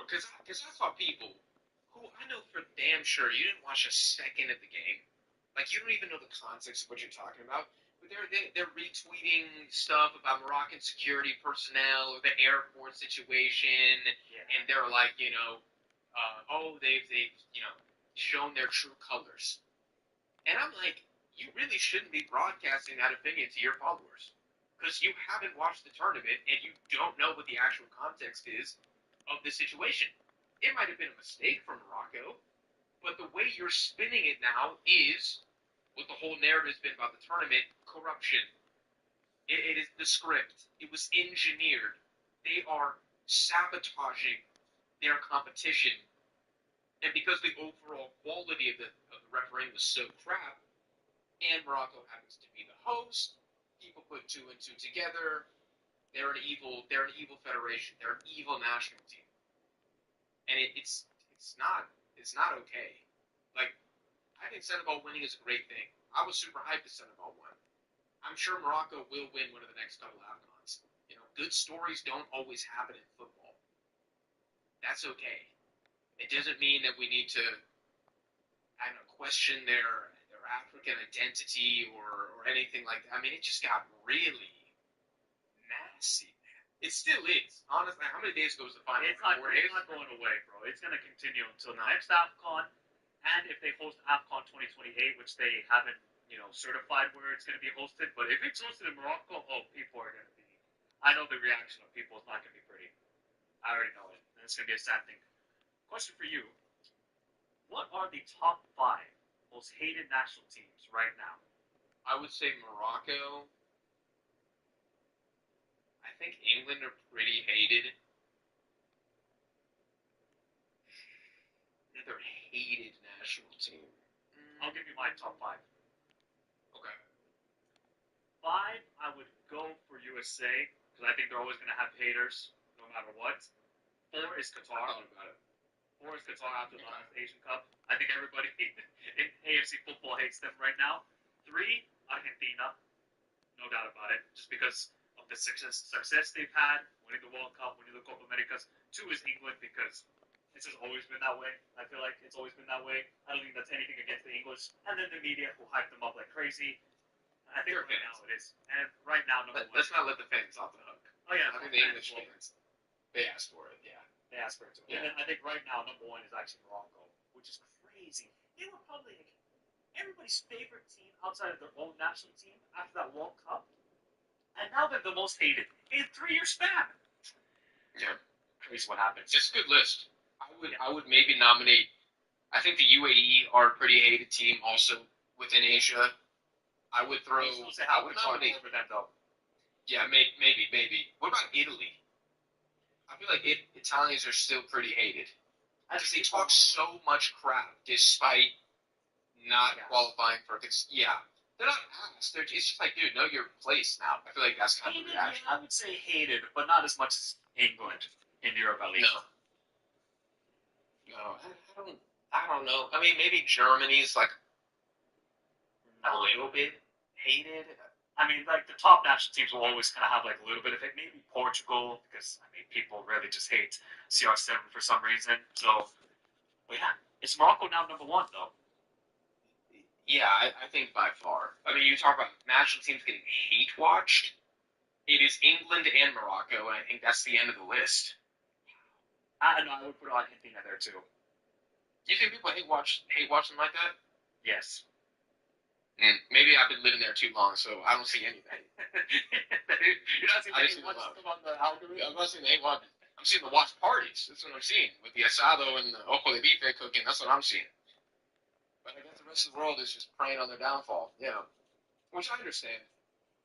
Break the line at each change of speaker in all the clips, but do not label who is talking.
because I saw people who I know for damn sure you didn't watch a second of the game. Like you don't even know the context of what you're talking about. But they're retweeting stuff about Moroccan security personnel or the airport situation, and they're like, oh, they've shown their true colors. And I'm like, you really shouldn't be broadcasting that opinion to your followers because you haven't watched the tournament and you don't know what the actual context is of the situation. It might have been a mistake from Morocco, but the way you're spinning it now is what the whole narrative has been about the tournament: corruption. It is the script. It was engineered. They are sabotaging their competition, and because the overall quality of the refereeing was so crap, and Morocco happens to be the host, people put two and two together. They're an evil federation. They're an evil national team, and it's not okay. Like I think Senegal winning is a great thing. I was super hyped that Senegal won. I'm sure Morocco will win one of the next couple AFCONs. Good stories don't always happen in football. That's okay. It doesn't mean that we need to, question their African identity or anything like that. I mean, it just got really nasty. It still is. Honestly, how many days goes the final?
It's not going away, bro. It's going to continue until the next AFCON. And if they host AFCON 2028, which they haven't, certified where it's going to be hosted, but if it's hosted in Morocco, people are going to be. I know the reaction of people is not going to be pretty. I already know it. And it's going to be a sad thing. Question for you. What are the top 5 most hated national teams right now?
I would say Morocco. I think England are pretty hated. Another hated national team.
I'll give you my top 5.
Okay.
5, I would go for USA, because I think they're always going to have haters, no matter what. 4 is Qatar.
I thought about it.
4 is Qatar after the last Asian Cup. I think everybody in AFC football hates them right now. 3, Argentina. No doubt about it. Just because of the success they've had, winning the World Cup, winning the Copa Americas. 2 is England because it's just always been that way. I feel like it's always been that way. I don't think that's anything against the English. And then the media who hype them up like crazy. I think right now it is. And right now, number 1.
Let's not let the fans off the hook.
Oh, yeah.
I think the English fans, they asked for it, yeah.
They asked for it too. Yeah. And then I think right now, number 1 is actually Morocco, which is crazy. They were probably everybody's favorite team outside of their own national team after that World Cup. And now they're the most hated in 3-year span.
Yeah.
Crazy what happens.
It's a good list. I would maybe nominate. I think the UAE are a pretty hated team also within Asia. I would throw. I would nominate
for them though.
Yeah, maybe. What about Italy? I feel like Italians are still pretty hated because they talk so much crap despite not qualifying for this. Yeah, they're not ass. It's just like, dude, know your place now. I feel like that's kind of the reaction.
Yeah, I would say hated, but not as much as England in Europe at least.
No, I don't know. I mean, maybe Germany's like a little bit hated.
I mean, like the top national teams will always kind of have like a little bit of it. Maybe Portugal, because I mean, people really just hate CR7 for some reason. So, but yeah, it's Morocco now number 1 though.
Yeah, I think by far. I mean, you talk about national teams getting hate watched. It is England and Morocco, and I think that's the end of the list.
I would put Argentina there too.
You think people hate watch them like that?
Yes.
Maybe I've been living there too long, so I don't see anything.
You're not seeing any watch them on the algorithm?
I'm not seeing the hate watch. I'm seeing the watch parties. That's what I'm seeing. With the asado and the ojo de bife cooking, that's what I'm seeing. But I guess the rest of the world is just preying on their downfall. Yeah. Which I understand.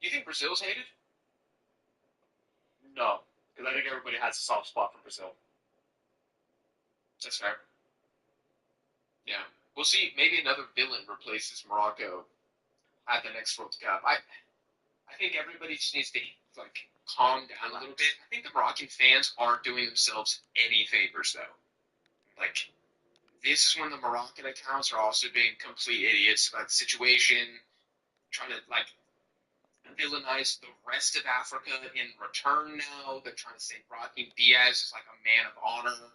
Do you think Brazil's hated?
No. Because I think everybody has a soft spot for Brazil.
That's fair. Yeah. We'll see. Maybe another villain replaces Morocco at the next World Cup. I think everybody just needs to calm down a little bit. I think the Moroccan fans aren't doing themselves any favors though. This is when the Moroccan accounts are also being complete idiots about the situation, trying to villainize the rest of Africa in return now. They're trying to say Brahim Diaz is like a man of honor.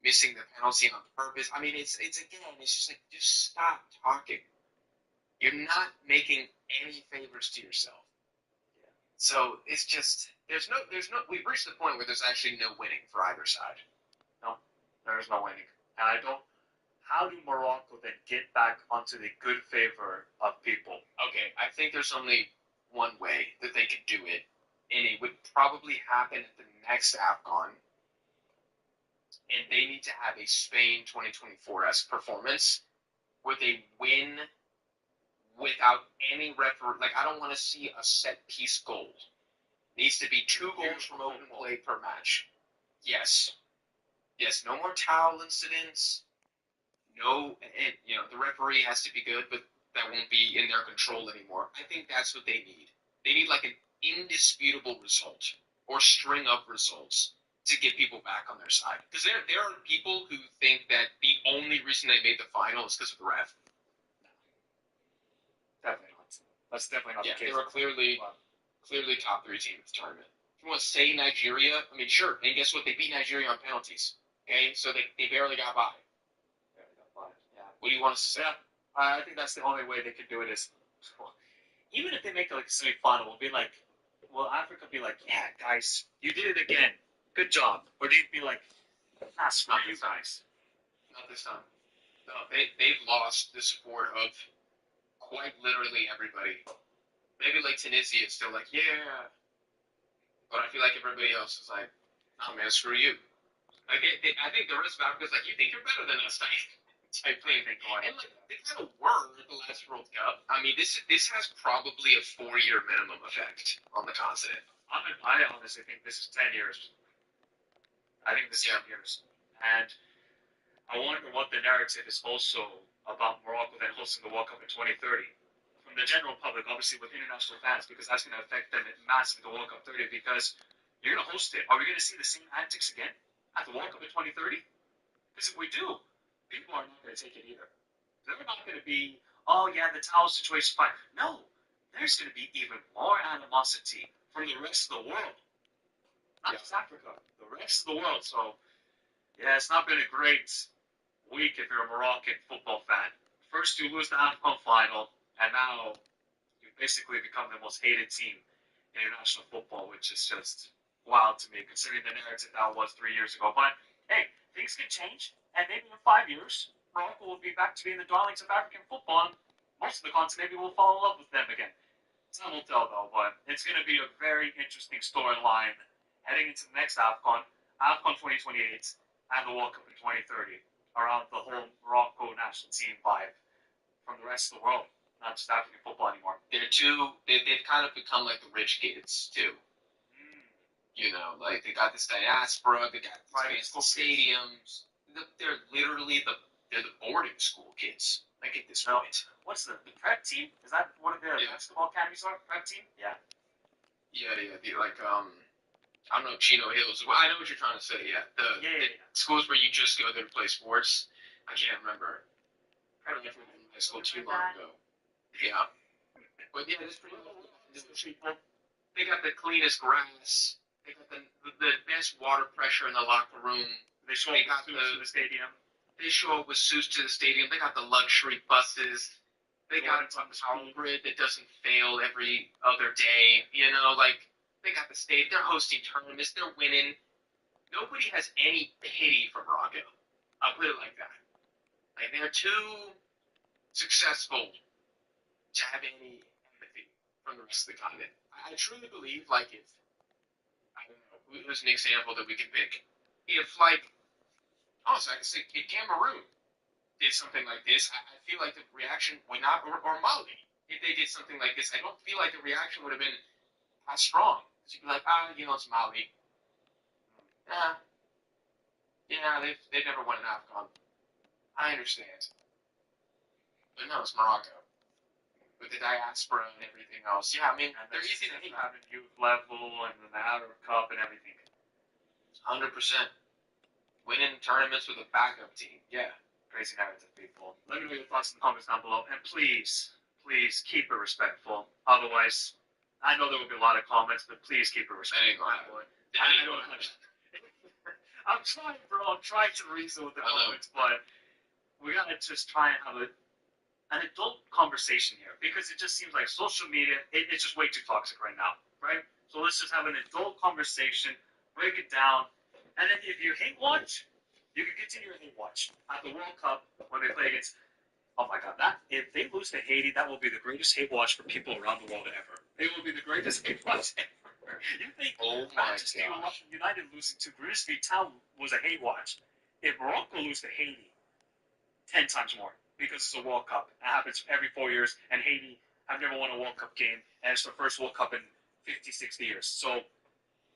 missing the penalty on purpose. I mean, it's again, it's just like just stop talking. You're not making any favors to yourself. So it's just there's no we've reached the point where there's actually no winning for either side.
No, there's no winning. And I don't. How do Morocco then get back onto the good favor of people?
Okay, I think there's only one way that they could do it, and it would probably happen at the next AFCON. And they need to have a Spain 2024-esque performance where they win without any referee. Like, I don't want to see a set piece goal. It needs to be 2 goals from open play per match. Yes. Yes, no more towel incidents. No, and, the referee has to be good, but that won't be in their control anymore. I think that's what they need. They need like an indisputable result or string of results to get people back on their side. Because there are people who think that the only reason they made the final is because of the ref.
Definitely not. That's definitely not the case.
They were clearly top 3 team of the tournament. If you want to say Nigeria, I mean, sure. And guess what? They beat Nigeria on penalties. Okay, so they barely got by. What do you want to say?
Yeah, I think that's the only way they could do it is, even if they make like a semi-final, will Africa be like, yeah, guys, you did it again, good job, or do you be like, nah, screw you guys?
Not this time. No, they've lost the support of quite literally everybody. Maybe like Tunisia is still like, yeah, but I feel like everybody else is like, nah, man, screw you. Like I think the rest of Africa's like, you think you're better than us, type thing. And like they kind of were at the last World Cup. I mean, this has probably a 4-year minimum effect on the continent.
I honestly think this is 10 years. I think this is 10 years, and I wonder what the narrative is also about Morocco then hosting the World Cup in 2030. From the general public, obviously with international fans, because that's going to affect them massively the World Cup 30. Because you're going to host it. Are we going to see the same antics again at the World Cup in 2030? Because if we do, people are not going to take it either. They're not going to be, oh yeah, the towel situation fine. No, there's going to be even more animosity from the rest of the world. Not just Africa, the rest of the world. So, yeah, it's not been a great week if you're a Moroccan football fan. First you lose the AFCON final, and now you've basically become the most hated team in international football, which is just wild to me, considering the narrative that was 3 years ago. But, hey, things can change, and maybe in 5 years, Morocco will be back to being the darlings of African football, and most of the continent maybe will fall in love with them again. Time will tell, though, but it's going to be a very interesting storyline heading into the next AFCON 2028, and the World Cup in 2030, around the whole Morocco national team vibe from the rest of the world, not just African football anymore.
They've kind of become like the rich kids, too. Like they got this diaspora, they got private stadiums. They're literally the boarding school kids. Like at this point.
What's the prep team? Is that one of their basketball academies are? Prep team? Yeah.
Yeah. I don't know, Chino Hills. Well, I know what you're trying to say. Yeah. The schools where you just go there to play sports. I can't remember. I don't remember from high school too long ago. Yeah. But yeah, it's pretty cool. They got the cleanest grass. They got the best water pressure in the locker room.
They show up with suits to the stadium.
They show up with suits to the stadium. They got the luxury buses. They got a power grid that doesn't fail every other day. They got the stage. They're hosting tournaments. They're winning. Nobody has any pity for Morocco. I'll put it like that. Like they're too successful to have any empathy from the rest of the continent. I truly believe, like, if I don't know, who's an example that we can pick? If I can say, if Cameroon did something like this, I feel like the reaction would not, or Mali, if they did something like this, I don't feel like the reaction would have been as strong. Because you'd be like, it's Mali. They've never won an AFCON. I understand. But no, it's Morocco. With the diaspora and everything else. Yeah, I mean, they're easy to hate.
Having youth level and the Arab Cup and everything.
100%. Winning tournaments with a backup team. Yeah.
Crazy narrative, people. Let me know your thoughts in the comments down below. And please keep it respectful. Otherwise, I know there will be a lot of comments, but please keep it respectful. I'm trying, bro. I'm trying to reason with the comments, but we gotta just try and have an adult conversation here because it just seems like social media, it's just way too toxic right now, right? So let's just have an adult conversation, break it down, and then if you hate watch, you can continue your hate watch at the World Cup when they play against. Oh my God, that if they lose to Haiti, that will be the greatest hate watch for people around the world ever. It will be the greatest hate watch ever. You think Manchester United losing to Grimsby Town was a hate watch? If Morocco lose to Haiti, 10 times more because it's a World Cup. It happens every 4 years, and Haiti have never won a World Cup game, and it's their first World Cup in 50, 60 years. So,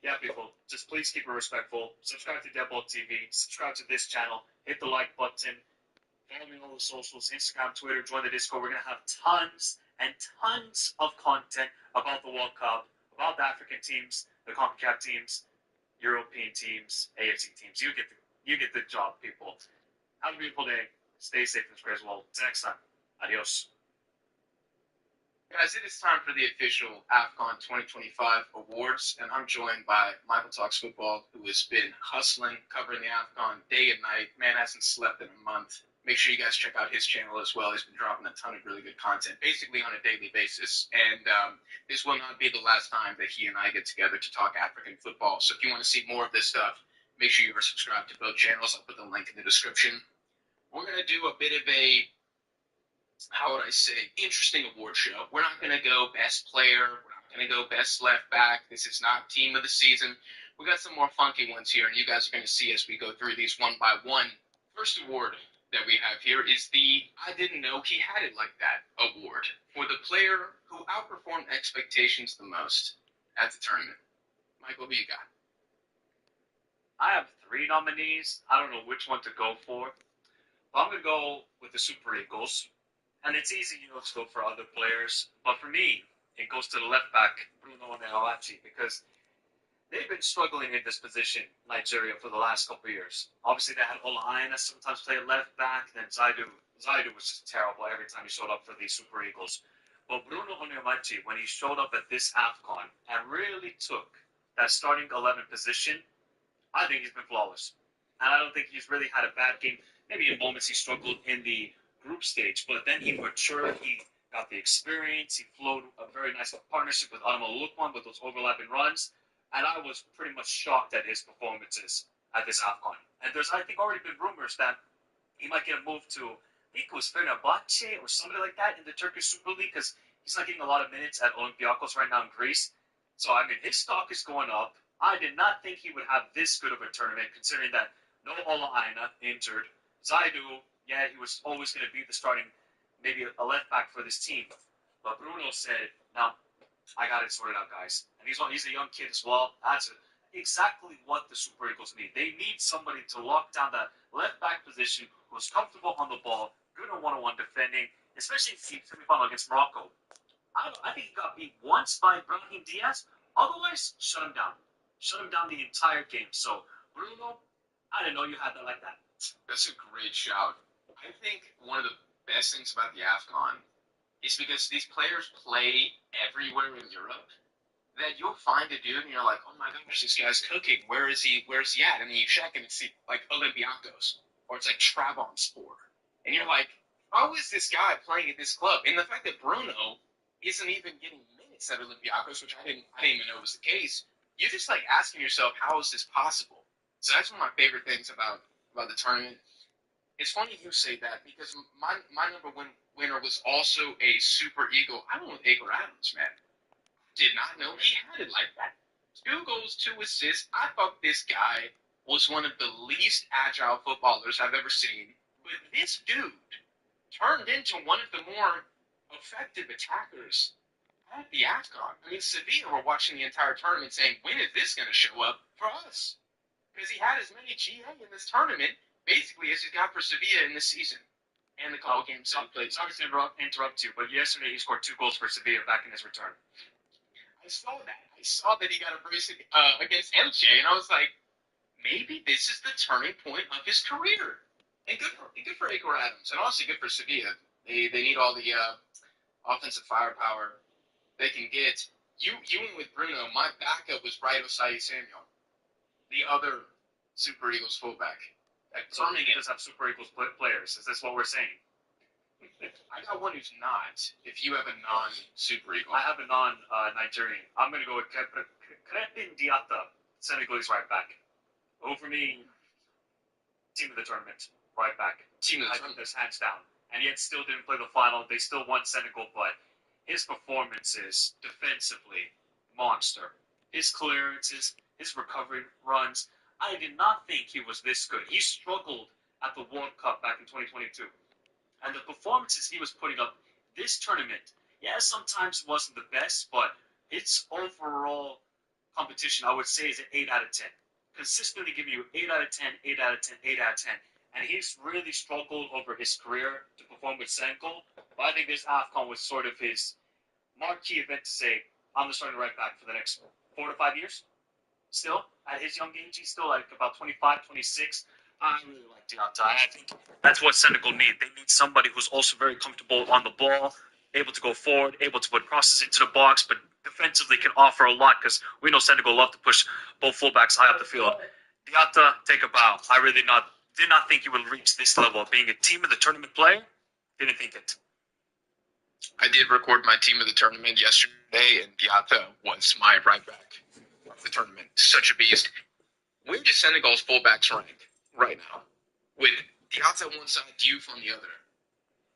yeah, people, just please keep it respectful. Subscribe to Deadbolt TV. Subscribe to this channel. Hit the like button. Follow me on all the socials, Instagram, Twitter, join the Discord. We're going to have tons and tons of content about the World Cup, about the African teams, the CONCACAF teams, European teams, AFC teams. You get the job, people. Have a beautiful day. Stay safe and stay as well. Until next time. Adios.
Guys, it is time for the official AFCON 2025 awards, and I'm joined by Michael Talks Football, who has been hustling, covering the AFCON day and night. Man hasn't slept in a month. Make sure you guys check out his channel as well. He's been dropping a ton of really good content, basically on a daily basis. And this will not be the last time that he and I get together to talk African football. So if you want to see more of this stuff, make sure you are subscribed to both channels. I'll put the link in the description. We're going to do a bit of a, how would I say, interesting award show. We're not going to go best player. We're not going to go best left back. This is not team of the season. We got some more funky ones here, and you guys are going to see as we go through these one by one. First award that we have here is the I Didn't Know He Had It Like That award for the player who outperformed expectations the most at the tournament. Michael, who you got?
I have 3 nominees. I don't know which one to go for. But I'm going to go with the Super Eagles. And it's easy, to go for other players. But for me, it goes to the left back, Bruno Neoachi, because they've been struggling in this position, Nigeria, for the last couple of years. Obviously, they had Ola Aina sometimes play left back, then Zaidu was just terrible every time he showed up for the Super Eagles. But Bruno Onyemachi, when he showed up at this AFCON and really took that starting 11 position, I think he's been flawless. And I don't think he's really had a bad game. Maybe in moments he struggled in the group stage, but then he matured, he got the experience, he flowed a very nice partnership with Adama Lukman with those overlapping runs. And I was pretty much shocked at his performances at this AFCON. And there's, I think, already been rumors that he might get a move to, I think it was Fenerbahce or somebody like that in the Turkish Super League, because he's not getting a lot of minutes at Olympiacos right now in Greece. So, I mean, his stock is going up. I did not think he would have this good of a tournament, considering that no Ola Aina injured. Zaidu, yeah, he was always going to be the starting, maybe a left back for this team. But Bruno said, no, I got it sorted out, guys. And he's a young kid as well. That's exactly what the Super Eagles need. They need somebody to lock down that left back position who's comfortable on the ball, good in one-on-one defending, especially in the semifinal against Morocco. I think he got beat once by Brahim Diaz. Otherwise, shut him down. Shut him down the entire game. So, Bruno, I didn't know you had that like that.
That's a great shout. I think one of the best things about the AFCON is because these players play everywhere in Europe, that you'll find a dude and you're like, oh my gosh, this guy's cooking. Where is he at? And then you check and it's like Olympiacos, or it's like Trabzonspor. And you're like, how is this guy playing at this club? And the fact that Bruno isn't even getting minutes at Olympiacos, which I didn't even know was the case, you're just like asking yourself, how is this possible? So that's one of my favorite things about the tournament. It's funny you say that because my number one winner was also a Super Eagle. I went with Edgar Adams, man. Did not know he had it like that. 2 goals, 2 assists. I thought this guy was one of the least agile footballers I've ever seen. But this dude turned into one of the more effective attackers at the AFCON. I mean, Sevilla were watching the entire tournament saying, when is this going to show up for us? Because he had as many GA in this tournament basically as he's got for Sevilla in this season. And the couple games that he played.
Sorry to interrupt you, but yesterday he scored 2 goals for Sevilla back in his return.
I saw that. I saw that he got a brace against Elche, and I was like, maybe this is the turning point of his career. And good for Edgar Adams, and also good for Sevilla. They need all the offensive firepower they can get. You went with Bruno. My backup was Bright Osai Samuel, the other Super Eagles fullback.
So he does have Super Eagles players. Is this what we're saying?
I got one who's not. If you have a non-Super Eagle.
I have a non-Nigerian. I'm going to go with Crepin Diatta, Senegalese right back. Over me, team of the tournament, right back.
Team of the
I
tournament.
think this hands down. And yet still didn't play the final. They still won Senegal, but his performances defensively, monster. His clearances, his recovery runs. I did not think he was this good. He struggled at the World Cup back in 2022. And the performances he was putting up this tournament, yeah, sometimes it wasn't the best, but its overall competition, I would say, is an 8 out of 10. Consistently giving you 8 out of 10, 8 out of 10, 8 out of 10. And he's really struggled over his career to perform with Senegal. But I think this AFCON was sort of his marquee event to say, I'm the starting right back for the next 4 to 5 years. Still, at his young age, he's still like about 25, 26. I really like Diatta. I think that's what Senegal need. They need somebody who's also very comfortable on the ball, able to go forward, able to put crosses into the box, but defensively can offer a lot because we know Senegal love to push both fullbacks high up the field. Diatta, take a bow. I really did not think he would reach this level of being a team of the tournament player. Didn't think it.
I did record my team of the tournament yesterday, and Diatta was my right back of the tournament. Such a beast. Where do Senegal's fullbacks rank right now? With Diatta on one side, Diouf on the other.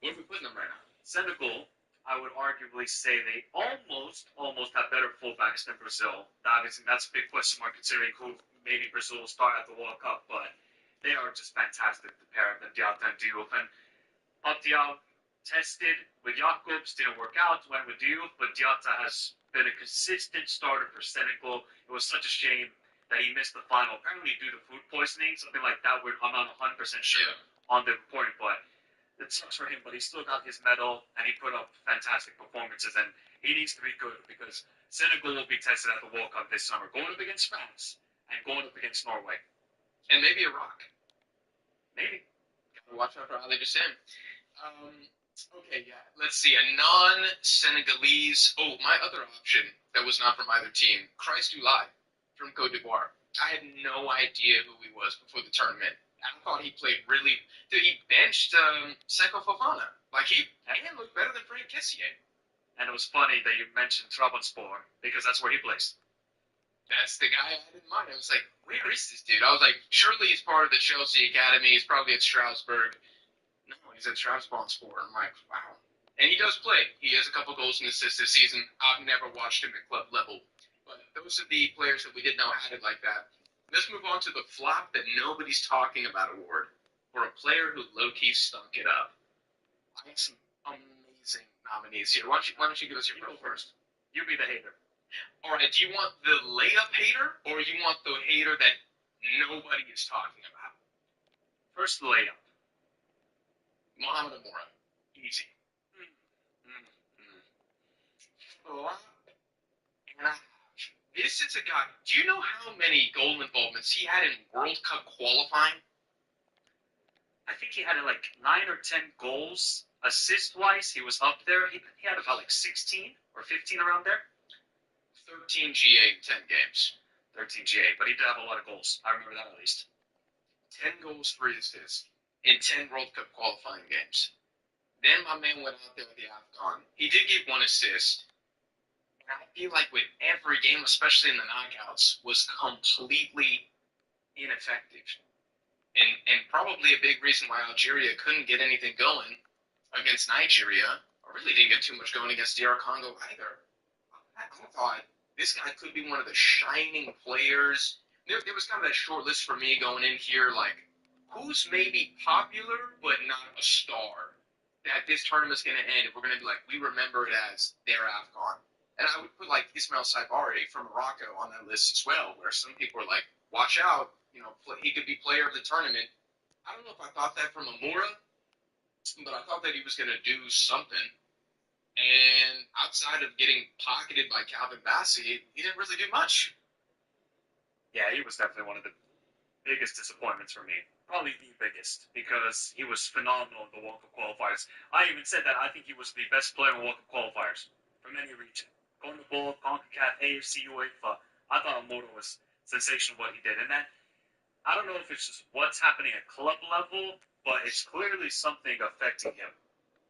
Where are we putting them right now?
Senegal, I would arguably say they almost have better fullbacks than Brazil. Obviously, that's a big question mark considering who maybe Brazil will start at the World Cup, but they are just fantastic, the pair of them, Diatta and Diouf. And Diatta tested with Jacobs, didn't work out, went with Diouf, but Diatta has been a consistent starter for Senegal. It was such a shame that he missed the final, apparently due to food poisoning, something like that. I'm not 100% sure on the reporting, but it sucks for him. But he still got his medal, and he put up fantastic performances, and he needs to be good because Senegal will be tested at the World Cup this summer, going up against France and going up against Norway.
And maybe Iraq.
Maybe.
Watch out for Ali Jassim. Okay, yeah. Let's see. A non-Senegalese. Oh, my other option that was not from either team, Christ Ulai from Cote d'Ivoire. I had no idea who he was before the tournament. I thought he played really. Dude, he benched Seko Fofana. Like, he looked better than Frank Kessié.
And it was funny that you mentioned Trabzonspor because that's where he plays.
That's the guy I had in mind. I was like, where is this dude? I was like, surely he's part of the Chelsea Academy. He's probably at Strasbourg. No, he's at Trabzonspor. I'm like, wow. And he does play. He has a couple goals and assists this season. I've never watched him at club level. But those are the players that we didn't know had it like that. Let's move on to the flop that nobody's talking about award for a player who low-key stunk it up. I have some amazing nominees here. Why don't you give us your vote first?
You be the hater.
All right, do you want the layup hater or you want the hater that nobody is talking about?
First, the layup.
Mohamed Amoura. Easy. Flop. This is a guy. Do you know how many goal involvements he had in World Cup qualifying?
I think he had like 9 or 10 goals. Assist-wise, he was up there. He had about like 16 or 15 around there.
13 GA in 10 games.
13 GA, but he did have a lot of goals. I remember that at least.
10 goals, 3 assists in 10 World Cup qualifying games. Then my man went out there with the AFCON. He did give 1 assist. And I feel like with every game, especially in the knockouts, was completely ineffective. And probably a big reason why Algeria couldn't get anything going against Nigeria, or really didn't get too much going against DR Congo either. I thought this guy could be one of the shining players. There was kind of that short list for me going in here, like, who's maybe popular but not a star that this tournament's going to end, and we're going to be like, we remember it as their AFCON. And I would put, like, Ismail Saibari from Morocco on that list as well, where some people are like, watch out, he could be player of the tournament. I don't know if I thought that from Amoura, but I thought that he was going to do something. And outside of getting pocketed by Calvin Bassey, he didn't really do much.
Yeah, he was definitely one of the biggest disappointments for me. Probably the biggest, because he was phenomenal in the World Cup qualifiers. I even said that I think he was the best player in World Cup qualifiers from any region. Going to Bowl, CONCACAF, AFC, UEFA. I thought Amoura was sensational what he did. And that I don't know if it's just what's happening at club level, but it's clearly something affecting him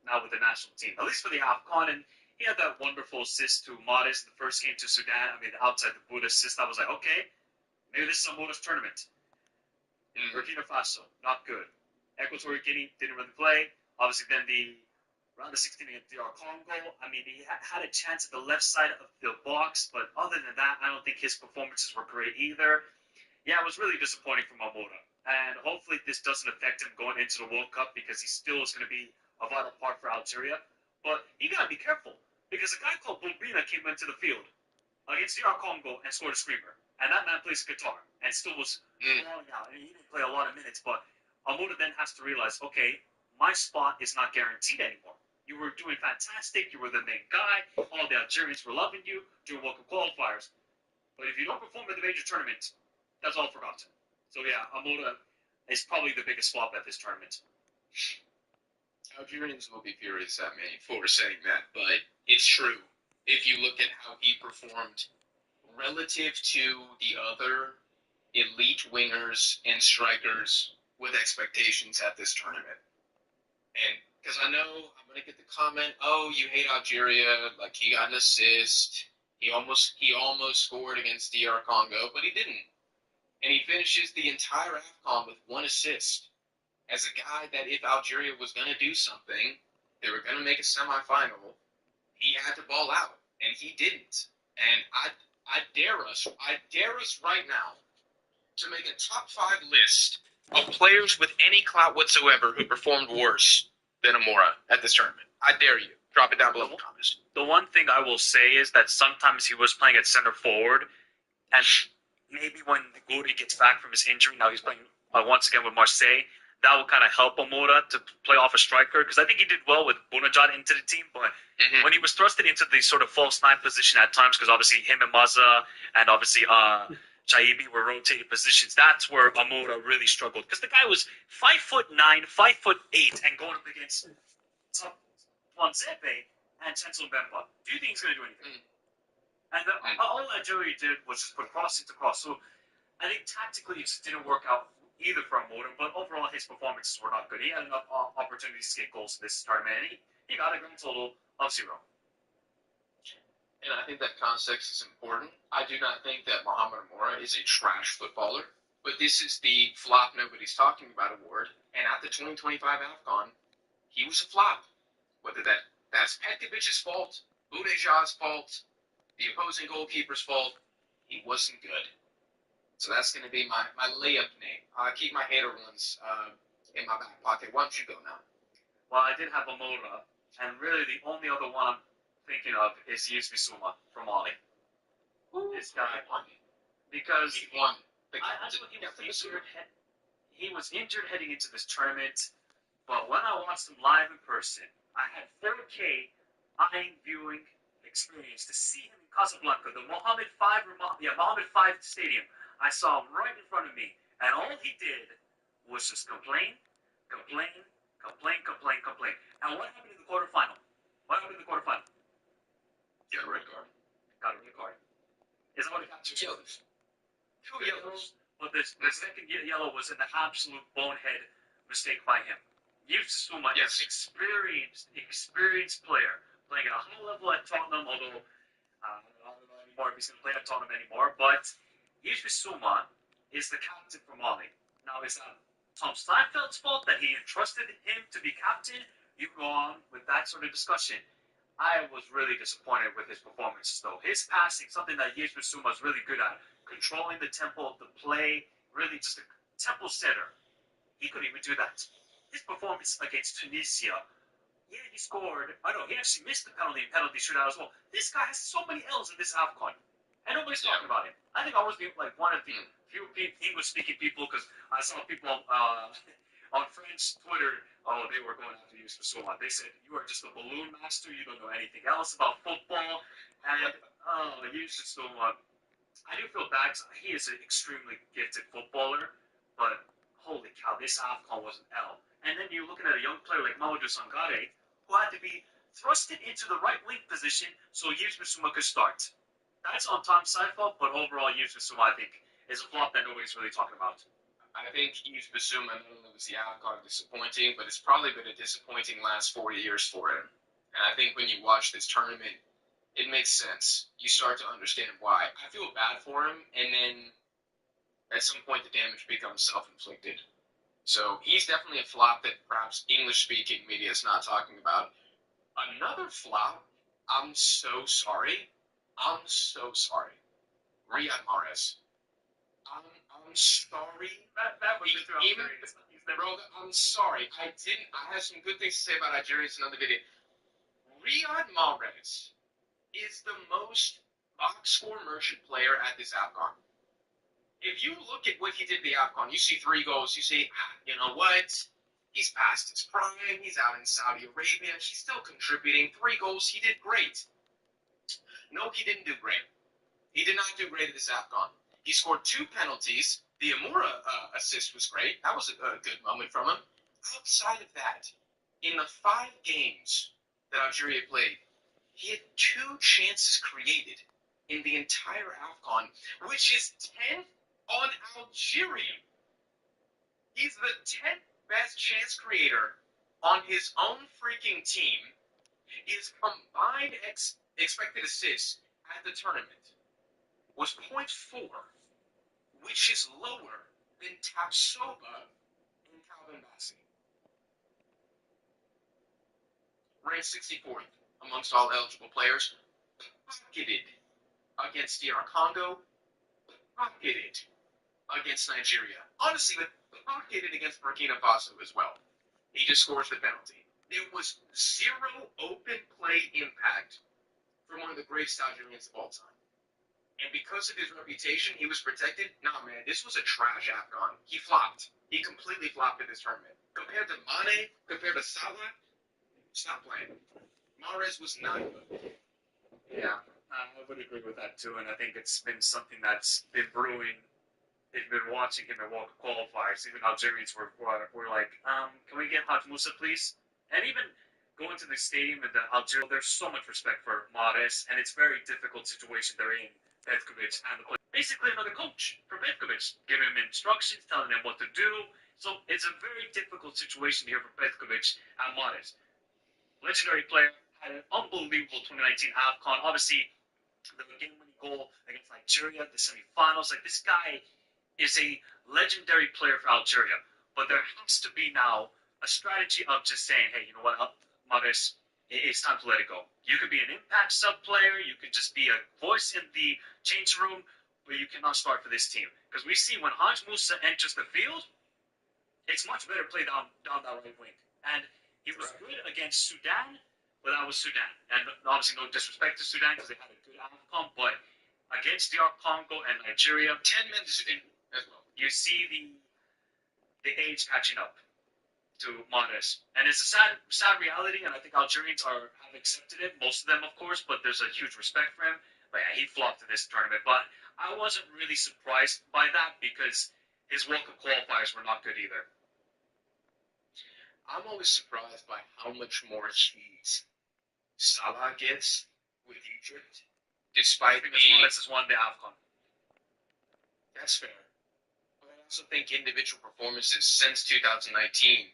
now with the national team, at least for the AFCON. And he had that wonderful assist to Modest in the first game to Sudan. I mean, outside the boot assist, I was like, okay, maybe this is a Modest tournament. Burkina Faso, not good. Equatorial Guinea didn't really play. Obviously, then the round of 16 against DR Congo. I mean, he had a chance at the left side of the box, but other than that, I don't think his performances were great either. Yeah, it was really disappointing for Mamoda. And hopefully this doesn't affect him going into the World Cup because he still is going to be a vital part for Algeria. But you got to be careful because a guy called Bourina came into the field against DR Congo and scored a screamer. And that man plays guitar and still was falling out. I mean, he didn't play a lot of minutes, but Mamoda then has to realize, okay, my spot is not guaranteed anymore. You were doing fantastic. You were the main guy. All the Algerians were loving you during World Cup qualifiers. But if you don't perform at the major tournament, that's all forgotten. So yeah, Mamoda is probably the biggest flop at this tournament.
Algerians will be furious at me for saying that, but it's true. If you look at how he performed relative to the other elite wingers and strikers with expectations at this tournament. And because I know I'm going to get the comment, oh, you hate Algeria, like he got an assist. He almost scored against DR Congo, but he didn't. And he finishes the entire AFCON with one assist. As a guy that if Algeria was going to do something, they were going to make a semifinal, he had to ball out, and he didn't. And I dare us right now to make a top 5 list of players with any clout whatsoever who performed worse than Amora at this tournament. I dare you. Drop it down below in the comments.
The one thing I will say is that sometimes he was playing at center forward, and maybe when Gouiri gets back from his injury, now he's playing once again with Marseille, that will kind of help Amora to play off a striker, because I think he did well with Bounedjah into the team, but when he was thrusted into the sort of false 9 position at times, because obviously him and Maza and obviously Chaibi were rotated positions, that's where Amora really struggled, because the guy was 5'9", 5'8", and going up against Wanzepe and Chancellor Mbemba. Do you think he's going to do anything? And all Algeria did was just put cross into cross. So I think tactically it just didn't work out either for Amora, but overall his performances were not good. He had enough opportunities to get goals in this tournament, and he got a grand total of 0.
And I think that context is important. I do not think that Mohamed Amora is a trash footballer, but this is the flop nobody's talking about award. And at the 2025 AFCON, he was a flop. Whether that's Petkovic's fault, Bounedjah's fault, the opposing goalkeeper's fault, he wasn't good. So that's going to be my layup name. I keep my hater ones in my back pocket. Why don't you go now?
Well, I did have Amora, and really the only other one I'm thinking of is Yves Bissouma from Mali. This guy won. Because
he won.
I know he was injured heading into this tournament, but when I watched him live in person, I had 4K eye viewing experience to see him in Casablanca, the Mohammed V Stadium. I saw him right in front of me, and all he did was just complain. And what happened in the quarterfinal?
Got a red card.
Is that what it got? 2 yellows. 2 yellows. But the second yellow was an absolute bonehead mistake by him. Yves Bissouma is an experienced player, playing at a high level at Tottenham, although I don't know anymore if he's going to play at Tottenham anymore, but Yves Bissouma is the captain for Mali. Now, is that Tom Steinfeld's fault that he entrusted him to be captain? You go on with that sort of discussion. I was really disappointed with his performances, though. His passing, something that Yves Bissouma is really good at, controlling the tempo of the play, really just a tempo setter. He couldn't even do that. His performance against Tunisia, he scored. He actually missed the penalty shootout as well. This guy has so many L's in this AFCON, and nobody's talking about him. I think I was one of the few English-speaking people, because I saw people on French Twitter, they were going after Yves Bissouma. They said, you are just a balloon master, you don't know anything else about football, and Yves Bissouma, I do feel bad, because he is an extremely gifted footballer, but holy cow, this AFCON was an L. And then you're looking at a young player like Mamadou Sangare, who had to be thrusted into the right wing position so Yves Bissouma could start. That's on Tom Seifeld, but overall Yves Bissouma, I think, is a flop that nobody's really talking about.
I think Yves Bissouma not only was the AFCON disappointing, but it's probably been a disappointing last 4 years for him. And I think when you watch this tournament, it makes sense. You start to understand why. I feel bad for him, and then at some point the damage becomes self-inflicted. So he's definitely a flop that perhaps English-speaking media is not talking about. Another flop, I'm so sorry. I'm so sorry. Riyad Mahrez. I'm sorry.
That was just
Even, bro, I'm sorry. I have some good things to say about Nigeria in another video. Riyad Mahrez is the most box score merchant player at this AFCON. If you look at what he did at the AFCON, you see 3 goals. You see, you know what? He's past his prime. He's out in Saudi Arabia. He's still contributing. 3 goals. He did great. No, he didn't do great. He did not do great at this AFCON. He scored 2 penalties. The Amora assist was great. That was a good moment from him. Outside of that, in the 5 games that Algeria played, he had 2 chances created in the entire AFCON, which is 10th on Algeria. He's the 10th best chance creator on his own freaking team. His combined expected assists at the tournament was 0.4, which is lower than Tapsoba and Calvin Bassey. Ranked 64th amongst all eligible players. Pocketed against DR Congo. Pocketed against Nigeria. Honestly, but pocketed against Burkina Faso as well. He just scores the penalty. There was 0 open play impact from one of the greatest Algerians of all time. And because of his reputation, he was protected. Nah, man, this was a trash AFCON. He flopped. He completely flopped in this tournament. Compared to Mane, compared to Salah, stop playing. Mahrez was not good.
Yeah, I would agree with that too, and I think it's been something that's been brewing. They've been watching him at World Cup qualifiers. Even Algerians were like, can we get Haj Musa, please? And even going to the stadium in Algeria, there's so much respect for Mahrez, and it's a very difficult situation they're in. Petkovic and the player. Basically another coach for Petkovic, giving him instructions, telling him what to do. So it's a very difficult situation here for Petkovic and Mahrez. Legendary player, had an unbelievable 2019 AFCON. Obviously, the game-winning goal against Nigeria, the semifinals. Like, this guy is a legendary player for Algeria. But there has to be now a strategy of just saying, hey, you know what, Mahrez, it's time to let it go. You could be an impact sub player, you could just be a voice in the change room, but you cannot start for this team. Because we see when Haj Musa enters the field, it's much better play down that right wing. And he was good against Sudan, but that was Sudan. And obviously no disrespect to Sudan because they had a good AFCON, but against DR Congo and Nigeria,
10 minutes as well.
You see the age catching up to Mahrez. And it's a sad reality, and I think Algerians have accepted it, most of them, of course, but there's a huge respect for him. But yeah, he flopped in this tournament. But I wasn't really surprised by that because his World Cup qualifiers were not good either.
I'm always surprised by how much more heat Salah gets with Egypt, despite
because Mahrez has won the AFCON.
That's fair. But I also think individual performances since 2019.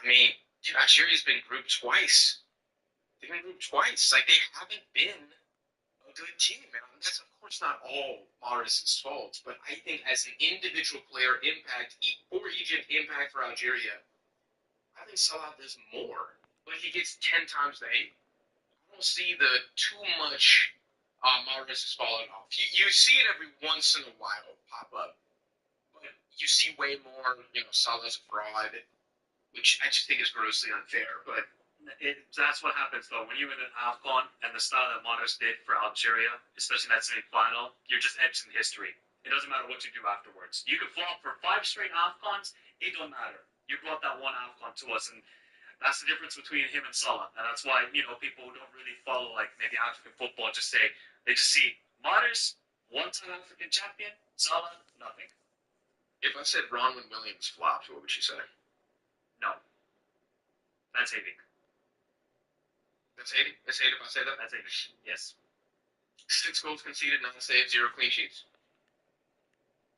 I mean, Algeria's been grouped twice. They've been grouped twice. Like, they haven't been a good team. And that's, of course, not all Mahrez's fault. But I think as an individual player impact for Egypt, impact for Algeria, I think Salah does more. But he gets 10 times the hate. I don't see the too much Mahrez is falling off. You see it every once in a while pop up. But you see way more, Salah's a fraud, which I just think is grossly unfair. But
that's what happens, though. When you win an AFCON and the style that Mahrez did for Algeria, especially in that semi-final, you're just etched in history. It doesn't matter what you do afterwards. You could flop for 5 straight AFCONs, it don't matter. You brought that one AFCON to us, and that's the difference between him and Salah. And that's why, people who don't really follow, maybe African football they just see Mahrez, one-time African champion, Salah, nothing.
If I said Bronwyn Williams flopped, what would you say?
No. That's hating.
That's hating? That's hate if I say that?
That's hating, yes.
6 goals conceded, 9 saves, 0 clean sheets.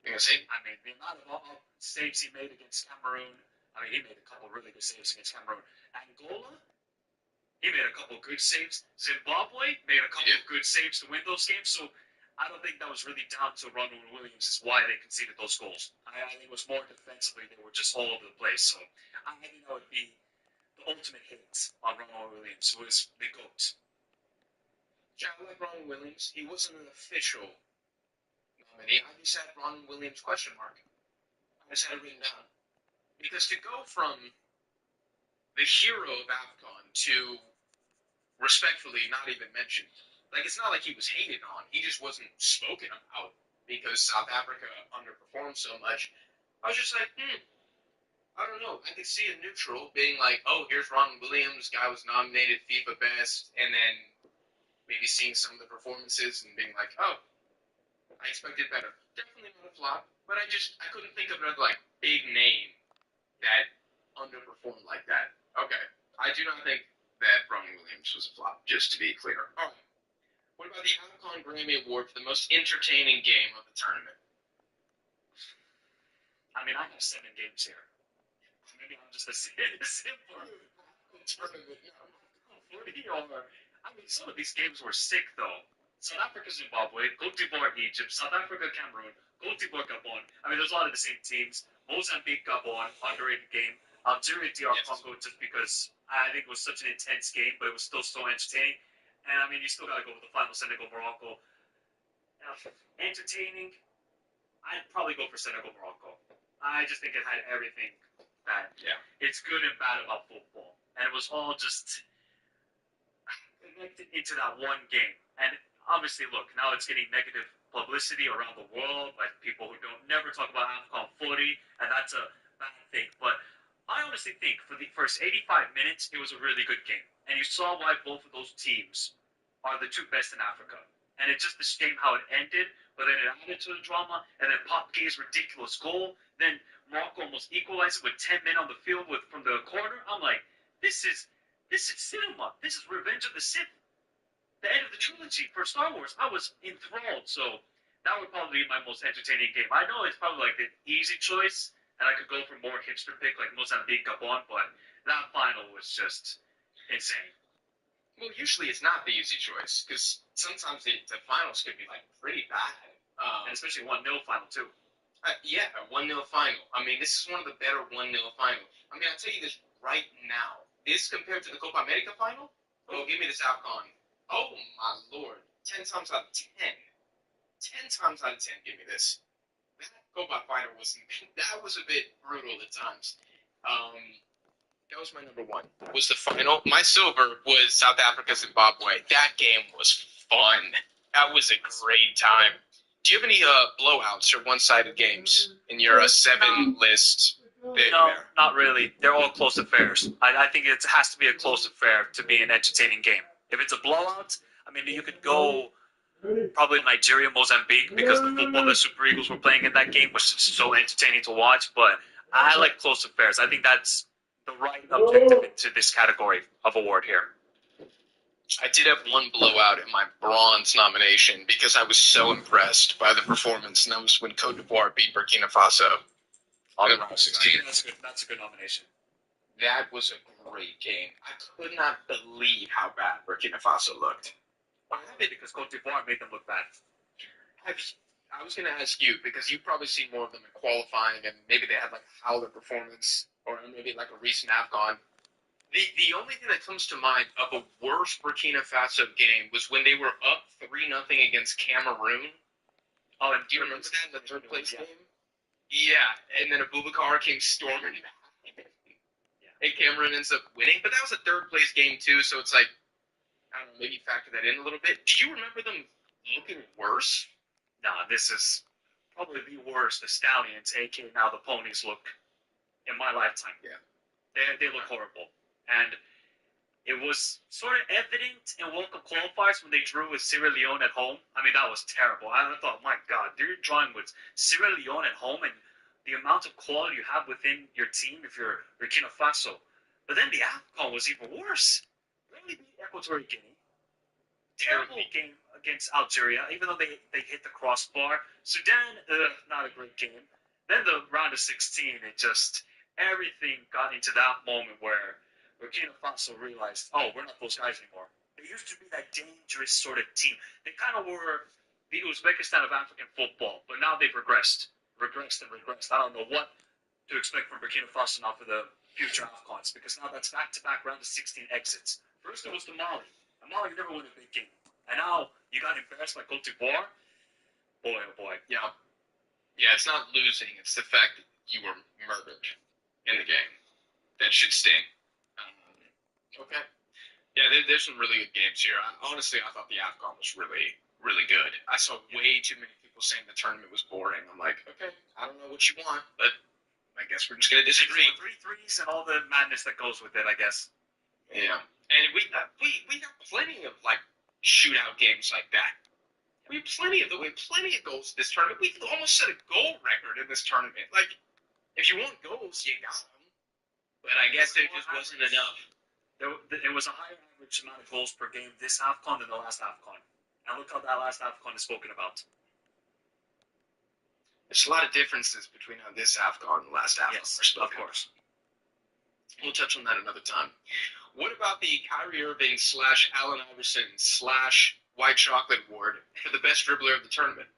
You know, say,
I mean, the amount of saves he made against Cameroon. I mean, he made a couple really good saves against Cameroon. Angola, he made a couple good saves. Zimbabwe made a couple of good saves to win those games. So I don't think that was really down to Ronald Williams is why they conceded those goals. I think it was more defensively. They were just all over the place. So I think that would be the ultimate hit on Ronald Williams, who is the GOAT.
Yeah, I like Ronald Williams. He wasn't an official nominee. I just had Ronald Williams question mark. I just had it written down. Because to go from the hero of AFCON to respectfully not even mentioned, like it's not like he was hated on. He just wasn't spoken about because South Africa underperformed so much. I was just like, I don't know. I could see a neutral being like, oh, here's Ronald Williams, guy was nominated FIFA best, and then maybe seeing some of the performances and being like, oh, I expected better. Definitely not a flop, but I couldn't think of another like big name that underperformed like that. Okay, I do not think that Ronald Williams was a flop. Just to be clear. All right. What about the AFCON Grammy Award for the most entertaining game of the tournament?
I mean, I have 7 games here. Maybe I'm just a simple tournament. I mean, some of these games were sick though. South Africa, Zimbabwe, Cote d'Ivoire, Egypt, South Africa, Cameroon, Cote d'Ivoire, Gabon. I mean, there's a lot of the same teams. Mozambique, Gabon, underrated game. Algeria, DR Congo, just because I think it was such an intense game, but it was still so entertaining. And I mean, you still got to go with the final, Senegal, Morocco. Entertaining, I'd probably go for Senegal, Morocco. I just think it had everything that it's good and bad about football. And it was all just connected into that one game. And obviously, look, now it's getting negative publicity around the world by people who don't never talk about AFCON footy, and that's a bad thing. But I honestly think for the first 85 minutes, it was a really good game. And you saw why both of those teams are the 2 best in Africa. And it's just a shame how it ended, but then it added to the drama, and then Pop Gay's ridiculous goal. Then Morocco almost equalized it with 10 men on the field from the corner. I'm like, this is cinema. This is Revenge of the Sith. The end of the trilogy for Star Wars. I was enthralled. So that would probably be my most entertaining game. I know it's probably like the easy choice, and I could go for more hipster pick like Mozambique, Gabon, but that final was just insane.
Well, usually it's not the easy choice because sometimes the finals could be like pretty bad.
And especially 1-0 final too.
Yeah, a 1-0 final. I mean, this is one of the better 1-0 finals. I mean, I'll tell you this right now. This compared to the Copa America final? Oh, give me this AFCON. Oh, my Lord. 10 times out of 10. 10 times out of 10, give me this. That Copa final was a bit brutal at times. That was my number 1. Was the final. My silver was South Africa, Zimbabwe. That game was fun. That was a great time. Do you have any blowouts or one-sided games in your 7 list?
No, not really. They're all close affairs. I think it has to be a close affair to be an entertaining game. If it's a blowout, I mean, you could go probably Nigeria, Mozambique, because the football the Super Eagles were playing in that game was just so entertaining to watch. But I like close affairs. I think that's the right objective into this category of award here.
I did have one blowout in my bronze nomination because I was so impressed by the performance, and that was when Cote d'Ivoire beat Burkina Faso.
That's a good nomination.
That was a great game. I could not believe how bad Burkina Faso looked.
Why because Cote d'Ivoire made them look bad.
I was going to ask you, because you've probably seen more of them in qualifying, and maybe they had like a howler performance, or maybe like a recent AFCON. The only thing that comes to mind of a worse Burkina Faso game was when they were up 3-0 against Cameroon.
Oh, and
do you remember that in the third place game? Yeah, and then Abubakar came storming back. And Cameroon ends up winning. But that was a third place game too, so it's like, I don't know, maybe factor that in a little bit. Do you remember them looking worse?
Nah, this is probably the worst the Stallions, aka now the Ponies, look in my lifetime.
Yeah.
They look horrible. And it was sort of evident in World Cup qualifiers when they drew with Sierra Leone at home. I mean, that was terrible. I thought, my God, they're drawing with Sierra Leone at home, and the amount of quality you have within your team if you're Burkina Faso. But then the AFCON was even worse. Really beat Equatorial Guinea. Terrible game against Algeria, even though they hit the crossbar. Sudan, not a great game. Then the round of 16, it just, everything got into that moment where Burkina Faso realized, oh, we're not those guys anymore. They used to be that dangerous sort of team. They kind of were the Uzbekistan of African football, but now they've regressed. I don't know what to expect from Burkina Faso now for the future AFCONs, because now that's back-to-back round of 16 exits. First it was the Mali. And Mali never won a big game. And now you got embarrassed by Cote d'Ivoire. Boy, oh boy.
Yeah. Yeah, it's not losing. It's the fact that you were murdered in the game. That should sting. Okay. Yeah, there's some really good games here. Honestly, I thought the AFCON was really, really good. I saw way too many people saying the tournament was boring. I'm like, okay, I don't know what you want, but I guess we're just going to disagree.
3 threes and all the madness that goes with it, I guess.
Yeah. And we got plenty of, like, shootout games like that. We have plenty of goals in this tournament. We almost set a goal record in this tournament. Like, if you want goals, you got them. But I guess there just wasn't enough.
There was a higher average amount of goals per game this AFCON than the last AFCON. And look how that last AFCON is spoken about.
There's a lot of differences between this AFCON and the last AFCON.
Yes, of course.
We'll touch on that another time. What about the Kyrie Irving / Allen Iverson / White Chocolate Award for the best dribbler of the tournament?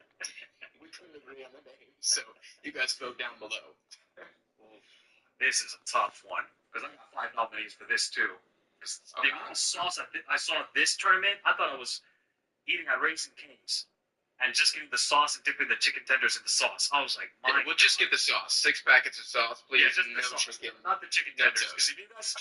We couldn't agree on the name, so you guys vote down below.
This is a tough one, because I got 5 nominees for this too. The amount of sauce I saw at this tournament, I thought I was eating at Raising Cane's and just getting the sauce and dipping the chicken tenders in the sauce. I was like,
we'll just get the sauce. 6 packets of sauce, please.
Yeah, just the sauce, not the chicken tenders. Because if you guys,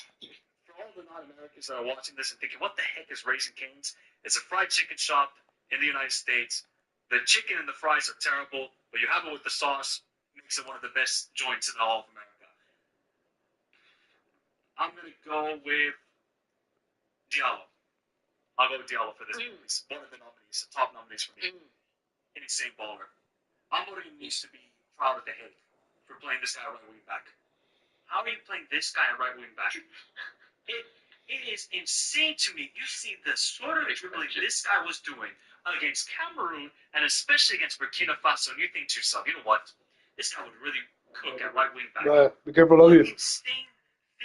for all the non-Americans that are watching this and thinking, what the heck is Raising Cane's? It's a fried chicken shop in the United States. The chicken and the fries are terrible, but you have it with the sauce. Makes it one of the best joints in all of America. I'm going to go with Diallo. I'll go with Diallo for this. One of the nominees, the top nominees for me. An insane baller. Amorim needs to be proud of the head for playing this guy right wing back. How are you playing this guy at right wing back? It is insane to me. You see the sort of dribbling this guy was doing against Cameroon and especially against Burkina Faso, and you think to yourself, you know what? This guy would really cook at right wing back.
Be careful, love you.
Insane.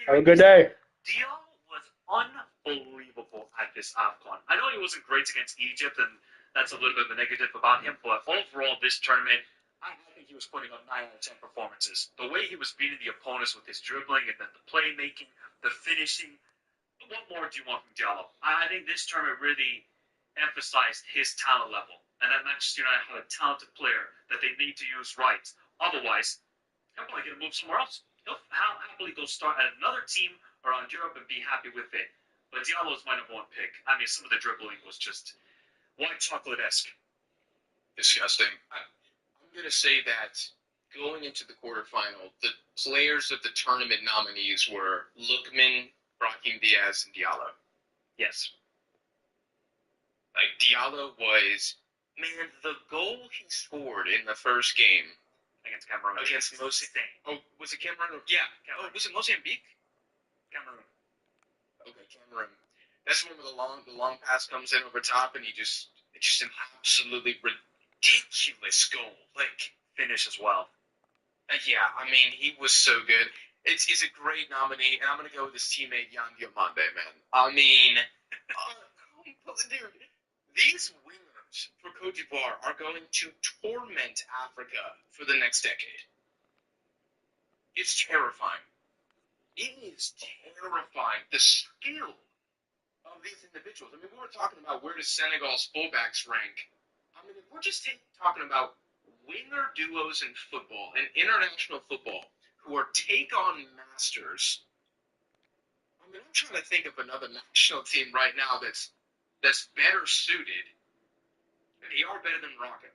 Have a good day.
Diallo was unbelievable at this AFCON. I know he wasn't great against Egypt, and that's a little bit of a negative about him, but overall, this tournament, I think he was putting up 9 out of 10 performances. The way he was beating the opponents with his dribbling and then the playmaking, the finishing. What more do you want from Diallo? I think this tournament really emphasized his talent level, and that Manchester United had a talented player that they need to use right. Otherwise, he'll probably get to move somewhere else. He'll happily go start at another team around Europe and be happy with it. But Diallo is my number 1 pick. I mean, some of the dribbling was just white chocolate-esque.
Disgusting. I'm going to say that going into the quarterfinal, the players of the tournament nominees were Lookman, Brahim Diaz, and Diallo.
Yes.
Like, Diallo was, man, the goal he scored in the first game
against Cameroon.
Against Mozambique. Oh, was it Cameroon? Yeah. Cameroon. Oh, was it Mozambique?
Cameroon.
Okay, Cameroon. That's the one where the long pass comes in over top, and it's just an absolutely ridiculous goal. Like,
finish as well.
Yeah, I mean, he was so good. It's a great nominee, and I'm going to go with his teammate, Yan Diomande, man. I mean, dude, these wingers for Cote d'Ivoire are going to torment Africa for the next decade. It's terrifying. It is terrifying. The skill of these individuals. I mean, we were talking about where does Senegal's fullbacks rank. I mean, if we're just talking about winger duos in football and international football who are take-on masters. I mean, I'm trying to think of another national team right now that's better suited. They are better than Morocco.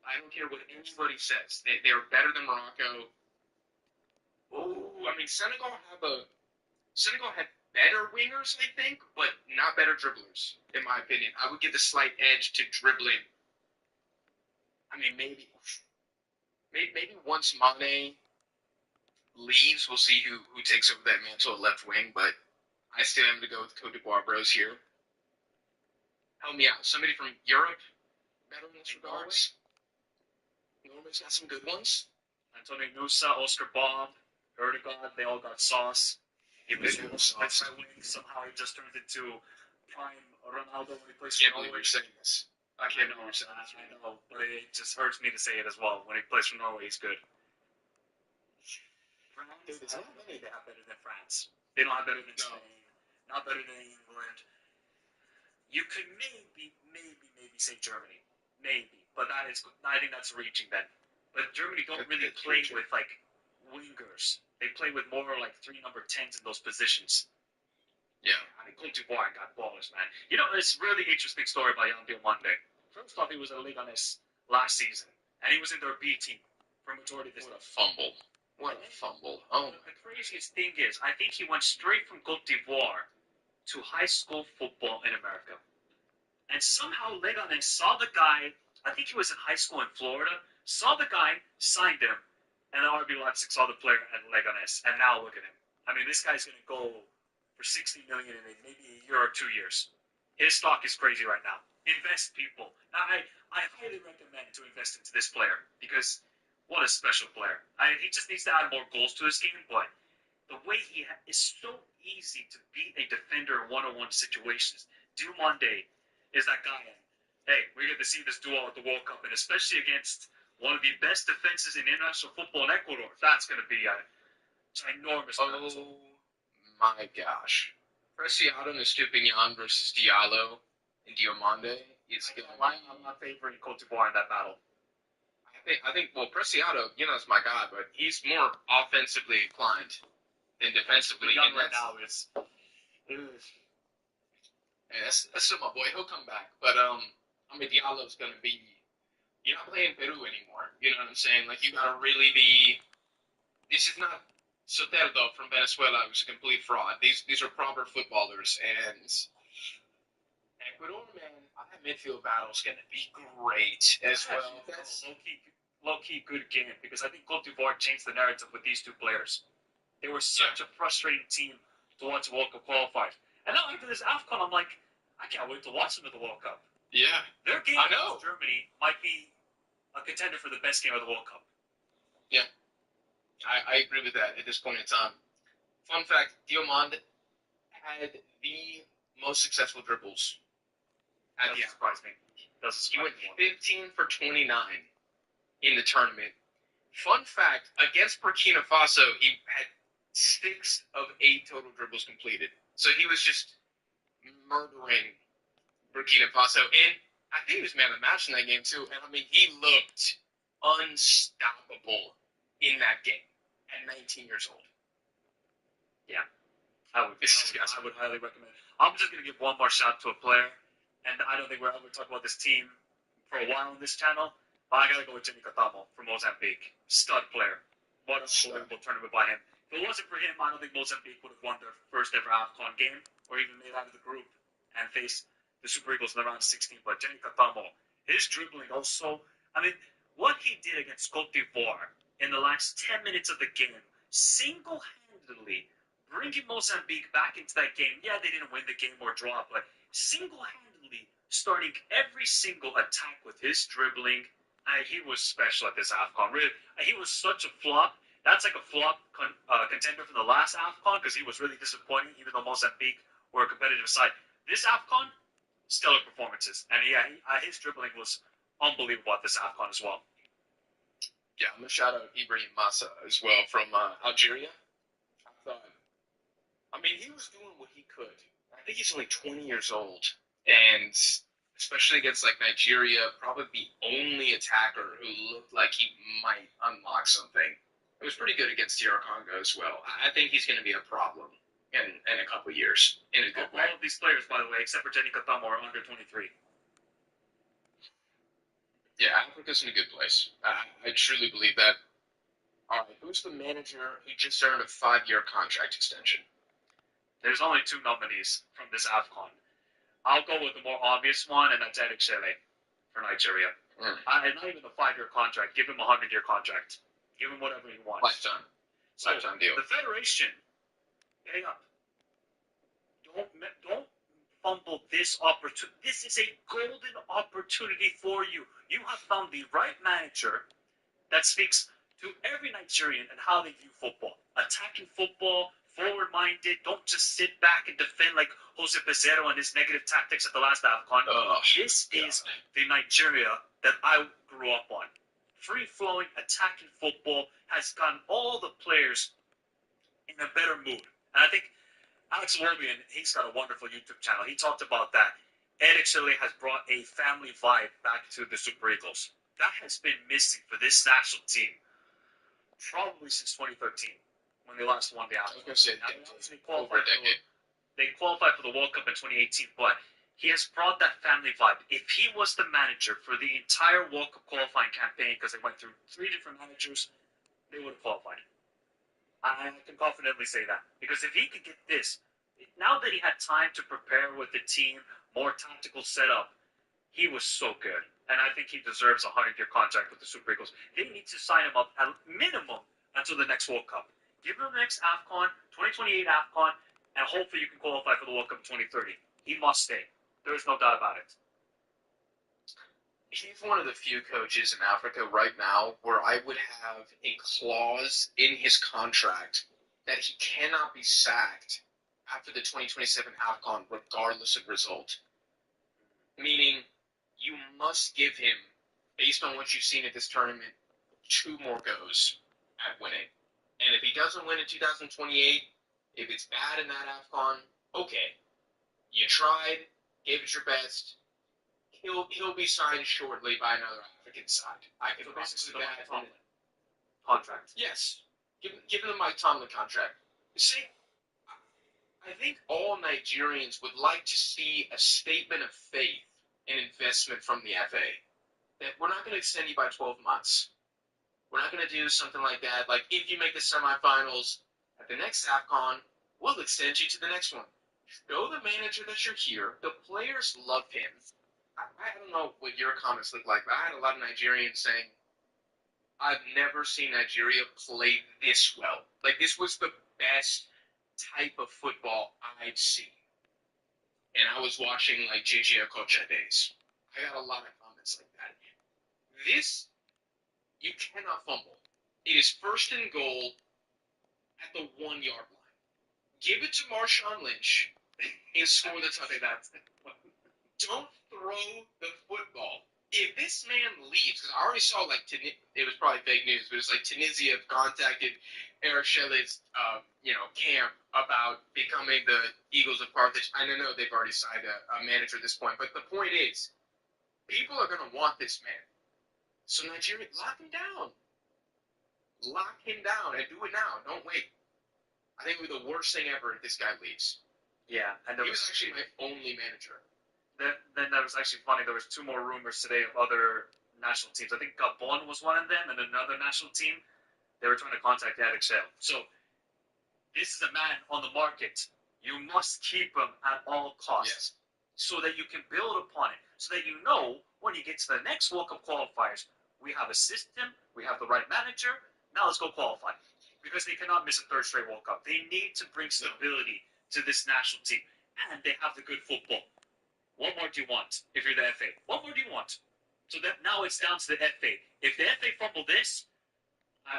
I don't care what anybody says. They are better than Morocco. Oh, I mean, Senegal had better wingers, I think, but not better dribblers, in my opinion. I would give the slight edge to dribbling. I mean, maybe once Mane leaves, we'll see who takes over that mantle at left wing, but I still am to go with Cote d'Ivoire bros here. Help me out. Somebody from Europe, better in this regards. Norway's got some good ones.
Antonio Nusa, Oscar Bob, Erdogan, they all got sauce. He was
They do have sauce.
right wing. Somehow he just turned into prime Ronaldo when he plays
I can't
for
believe
Norway.
you're saying this. I can't believe you're saying this.
I know, but it just hurts me to say it as well. When he plays for Norway, he's good. France,
Dude,
I don't think they have better than France. They don't have better than
No.
Spain. Not better than England. You could maybe say Germany, maybe, but I think that's reaching then. But Germany don't really
That's
play
reaching.
with like wingers. They play with more like 3 number 10s in those positions.
Yeah.
I mean, Cote d'Ivoire got ballers, man. You know, it's a really interesting story about Jan Diomande. First off, he was at Leganes last season, and he was in their B team for majority of this.
What a fumble. What a fumble. Oh,
The craziest thing is, I think he went straight from Cote d'Ivoire to high school football in America. And somehow Leganes saw the guy, I think he was in high school in Florida, saw the guy, signed him, and RB Leipzig saw the player at Leganes, and now look at him. I mean, this guy's going to go for 60 million in maybe a year or 2 years. His stock is crazy right now. Invest, people. I highly recommend to invest into this player because what a special player. He just needs to add more goals to his game, but the way is so easy to beat a defender in one-on-one situations. Diomande is that guy. And hey, we get to see this duo at the World Cup, and especially against one of the best defenses in international football in Ecuador. That's going to be a ginormous battle.
oh my gosh. Preciado and Estupinian versus Diallo and Diomande is going to be...
I'm not favoring Cote d'Ivoire in that battle.
I think, well, Preciado, is my guy, but he's more offensively inclined than defensively.
Young
and
right
that's-
now is.
Hey, that's still my boy. He'll come back. But, Diallo's going to be... You're not playing Peru anymore. You know what I'm saying? Like, you got to really be... This is not Soteldo from Venezuela, who's a complete fraud. These are proper footballers. And Ecuador, man, that midfield battle is going to be great as well. That's...
Low-key good game because I think Cote d'Ivoire changed the narrative with these two players. They were such a frustrating team to watch World Cup qualified. And now after this AFCON, I'm like, I can't wait to watch them at the World Cup.
Yeah.
Their game
I know.
against Germany might be a contender for the best game of the World Cup.
Yeah. I agree with that at this point in time. Fun fact, Diomande had the most successful dribbles at the
Doesn't surprise me.
He went 15 for 29 in the tournament. Fun fact, against Burkina Faso, he had 6 of 8 total dribbles completed. So he was just murdering Burkina Faso. And I think he was man of the match in that game, too. And, he looked unstoppable in that game at 19 years old.
I would highly recommend. I'm just going to give one more shout to a player, and I don't think we're ever talking about this team for a while on this channel, but I got to go with Jenny Katamo from Mozambique. Stud player. What an unbelievable tournament by him. If it wasn't for him, I don't think Mozambique would have won their first ever AFCON game, or even made out of the group and faced the Super Eagles in the round 16. But Jenny Katamo, his dribbling also, what he did against Cote d'Ivoire in the last 10 minutes of the game, single-handedly bringing Mozambique back into that game. Yeah, they didn't win the game or draw, but single-handedly starting every single attack with his dribbling. He was special at this AFCON. Really, he was such a flop. That's like a flop contender from the last AFCON because he was really disappointing, even though Mozambique were a competitive side. This AFCON, stellar performances. And his dribbling was unbelievable at this AFCON as well.
Yeah, I'm going to shout out Ibrahim Massa as well from Algeria. He was doing what he could. I think he's only 20 years old. And especially against Nigeria, probably the only attacker who looked like he might unlock something. It was pretty good against DR Congo as well. I think he's going to be a problem in a couple of years, in a good way.
All of these players, by the way, except for Jenny Katamo, are under 23.
Yeah, Africa's in a good place. I truly believe that. All right, who's the manager who just earned a 5-year contract extension?
There's only 2 nominees from this AFCON. I'll go with the more obvious one, and that's Eric Shele for Nigeria. Not even the 5-year contract. Give him a 100-year contract. Give him whatever he wants.
Lifetime.
So,
Lifetime deal.
The Federation, pay up. Don't fumble this opportunity. This is a golden opportunity for you. You have found the right manager that speaks to every Nigerian and how they view football. Attacking football, forward-minded, don't just sit back and defend like Jose Pizarro and his negative tactics at the last AFCON. This is the Nigeria that I grew up on. Free-flowing, attacking football has gotten all the players in a better mood. And I think Alex Wolbian, he's got a wonderful YouTube channel. He talked about that. Eric Chile has brought a family vibe back to the Super Eagles. That has been missing for this national team probably since 2013 when they last won the AFCON.
I was going to say, over a decade.
They qualified for the World Cup in 2018, but he has brought that family vibe. If he was the manager for the entire World Cup qualifying campaign, because they went through 3 different managers, they would have qualified. I can confidently say that. Because if he could get this, now that he had time to prepare with the team, more tactical setup, he was so good. And I think he deserves a 100-year contract with the Super Eagles. They need to sign him up at minimum until the next World Cup. Give him the next AFCON, 2028 AFCON, and hopefully you can qualify for the World Cup in 2030. He must stay. There is no doubt about it.
He's one of the few coaches in Africa right now where I would have a clause in his contract that he cannot be sacked after the 2027 AFCON regardless of result. Meaning, you must give him, based on what you've seen at this tournament, 2 more goes at winning. And if he doesn't win in 2028, if it's bad in that AFCON, okay. You tried, gave it your best. He'll be signed shortly by another African side. I can promise you that.
Contract.
Yes. Give him the Mike Tomlin contract. See, I think all Nigerians would like to see a statement of faith and investment from the FA. That we're not going to extend you by 12 months. We're not going to do something like that. Like, if you make the semifinals at the next AFCON, we'll extend you to the next one. Show the manager that you're here. The players love him. I don't know what your comments look like, but I had a lot of Nigerians saying, I've never seen Nigeria play this well. Like, this was the best type of football I've seen. And I was watching, like, JJ Okocha days. I got a lot of comments like that. This, you cannot fumble. It is first and goal at the 1-yard line. Give it to Marshawn Lynch and score the touchdown. Don't throw the football. If this man leaves, because I already saw, like, it was probably fake news, but it's like Tunisia have contacted Eric Shelley's, camp about becoming the Eagles of Carthage. I know they've already signed a manager at this point, but the point is, people are going to want this man. So Nigeria, lock him down. Lock him down and do it now. Don't wait. I think it would be the worst thing ever if this guy leaves.
Yeah, and
He was actually my only manager.
Then that was actually funny. There was 2 more rumors today of other national teams. I think Gabon was one of them, and another national team. They were trying to contact Eric Shell. So this is a man on the market. You must keep him at all costs, so that you can build upon it. So that you know when you get to the next World Cup qualifiers, we have a system, we have the right manager. Now let's go qualify, because they cannot miss a 3rd straight World Cup. They need to bring stability to this national team, and they have the good football. What more do you want if you're the FA? What more do you want? So that now it's down to the FA. If the FA fumble this,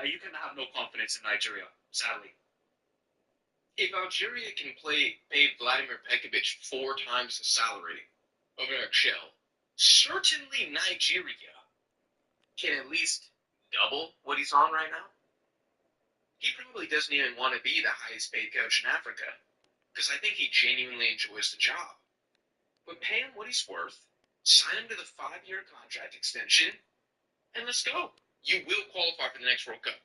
you can have no confidence in Nigeria, sadly.
If Algeria can pay Vladimir Pekovic 4 times the salary of Eric Shell, certainly Nigeria can at least double what he's on right now. He probably doesn't even want to be the highest paid coach in Africa, because I think he genuinely enjoys the job. But pay him what he's worth, sign him to the 5-year contract extension, and let's go. You will qualify for the next World Cup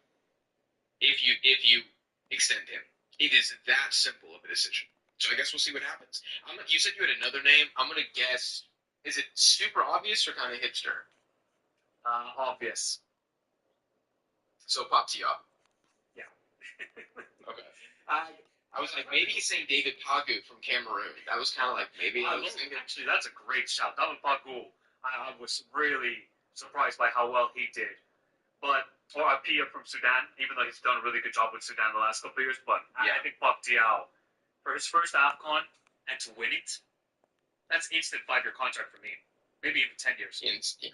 if you extend him. It is that simple of a decision. So I guess we'll see what happens. You said you had another name. I'm going to guess, is it super obvious or kind of hipster?
Obvious.
So Pop Diop.
Yeah.
Okay. I was like, maybe he's saying David Pagu from Cameroon. That was kind of like, maybe I was thinking.
Actually, that's a great shout. David Pagu, I was really surprised by how well he did. But, or Apia from Sudan, even though he's done a really good job with Sudan the last couple of years. But I think Pop Diop, for his first AFCON, and to win it, that's instant 5-year contract for me, maybe even 10 years.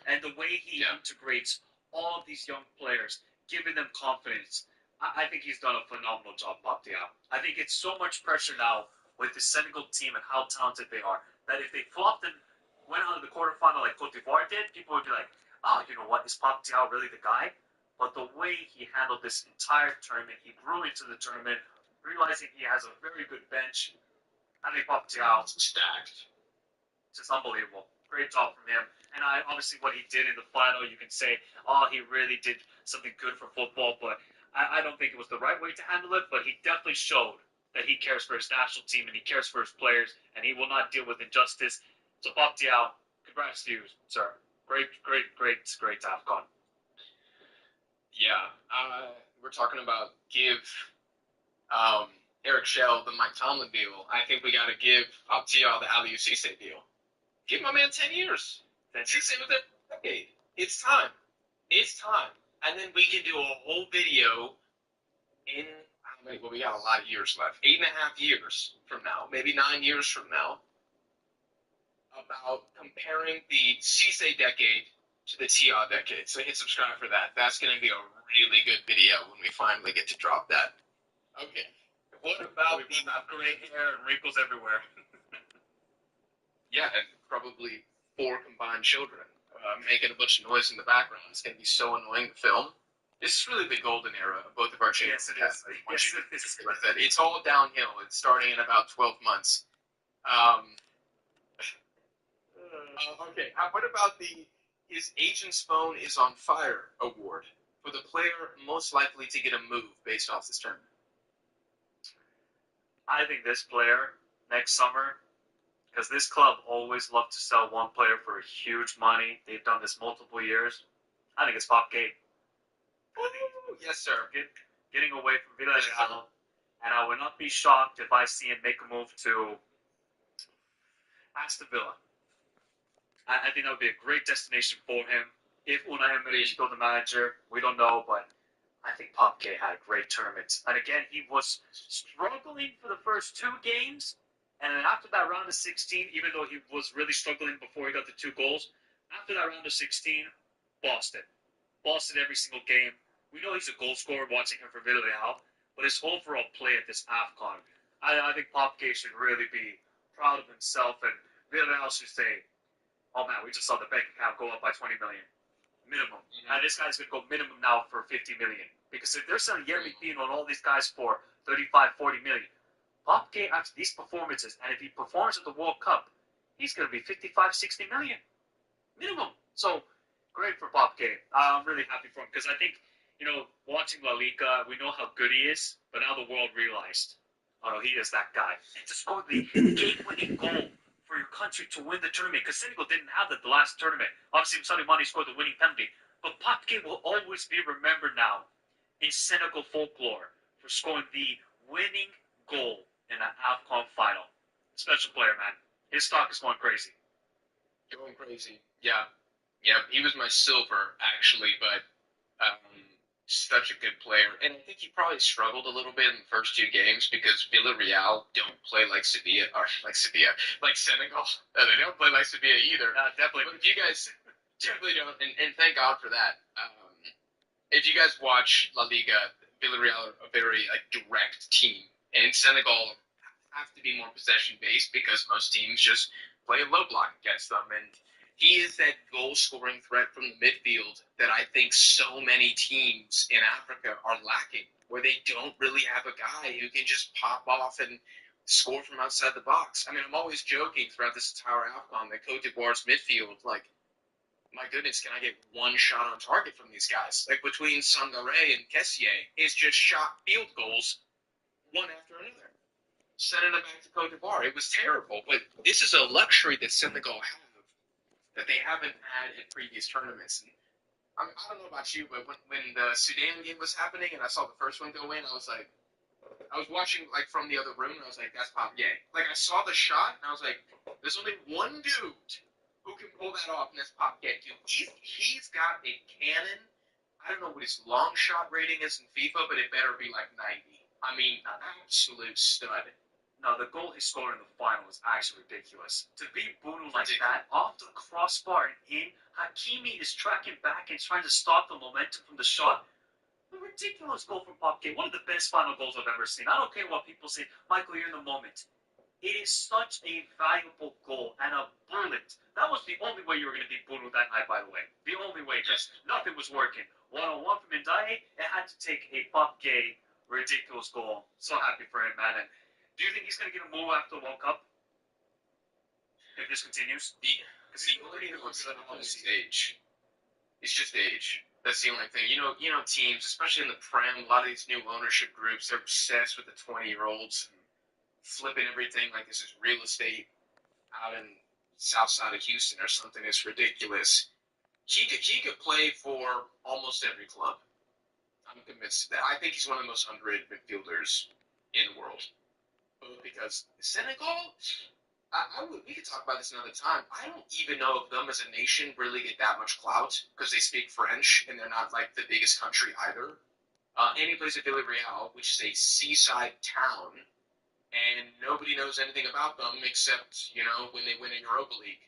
And the way he integrates all of these young players, giving them confidence, I think he's done a phenomenal job, Pop Diao. I think it's so much pressure now with the Senegal team and how talented they are that if they flopped and went out of the quarterfinal like Cote d'Ivoire did, people would be like, oh, you know what, is Pop Diao really the guy? But the way he handled this entire tournament, he grew into the tournament, realizing he has a very good bench. I think Pop Diao
stacked.
It's just unbelievable. Great job from him. And obviously what he did in the final, you can say, oh, he really did something good for football, but I don't think it was the right way to handle it, but he definitely showed that he cares for his national team and he cares for his players, and he will not deal with injustice. So Pop Diao, congrats to you, sir. Great AFCON.
Yeah, we're talking about give Eric Shell the Mike Tomlin deal. I think we got to give Pop Diao the Aliou Cisse deal. Give my man 10 years. Cisse was there for a decade. It's time. It's time. And then we can do a whole video in how many? Well, we got a lot of years left. 8.5 years from now, maybe 9 years from now, about comparing the Cisse decade to the Tia decade. So hit subscribe for that. That's going to be a really good video when we finally get to drop that. Okay. What about
the gray hair and wrinkles everywhere?
Yeah, and probably 4 combined children making a bunch of noise in the background. It's going to be so annoying to film. This is really the golden era of both of our channels.
Yes, it is.
It's all downhill. It's starting in about 12 months. Okay, what about the His Agent's Phone is on Fire award for the player most likely to get a move based off this tournament?
I think this player next summer, because this club always loved to sell one player for huge money. They've done this multiple years. I think it's Pop Gate.
Yes, sir.
Getting away from Villarreal, and I would not be shocked if I see him make a move to Aston Villa. I think that would be a great destination for him. If Unai Emery is still the manager, we don't know, but I think Pop Gate had a great tournament. And again, he was struggling for the first 2 games, and then after that round of 16, even though he was really struggling before he got the 2 goals, after that round of 16, Boston every single game. We know he's a goal scorer watching him for Villarreal, but his overall play at this AFCON, I think Pop Gate should really be proud of himself, and Villarreal should say, oh man, we just saw the bank account go up by 20 million. Minimum.
Mm-hmm.
And this guy's going to go minimum now for 50 million. Because if they're selling Yeremy Pino and all these guys for 35, 40 million, Pop Gate, after these performances, and if he performs at the World Cup, he's going to be 55, 60 million. Minimum. So, great for Pop Gate. I'm really happy for him because I think, watching La Liga, we know how good he is, but now the world realized, oh, he is that guy. And to score the game-winning goal for your country to win the tournament, because Senegal didn't have that the last tournament. Obviously, Sadio Mane scored the winning penalty, but Pop Gate will always be remembered now in Senegal folklore for scoring the winning goal in an AFCON final. Special player, man. His stock is going crazy.
Going crazy. Yeah. He was my silver, actually, but such a good player. And I think he probably struggled a little bit in the first 2 games because Villarreal don't play like Sevilla, or like Senegal. They don't play like Sevilla either.
Definitely.
But if you guys definitely don't, and thank God for that. If you guys watch La Liga, Villarreal are a very direct team, and Senegal have to be more possession-based because most teams just play a low block against them, and he is that goal-scoring threat from the midfield that I think so many teams in Africa are lacking, where they don't really have a guy who can just pop off and score from outside the box. I mean, I'm always joking throughout this entire AFCON that Cote d'Ivoire's midfield, my goodness, can I get one shot on target from these guys? Between Sangaré and Kessié, it's just shot field goals one after another. Sending them back to Cote d'Ivoire. It was terrible, but this is a luxury that Senegal have that they haven't had in previous tournaments. And I don't know about you, but when the Sudan game was happening and I saw the first one go in, I was watching from the other room and I was like, that's Pop Gate. I saw the shot and I was like, there's only one dude who can pull that off, and that's Pop Gate. He's got a cannon. I don't know what his long shot rating is in FIFA, but it better be 90. I mean, an absolute stud.
No, the goal he scored in the final was actually ridiculous. To beat Bunu like that, off the crossbar and in, Hakimi is tracking back and trying to stop the momentum from the shot. A ridiculous goal from Popke. One of the best final goals I've ever seen. I don't care what people say. Michael, you're in the moment. It is such a valuable goal and a bullet. That was the only way you were going to beat Bunu that night, by the way. The only way, because nothing was working. 1-on-1 from Ndiaye, it had to take a Popke ridiculous goal. So happy for him, man. And do you think he's going to get a move after the World Cup? If this continues?
Because the only thing that's on is age. It's just age. That's the only thing. You know, teams, especially in the Prem, a lot of these new ownership groups, they're obsessed with the 20-year-olds and flipping everything like this is real estate out in south side of Houston or something. It's ridiculous. He could play for almost every club. I'm convinced of that. I think he's one of the most underrated midfielders in the world. Because Senegal, we could talk about this another time. I don't even know if them as a nation really get that much clout because they speak French and they're not like the biggest country either. And he plays at Villarreal, which is a seaside town, and nobody knows anything about them except, when they win a Europa League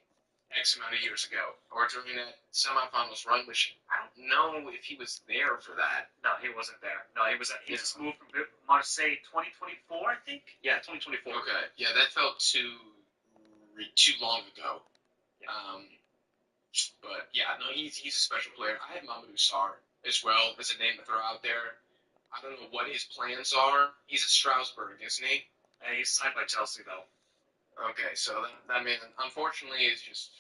X amount of years ago or during that semifinals run, which I don't know if he was there for that.
No, he wasn't there. No, he just moved from Marseille 2024, I think. Yeah, 2024.
Okay, yeah, that felt too long ago.
Yeah.
But yeah, no, he's a special player. I had Mamadou Sarr as well as a name to throw out there. I don't know what his plans are. He's at Strasbourg, isn't he?
He's signed by Chelsea though.
Okay, so that man, unfortunately, is just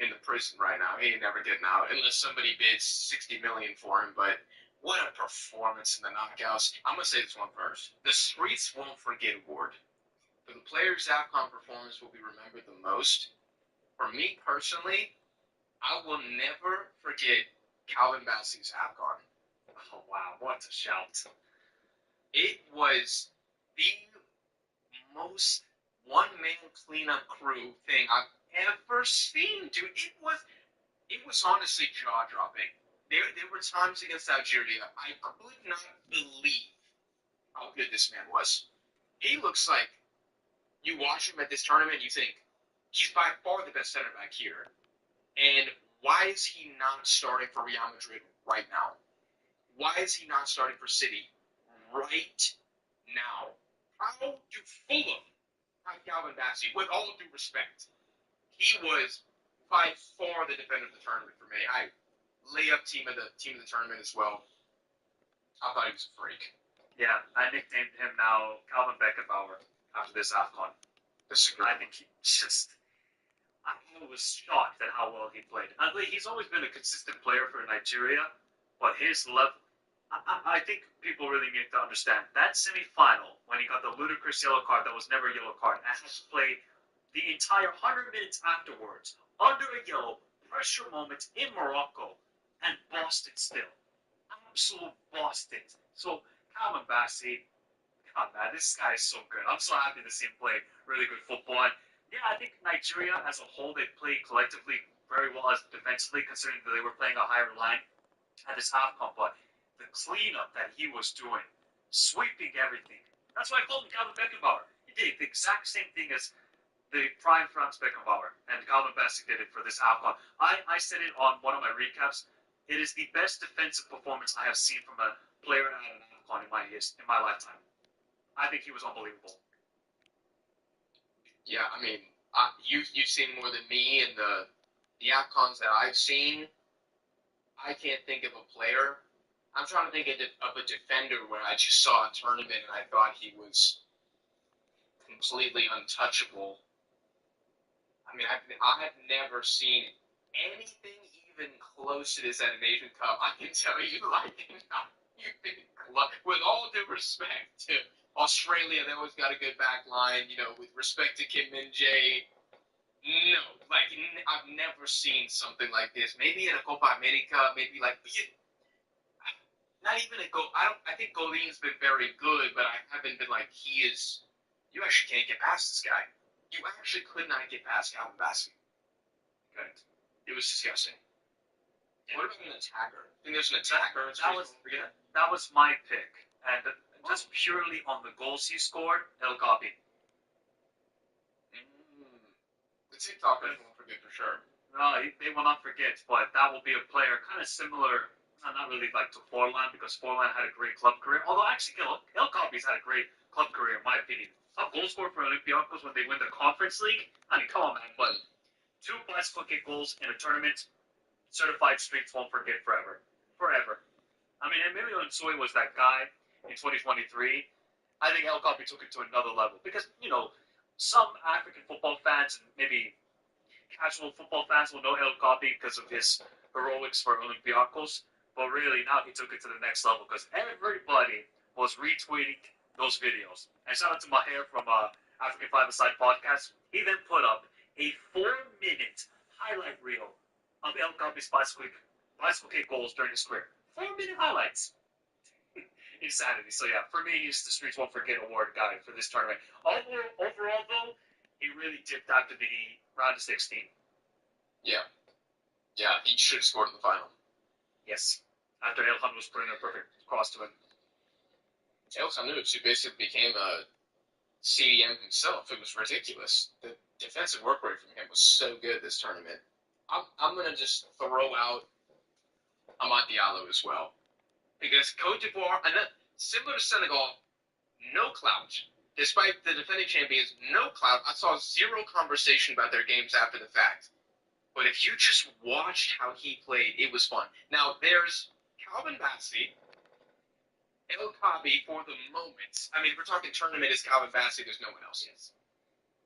in the prison right now. He ain't never getting out unless somebody bids $60 million for him. But what a performance in the knockouts! I'm gonna say this one first. The streets won't forget award. For the players' AFCON performance will be remembered the most. For me personally, I will never forget Calvin Bassey's AFCON.
Oh wow, what a shout!
It was the most one-man cleanup crew thing I've ever seen, dude. It was honestly jaw-dropping. There were times against Algeria I could not believe how good this man was. He looks like, you watch him at this tournament, you think, he's by far the best center back here. And why is he not starting for Real Madrid right now? Why is he not starting for City right now? How you fool him? Calvin Bassey, with all due respect, he was by far the defender of the tournament for me. I lay up team of the tournament as well. I thought he was a freak.
Yeah, I nicknamed him now Calvin Beckenbauer after this AFCON. I think he just. I was shocked at how well he played. He's always been a consistent player for Nigeria, but his level. I think people really need to understand that semi-final when he got the ludicrous yellow card that was never a yellow card and had to play the entire 100 minutes afterwards under a yellow pressure moment in Morocco and bossed it still. Absolute bossed it. So Calvin Bassey, God man, this guy is so good. I'm so happy to see him play really good football. And yeah, I think Nigeria as a whole, they played collectively very well as defensively, considering that they were playing a higher line at this AFCON. But the cleanup that he was doing, sweeping everything. That's why I called him Calvin Beckenbauer. He did the exact same thing as the prime Franz Beckenbauer, and Calvin Bassey did it for this AFCON. I said it on one of my recaps. It is the best defensive performance I have seen from a player at an AFCON in my lifetime. I think he was unbelievable.
Yeah, I mean, you've seen more than me, and the AFCONs that I've seen, I can't think of a player. I'm trying to think of a defender where I just saw a tournament and I thought he was completely untouchable. I mean, I have never seen anything even close to this at an Asian Cup. I can tell you, like, not even close. With all due respect to Australia, they always got a good back line, with respect to Kim Min-jae. No, like, I've never seen something like this. Maybe in a Copa America, maybe like, not even a goal. I think Golin's been very good, but I haven't been like, you actually can't get past this guy. You actually could not get past Calvin Bassey. Couldn't. It was disgusting. Yeah. What about an attacker? I think there's an attacker.
That was my pick. And just purely on the goals he scored, El Gabi.
TikTokers won't forget for sure.
No, they will not forget, but that will be a player kind of similar, not really like to Forlan, because Forlan had a great club career. Although actually, El Copi's had a great club career, in my opinion. Top goal scorer for Olympiacos when they win the Conference League. I mean, come on, man. But 2 bicycle kick goals in a tournament, certified streaks won't forget forever. Forever. I mean, Emilio Nsui was that guy in 2023. I think El Copi took it to another level because, some African football fans and maybe casual football fans will know El Copi because of his heroics for Olympiacos, but really now he took it to the next level because everybody was retweeting those videos. And shout out to Maher from African Five-A-Side podcast. He then put up a 4-minute highlight reel of El Copi's bicycle kick goals during his career. 4-minute highlights. Insanity. So yeah, for me, he's the Streets Won't Forget award guy for this tournament. Overall though, he really dipped after the round of 16.
Yeah, he should have scored in the final.
Yes, after Elhan was putting a perfect cross to him.
Elhan Nunes, who basically became a CDM himself, it was ridiculous. The defensive work rate from him was so good this tournament. I'm going to just throw out Amad Diallo as well. Because Cote d'Ivoire, similar to Senegal, no clout. Despite the defending champions, no clout. I saw zero conversation about their games after the fact. But if you just watched how he played, it was fun. Now, there's Calvin Bassey, El Copi for the moments. I mean, if we're talking tournament, it's Calvin Bassey. There's no one else. Yes.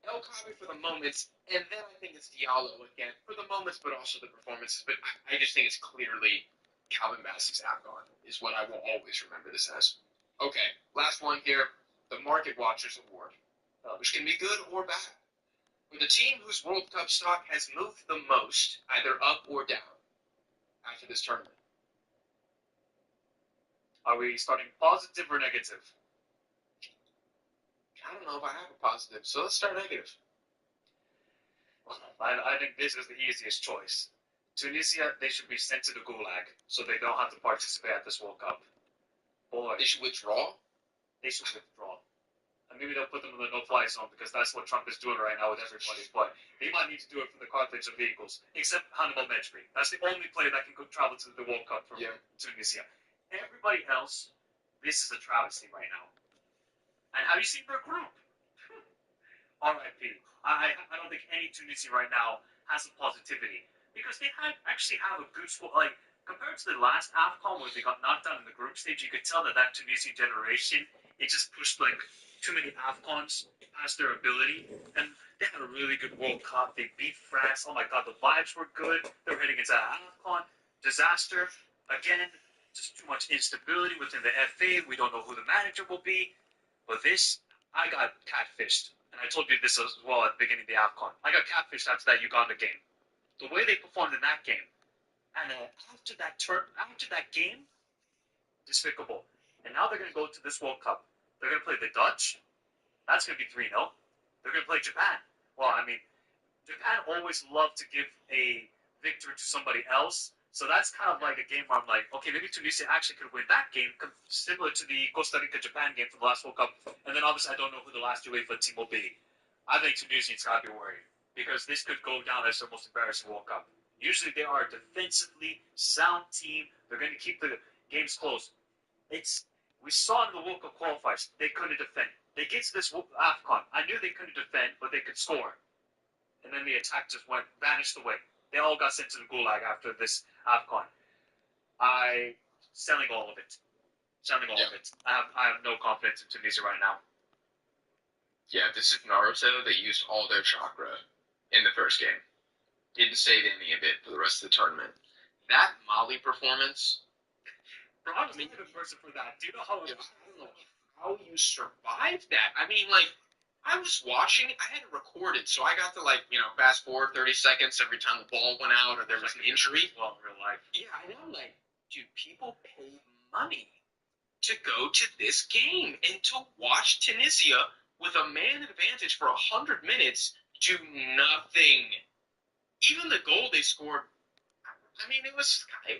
El Copi for the moments, and then I think it's Diallo again for the moments, but also the performances. But I just think it's clearly Calvin Bassey's AFCON is what I will always remember this as. Okay, last one here. The Market Watchers Award, which can be good or bad. For the team whose World Cup stock has moved the most, either up or down, after this tournament.
Are we starting positive or negative?
I don't know if I have a positive, so let's start negative.
I think this is the easiest choice. Tunisia, they should be sent to the Gulag, so they don't have to participate at this World Cup. Boy,
They should withdraw?
they should withdraw. And maybe they'll put them in the no-fly zone because that's what Trump is doing right now with everybody. But they might need to do it for the cartilage of vehicles, except Hannibal Mejbri. That's the only player that can travel to the World Cup from Tunisia. Everybody else, this is a travesty right now. And have you seen their group? R.I.P. I don't think any Tunisian right now has the positivity because they actually have a good squad. Like, compared to the last AFCON where they got knocked out in the group stage, you could tell that Tunisian generation, it just pushed like too many AFCONs past their ability. And they had a really good World Cup. They beat France. Oh my God, the vibes were good. They were heading into AFCON. Disaster. Again, just too much instability within the FA. We don't know who the manager will be. But this, I got catfished. And I told you this as well at the beginning of the AFCON. I got catfished after that Uganda game. The way they performed in that game. And after that game, despicable. And now they're going to go to this World Cup. They're going to play the Dutch. That's going to be 3-0. They're going to play Japan. Well, I mean, Japan always loved to give a victory to somebody else. So that's kind of like a game where I'm like, okay, maybe Tunisia actually could win that game, similar to the Costa Rica-Japan game from the last World Cup. And then obviously I don't know who the last UEFA team will be. I think Tunisians got to be worried because this could go down as their most embarrassing World Cup. Usually they are a defensively sound team. They're going to keep the games close. We saw in the World Cup qualifiers, they couldn't defend. They get to this AFCON. I knew they couldn't defend, but they could score. And then the attack just vanished away. They all got sent to the Gulag after this AFCON. Selling all of it. I have no confidence in Tunisia right now.
Yeah, this is Naruto. They used all their chakra in the first game. Didn't save any of it for the rest of the tournament. That Mali performance.
Bro, I was a good person for that. Do you know how
I don't know how you survived that. I mean, like, I was watching, I had it recorded, so I got to, like, fast forward 30 seconds every time the ball went out or there was an injury.
Well, in real life.
Yeah, I know, like, dude, people pay money to go to this game and to watch Tunisia with a man advantage for 100 minutes do nothing. Even the goal they scored, I mean, it was a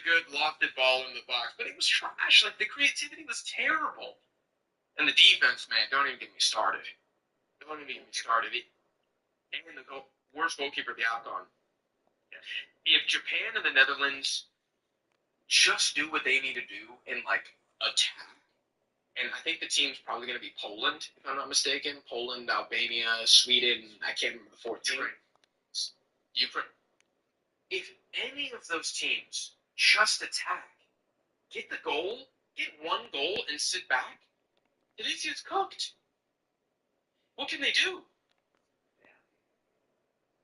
good lofted ball in the box, but it was trash. Like, the creativity was terrible. And the defense, man, don't even get me started. And the goal. worst goalkeeper of the AFCON. If Japan and the Netherlands just do what they need to do and like attack, and I think the team's probably going to be Poland, if I'm not mistaken. Poland, Albania, Sweden. I can't remember the fourth team. Ukraine. If any of those teams just attack, get the goal, get one goal, and sit back, Tunisia's cooked. What can they do?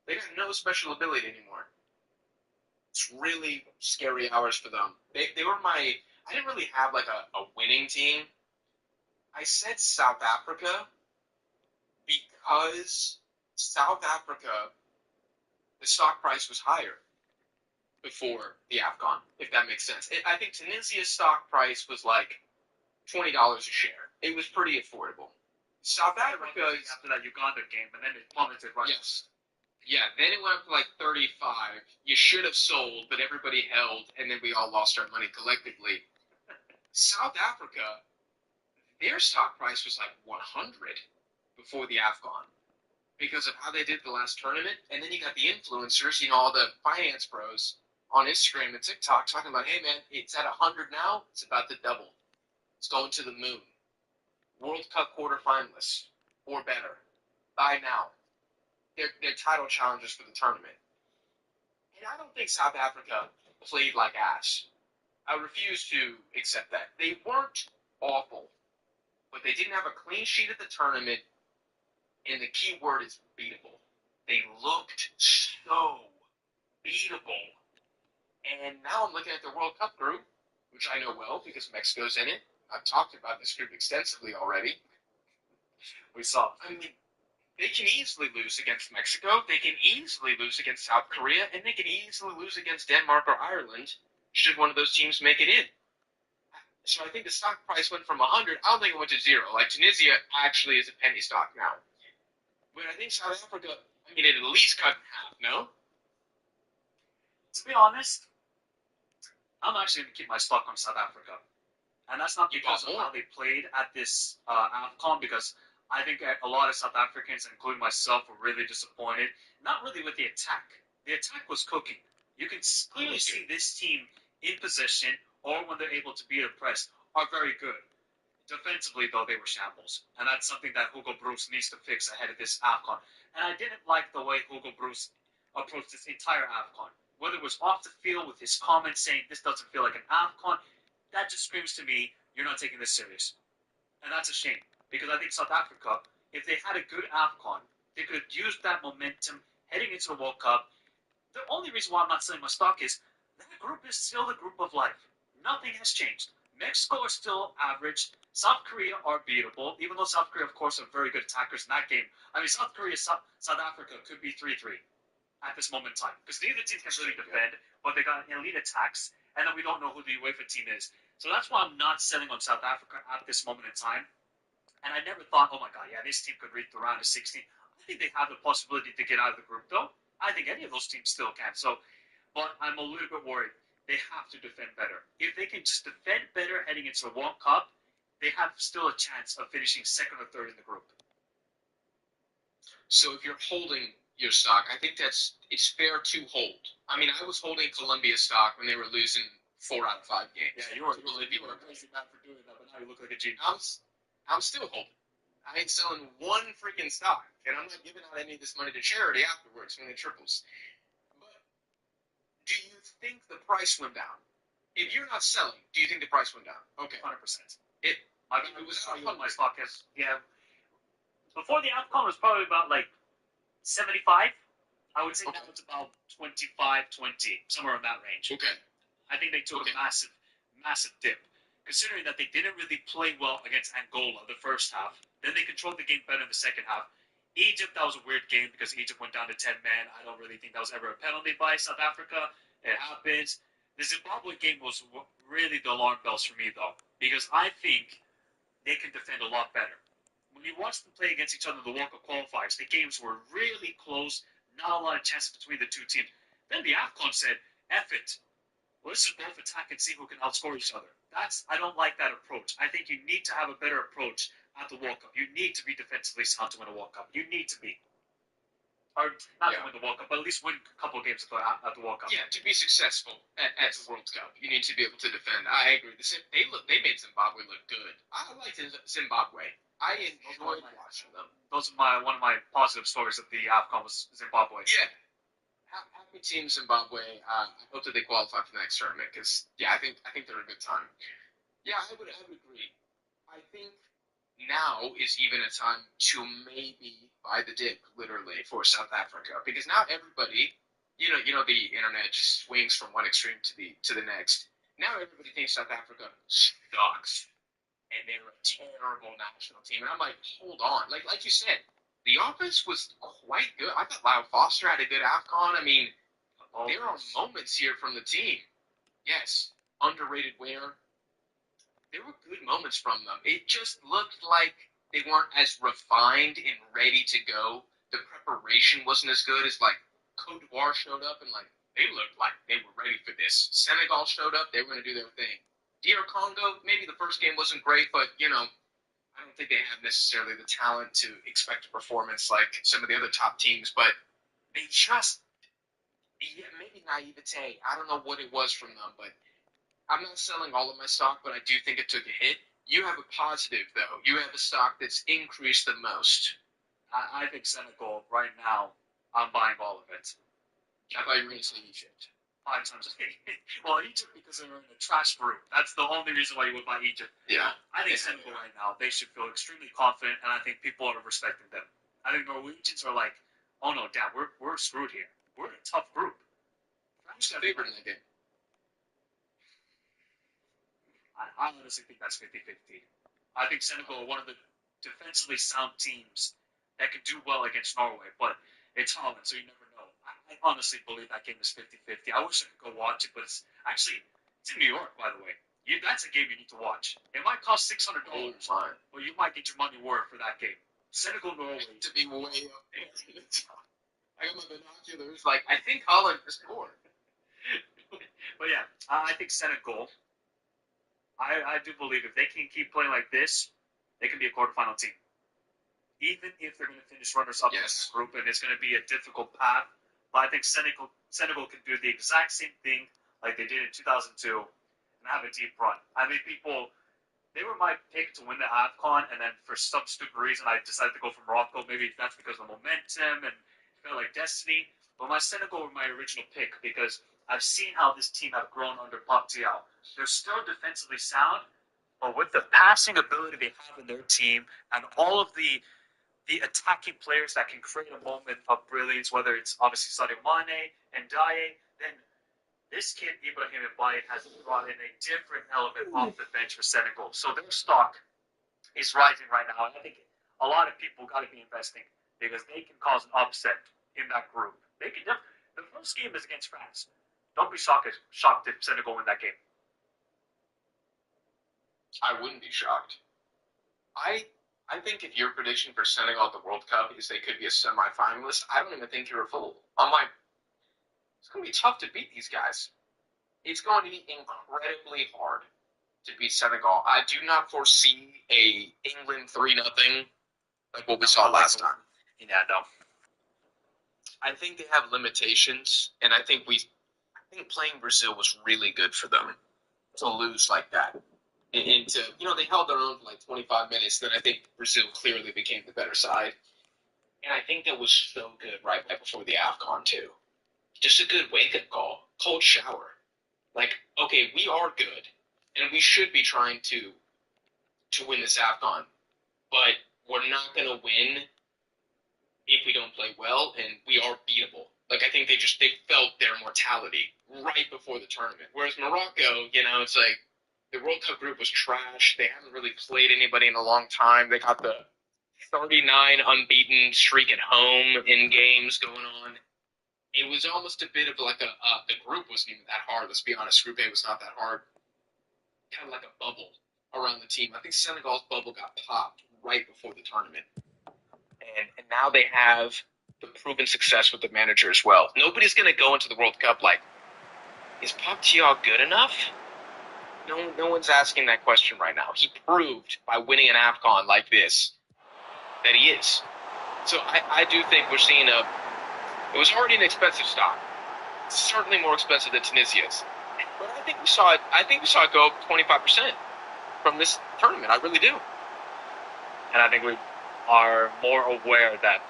They got no special ability anymore. It's really scary hours for them. They were my. I didn't really have like a winning team. I said South Africa because South Africa, the stock price was higher before the AFCON, if that makes sense. I think Tunisia's stock price was like $20 a share. It was pretty affordable. South Africa
after that Uganda game, and then it plummeted right.
Yes. Yeah, then it went up to like 35. You should have sold, but everybody held, and then we all lost our money collectively. South Africa, their stock price was like 100 before the AFCON because of how they did the last tournament. And then you got the influencers, all the finance bros on Instagram and TikTok talking about, hey, man, it's at 100 now. It's about to double. It's going to the moon. World Cup quarterfinalists or better. Buy now. They're title challengers for the tournament. And I don't think South Africa played like ass. I refuse to accept that. They weren't awful, but they didn't have a clean sheet at the tournament, and the key word is beatable. They looked so beatable. And now I'm looking at the World Cup group, which I know well because Mexico's in it. I've talked about this group extensively already.
We saw.
I mean, they can easily lose against Mexico. They can easily lose against South Korea, and they can easily lose against Denmark or Ireland should one of those teams make it in. So I think the stock price went from 100. I don't think it went to 0. Like Tunisia actually is a penny stock now. But I think South Africa, it at least cut in half, no?
To be honest, I'm actually going to keep my stock on South Africa. And that's not because of how they played at this AFCON, because I think a lot of South Africans, including myself, were really disappointed. Not really with the attack. The attack was cooking. You can clearly see this team in possession, or when they're able to beat a press, are very good. Defensively, though, they were shambles. And that's something that Hugo Broos needs to fix ahead of this AFCON. And I didn't like the way Hugo Broos approached this entire AFCON. Whether it was off the field with his comments saying this doesn't feel like an AFCON, that just screams to me, you're not taking this serious. And that's a shame. Because I think South Africa, if they had a good AFCON, they could have used that momentum heading into the World Cup. The only reason why I'm not selling my stock is that group is still the group of life. Nothing has changed. Mexico is still average. South Korea are beatable, even though South Korea, of course, are very good attackers in that game. I mean, South Korea, South Africa could be 3-3 at this moment in time. Because neither team can really defend, but they got elite attacks, and then we don't know who the UEFA team is. So that's why I'm not selling on South Africa at this moment in time. And I never thought, oh my God, yeah, this team could reach the round of 16. I think they have the possibility to get out of the group, though. I think any of those teams still can. So, but I'm a little bit worried. They have to defend better. If they can just defend better heading into the World Cup, they have still a chance of finishing second or third in the group.
So if you're holding your stock, I think it's fair to hold. I mean, I was holding Colombia stock when they were losing 4 out of 5 games.
Yeah, you were a crazy man for doing that, but now you look like a genius.
I'm still holding. I ain't selling one freaking stock, and I'm not giving out any of this money to charity afterwards when it triples. But do you think the price went down? If you're not selling, do you think the price went down? Okay.
100%.
It
was my stock is, yeah. Before the AFCON was probably about like 75. I would say now it's about 25, 20, somewhere in that range.
Okay.
I think they took a massive, massive dip. Considering that they didn't really play well against Angola the first half. Then they controlled the game better in the second half. Egypt, that was a weird game because Egypt went down to 10 men. I don't really think that was ever a penalty by South Africa. It happens. The Zimbabwe game was really the alarm bells for me, though, because I think they can defend a lot better. When you watch them play against each other in the World Cup qualifiers, the games were really close, not a lot of chances between the two teams. Then the AFCON said, F it. Let's just both attack and see who can outscore each other. I don't like that approach. I think you need to have a better approach at the World Cup. You need to be defensively sound to win a World Cup. You need to be. or not
Yeah.
to win the World Cup, but at least win a couple of games at the World Cup.
Yeah, to be successful at the World Cup, you need to be able to defend. I agree. They made Zimbabwe look good. I liked Zimbabwe. I enjoyed watching them.
Those are one of my positive stories of the AFCON was Zimbabwe.
Yeah. Happy team Zimbabwe. I hope that they qualify for the next tournament because I think they're a good time. Yeah, I would agree. I think now is even a time to maybe buy the dip, literally, for South Africa because now everybody, you know, the internet just swings from one extreme to the next. Now everybody thinks South Africa sucks and they're a terrible national team, and I'm like, hold on, like you said, the offense was quite good. I thought Lyle Foster had a good AFCON. I mean, there are moments here from the team. Yes, underrated Ware. There were good moments from them. It just looked like they weren't as refined and ready to go. The preparation wasn't as good as like Cote d'Ivoire showed up and like they looked like they were ready for this. Senegal showed up, they were going to do their thing. DR Congo, maybe the first game wasn't great, but you know, I don't think they have necessarily the talent to expect a performance like some of the other top teams, but they just, maybe naivete. I don't know what it was from them, but I'm not selling all of my stock, but I do think it took a hit. You have a positive, though. You have a stock that's increased the most.
I think Senegal right now, I'm buying all of it.
I thought you were going to say Egypt.
5 times a day. Well, Egypt because they're in a trash group. That's the only reason why you would buy Egypt.
Yeah.
I think Senegal right now, they should feel extremely confident, and I think people are respecting them. I think Norwegians are like, oh no, damn, we're screwed here. We're in a tough group.
Who's the favorite in the game?
I honestly think that's 50-50. I think Senegal are one of the defensively sound teams that can do well against Norway, but it's Holland, so you never know. I honestly believe that game is 50-50. I wish I could go watch it, but it's in New York, by the way. That's a game you need to watch. It might cost $600, but you might get your money worth for that game. Senegal, Norway.
To be way up there. I got my binoculars. Like, I think Holland is scored.
But yeah, I think Senegal, I do believe if they can keep playing like this, they can be a quarterfinal team. Even if they're going to finish runners-up in this group, and it's going to be a difficult path, but I think Senegal can do the exact same thing like they did in 2002 and have a deep run. I mean, they were my pick to win the AFCON, and then for some stupid reason, I decided to go for Morocco. Maybe that's because of the momentum and it felt like destiny. But my Senegal were my original pick because I've seen how this team have grown under Pape Thiaw. They're still defensively sound, but with the passing ability they have in their team and all of the attacking players that can create a moment of brilliance, whether it's obviously Sadio Mane and Ndiaye, then this kid, Ibrahim Mbaye, has brought in a different element off the bench for Senegal. So their stock is rising right now, and I think a lot of people got to be investing because they can cause an upset in that group. They can. The first game is against France. Don't be shocked if Senegal win that game.
I wouldn't be shocked. I think if your prediction for Senegal at the World Cup is they could be a semifinalist, I don't even think you're a fool. I'm like, it's going to be tough to beat these guys. It's going to be incredibly hard to beat Senegal. I do not foresee a England 3-0 like what we saw last time.
Yeah, no.
I think they have limitations, and I think playing Brazil was really good for them to lose like that. And to, they held their own for like 25 minutes. Then I think Brazil clearly became the better side. And I think that was so good right before the AFCON, too. Just a good wake-up call. Cold shower. Like, okay, we are good, and we should be trying to win this AFCON. But we're not going to win if we don't play well, and we are beatable. Like, I think they felt their mortality right before the tournament. Whereas Morocco, it's like, the World Cup group was trash. They haven't really played anybody in a long time. They got the 39 unbeaten streak at home in games going on. It was almost a bit of like the group wasn't even that hard. Let's be honest. Group A was not that hard. Kind of like a bubble around the team. I think Senegal's bubble got popped right before the tournament. And now they have the proven success with the manager as well. Nobody's going to go into the World Cup like, is Pape Thiaw good enough? No one's asking that question right now. He proved by winning an AFCON like this that he is. So I do think we're seeing It was already an expensive stock. It's certainly more expensive than Tunisia's. But I think we saw it. I think we saw it go up 25% from this tournament. I really do.
And I think we are more aware that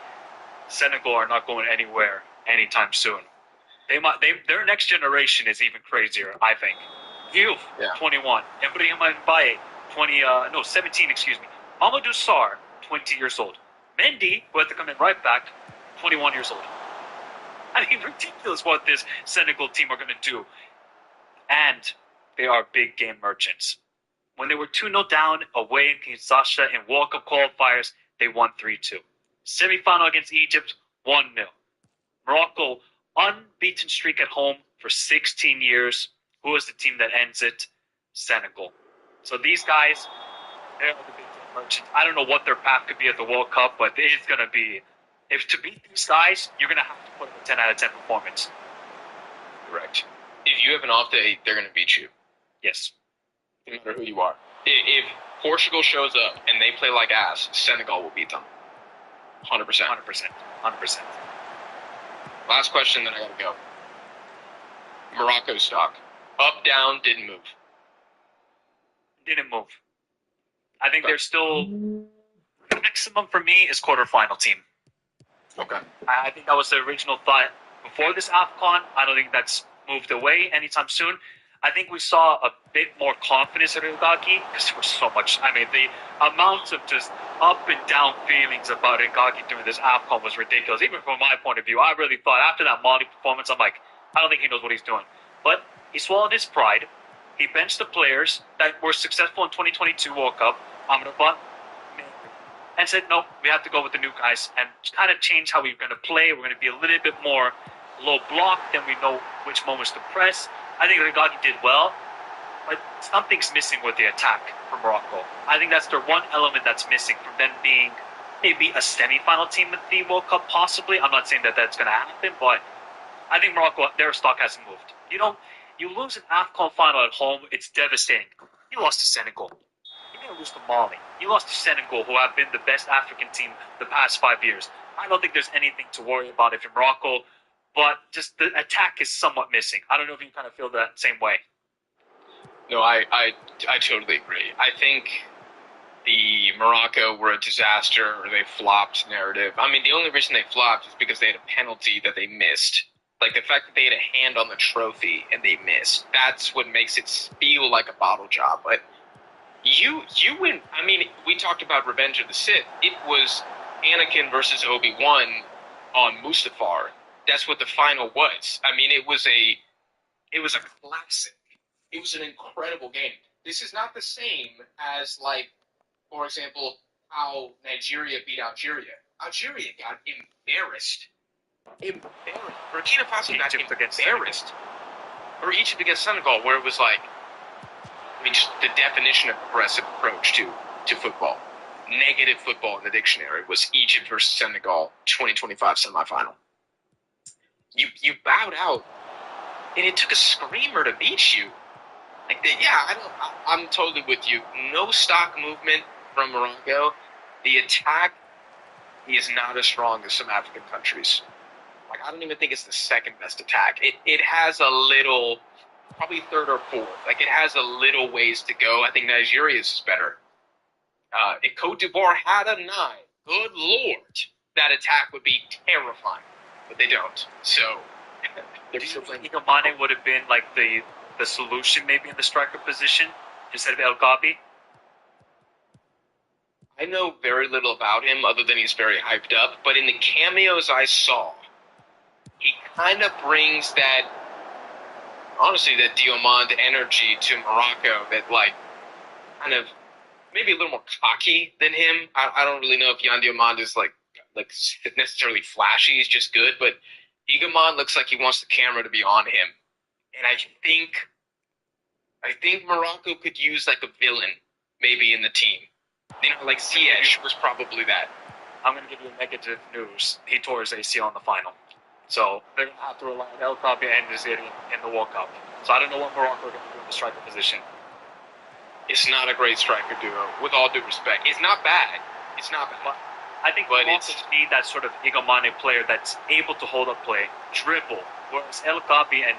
Senegal are not going anywhere anytime soon. Their next generation is even crazier, I think. Diouf, 21. Ibrahima Mbaye, 17, excuse me. Amadou Sarr, 20 years old. Mendy, who had to come in right back, 21 years old. I mean, ridiculous what this Senegal team are going to do. And they are big game merchants. When they were 2-0 down away in Kinshasa in World Cup qualifiers, they won 3-2. Semi-final against Egypt, 1-0. Morocco, unbeaten streak at home for 16 years. Who is the team that ends it? Senegal. So these guys, they're the big game merchants. I don't know what their path could be at the World Cup, but it's going to be, if to beat these guys, you're going to have to put up a 10 out of 10 performance.
Correct. If you have an off day, they're going to beat you.
Yes.
No matter who you are. If Portugal shows up and they play like ass, Senegal will beat them. 100%.
100%.
Last question, then I got to go. Morocco stock. Up, down, didn't move.
Didn't move. I think they're still, maximum for me is quarterfinal team.
Okay.
I think that was the original thought before this AFCON. I don't think that's moved away anytime soon. I think we saw a bit more confidence at Ingagi because there was so much. I mean, the amount of just up and down feelings about Ingagi during this AFCON was ridiculous. Even from my point of view, I really thought after that Mali performance, I'm like, I don't think he knows what he's doing. But he swallowed his pride. He benched the players that were successful in 2022 World Cup, Amrabat, and said, no, we have to go with the new guys and kind of change how we're going to play. We're going to be a little bit more low block, then we know which moments to press. I think Regatta did well, but something's missing with the attack for Morocco. I think that's their one element that's missing from them being maybe a semi-final team at the World Cup, possibly. I'm not saying that that's going to happen, but I think Morocco, their stock hasn't moved. You lose an AFCON final at home, it's devastating. You lost to Senegal. You're going to lose to Mali. You lost to Senegal, who have been the best African team the past 5 years. I don't think there's anything to worry about if you're Morocco. But just the attack is somewhat missing. I don't know if you kind of feel that same way.
No, I totally agree. I think the Morocco were a disaster or they flopped narrative. I mean, the only reason they flopped is because they had a penalty that they missed. Like the fact that they had a hand on the trophy and they missed. That's what makes it feel like a bottle job. But you win. I mean, we talked about Revenge of the Sith. It was Anakin versus Obi-Wan on Mustafar. That's what the final was. I mean, it was a classic. It was an incredible game. This is not the same as, like, for example, how Nigeria beat Algeria. Algeria got embarrassed. Burkina Faso got embarrassed. Or Egypt against Senegal, where it was like, I mean, just the definition of aggressive approach to football. Negative football in the dictionary was Egypt versus Senegal 2025 semifinal. You bowed out, and it took a screamer to beat you. Like, yeah, I'm totally with you. No stock movement from Morocco. The attack is not as strong as some African countries. Like, I don't even think it's the second best attack. It has a little, probably third or fourth. Like, it has a little ways to go. I think Nigeria's is better. If Cote d'Ivoire had a 9, good Lord, that attack would be terrifying. But they don't. So,
do you think Mane would have been like the solution maybe in the striker position instead of El Gabi?
I know very little about him other than he's very hyped up. But in the cameos I saw, he kind of brings that, honestly, that Diomande energy to Morocco that, like, kind of maybe a little more cocky than him. I don't really know if Yan Diomande is like necessarily flashy. He's just good, but Diomande looks like he wants the camera to be on him. And I think Morocco could use like a villain maybe in the team. You know, like Ziyech was probably that.
I'm going to give you negative news. He tore his ACL in the final. So they're going to have to rely on El Gabi and Naziri in the World Cup. So I don't know what Morocco are going to do in the striker position.
It's not a great striker duo, with all due respect. It's not bad. It's not bad.
I think
But
we also need that sort of egomaniac player that's able to hold up play, dribble, whereas El Kabi and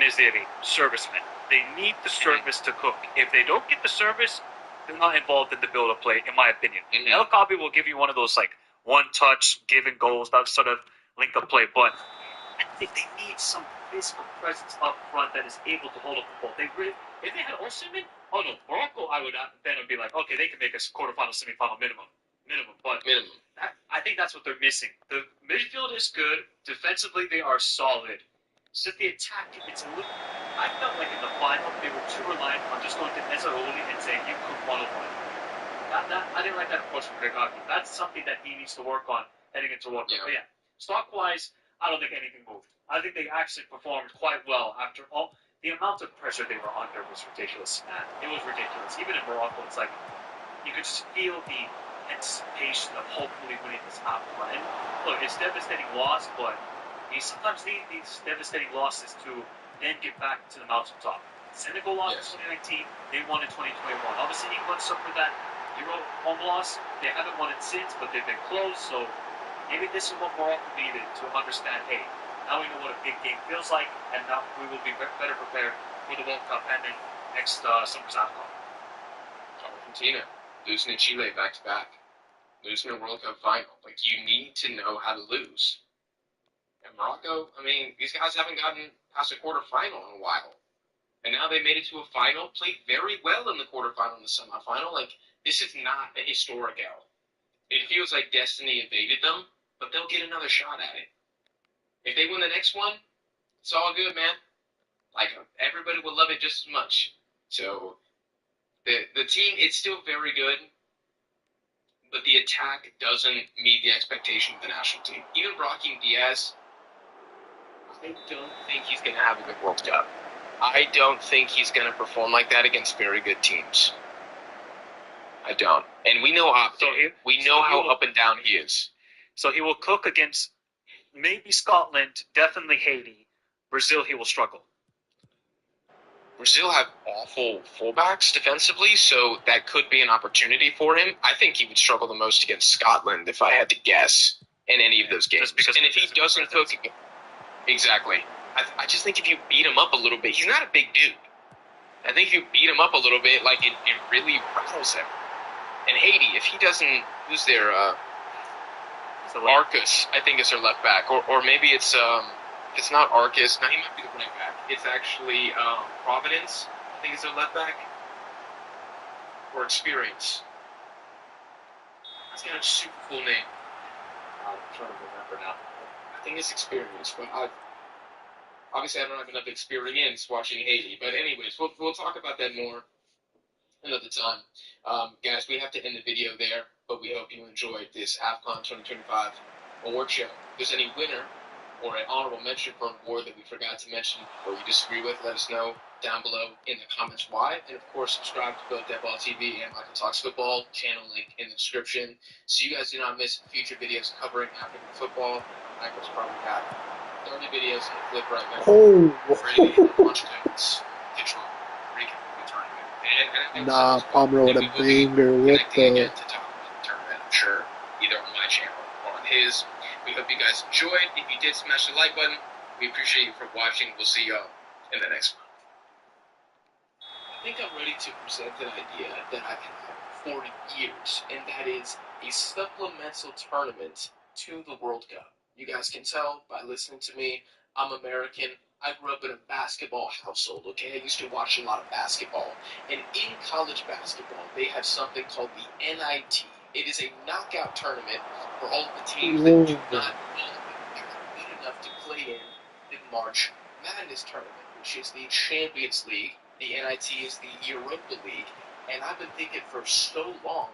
Neziri, servicemen. They need the service to cook. If they don't get the service, they're not involved in the build-up play, in my opinion.
Mhm.
El Kabi will give you one of those, like, one-touch, give and goals, that sort of link-up play, but I think they need some physical presence up front that is able to hold up the ball. If they had Osimhen, oh no, Morocco, I would then be like, okay, they can make a quarterfinal, semifinal minimum. But I think that's what they're missing. The midfield is good. Defensively, they are solid. It's just the attack. It's a little. I felt like in the final they were too reliant on just going to Nezaroli and saying you cook 101. I didn't like that approach from Gregaki. That's something that he needs to work on heading into World Cup.
Yeah.
But yeah, stock-wise, I don't think anything moved. I think they actually performed quite well after all. The amount of pressure they were under was ridiculous, man. It was ridiculous. Even in Morocco, it's like you could just feel the anticipation of hopefully winning this AFCON. And look, it's a devastating loss, but you sometimes need these devastating losses to then get back to the mountaintop. Senegal lost in 2019, they won in 2021. Obviously, England suffered that Euro home loss. They haven't won it since, but they've been close, so maybe this is what Morocco needed to understand, hey, now we know what a big game feels like, and now we will be better prepared for the World Cup and then next summer's AFCON.
Argentina losing to Chile back to back, losing a World Cup final. Like, you need to know how to lose. And Morocco, I mean, these guys haven't gotten past a quarterfinal in a while. And now they made it to a final, played very well in the quarterfinal and the semifinal. Like, this is not a historic L. It feels like destiny evaded them, but they'll get another shot at it. If they win the next one, it's all good, man. Like, everybody will love it just as much. So, the team, it's still very good, but the attack doesn't meet the expectation of the national team. Even Brahim Diaz, I don't think he's going to have a good World Cup. I don't think he's going to perform like that against very good teams. I don't. And we know how up and down he is.
So he will cook against maybe Scotland, definitely Haiti. Brazil, he will struggle.
Brazil have awful fullbacks defensively, so that could be an opportunity for him. I think he would struggle the most against Scotland if I had to guess in any of those games. And if he doesn't cook, exactly. I just think if you beat him up a little bit, he's not a big dude. I think if you beat him up a little bit, like it really rattles him. And Haiti, if he doesn't lose their Arcus, I think is their left back, or maybe it's not Arcus. No, he might be the right back. It's actually Providence. I think it's their left back. Or Experience. That's got a super cool name.
I'm trying to remember now.
I think it's Experience, but obviously I don't have enough experience watching Haiti. But anyways, we'll talk about that more another time. Guys, we have to end the video there, but we hope you enjoyed this AFCON 2025 award show. If there's any winner or an honorable mention for an award that we forgot to mention or you disagree with, let us know down below in the comments why. And of course, subscribe to both Dead Ball TV and Michael Talks Football, channel link in the description, so you guys do not miss future videos covering African football. Michael's probably got 30 videos in the clip right now. Ready to get launch codes, control, recap the tournament. And
Nah, Palmer with a banger with
again to talk about the tournament, I'm sure, either on my channel or on his. We hope you guys enjoyed. If you did, smash the like button. We appreciate you for watching. We'll see y'all in the next one. I think I'm ready to present an idea that I've had for years, and that is a supplemental tournament to the World Cup. You guys can tell by listening to me, I'm American. I grew up in a basketball household, okay? I used to watch a lot of basketball. And in college basketball, they have something called the NIT. It is a knockout tournament for all of the teams that do not good enough to play in the March Madness tournament, which is the Champions League. The NIT is the Europa League. And I've been thinking for so long,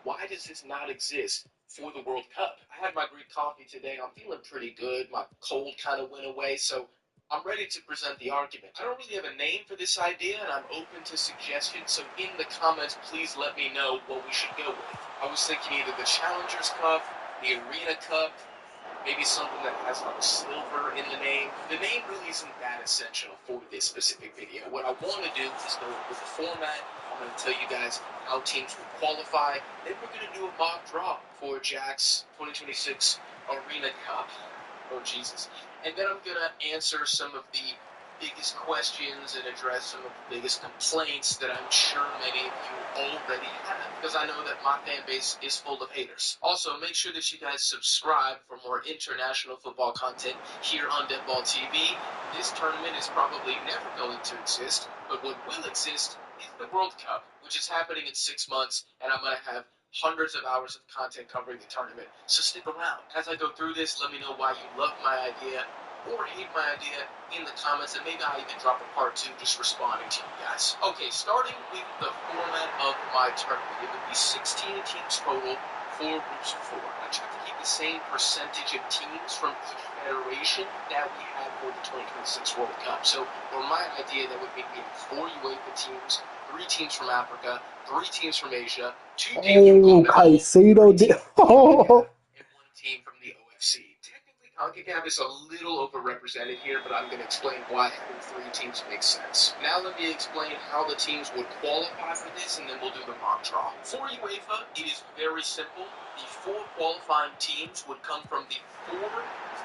why does this not exist for the World Cup? I had my Greek coffee today. I'm feeling pretty good. My cold kind of went away, so I'm ready to present the argument. I don't really have a name for this idea, and I'm open to suggestions, so in the comments, please let me know what we should go with. I was thinking either the Challengers Cup, the Arena Cup, maybe something that has like silver in the name. The name really isn't that essential for this specific video. What I want to do is go with the format. I'm going to tell you guys how teams will qualify. Then we're going to do a mock draw for Jack's 2026 Arena Cup. Oh, Jesus. And then I'm going to answer some of the biggest questions and address some of the biggest complaints that I'm sure many of you already have, because I know that my fan base is full of haters. Also, make sure that you guys subscribe for more international football content here on Deadball TV. This tournament is probably never going to exist, but what will exist is the World Cup, which is happening in 6 months, and I'm going to have hundreds of hours of content covering the tournament. So stick around. As I go through this, let me know why you love my idea or hate my idea in the comments, and maybe I'll even drop a part 2 just responding to you guys. Okay, starting with the format of my tournament, it would be 16 teams total, 4 groups of 4. I tried to keep the same percentage of teams from each federation that we had for the 2026 World Cup. So for my idea, that would make me 4 UEFA teams, 3 teams from Africa, 3 teams from Asia, 2 teams from CONMEBOL,
Caicedo
3
did.
teams from CONCACAF, and 1 team from the OFC. Technically, CONCACAF is a little overrepresented here, but I'm going to explain why having 3 teams makes sense. Now let me explain how the teams would qualify for this, and then we'll do the mock draw. For UEFA, it is very simple. The 4 qualifying teams would come from the 4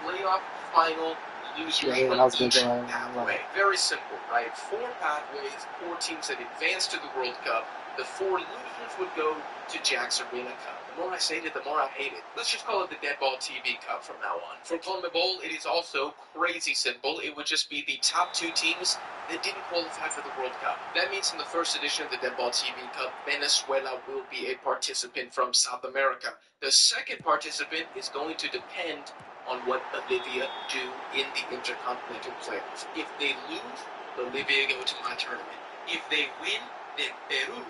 playoff final losers
Yeah,
from
I was gonna
each
go
pathway. Very simple, right? 4 pathways, 4 teams that advance to the World Cup. The 4 losers would go to Jack's Arena Cup. The more I say it, the more I hate it. Let's just call it the Deadball TV Cup from now on. For CONMEBOL, it is also crazy simple. It would just be the top 2 teams that didn't qualify for the World Cup. That means in the first edition of the Deadball TV Cup, Venezuela will be a participant from South America. The second participant is going to depend on what Bolivia do in the Intercontinental Playoffs. If they lose, Bolivia go to my tournament. If they win, then Peru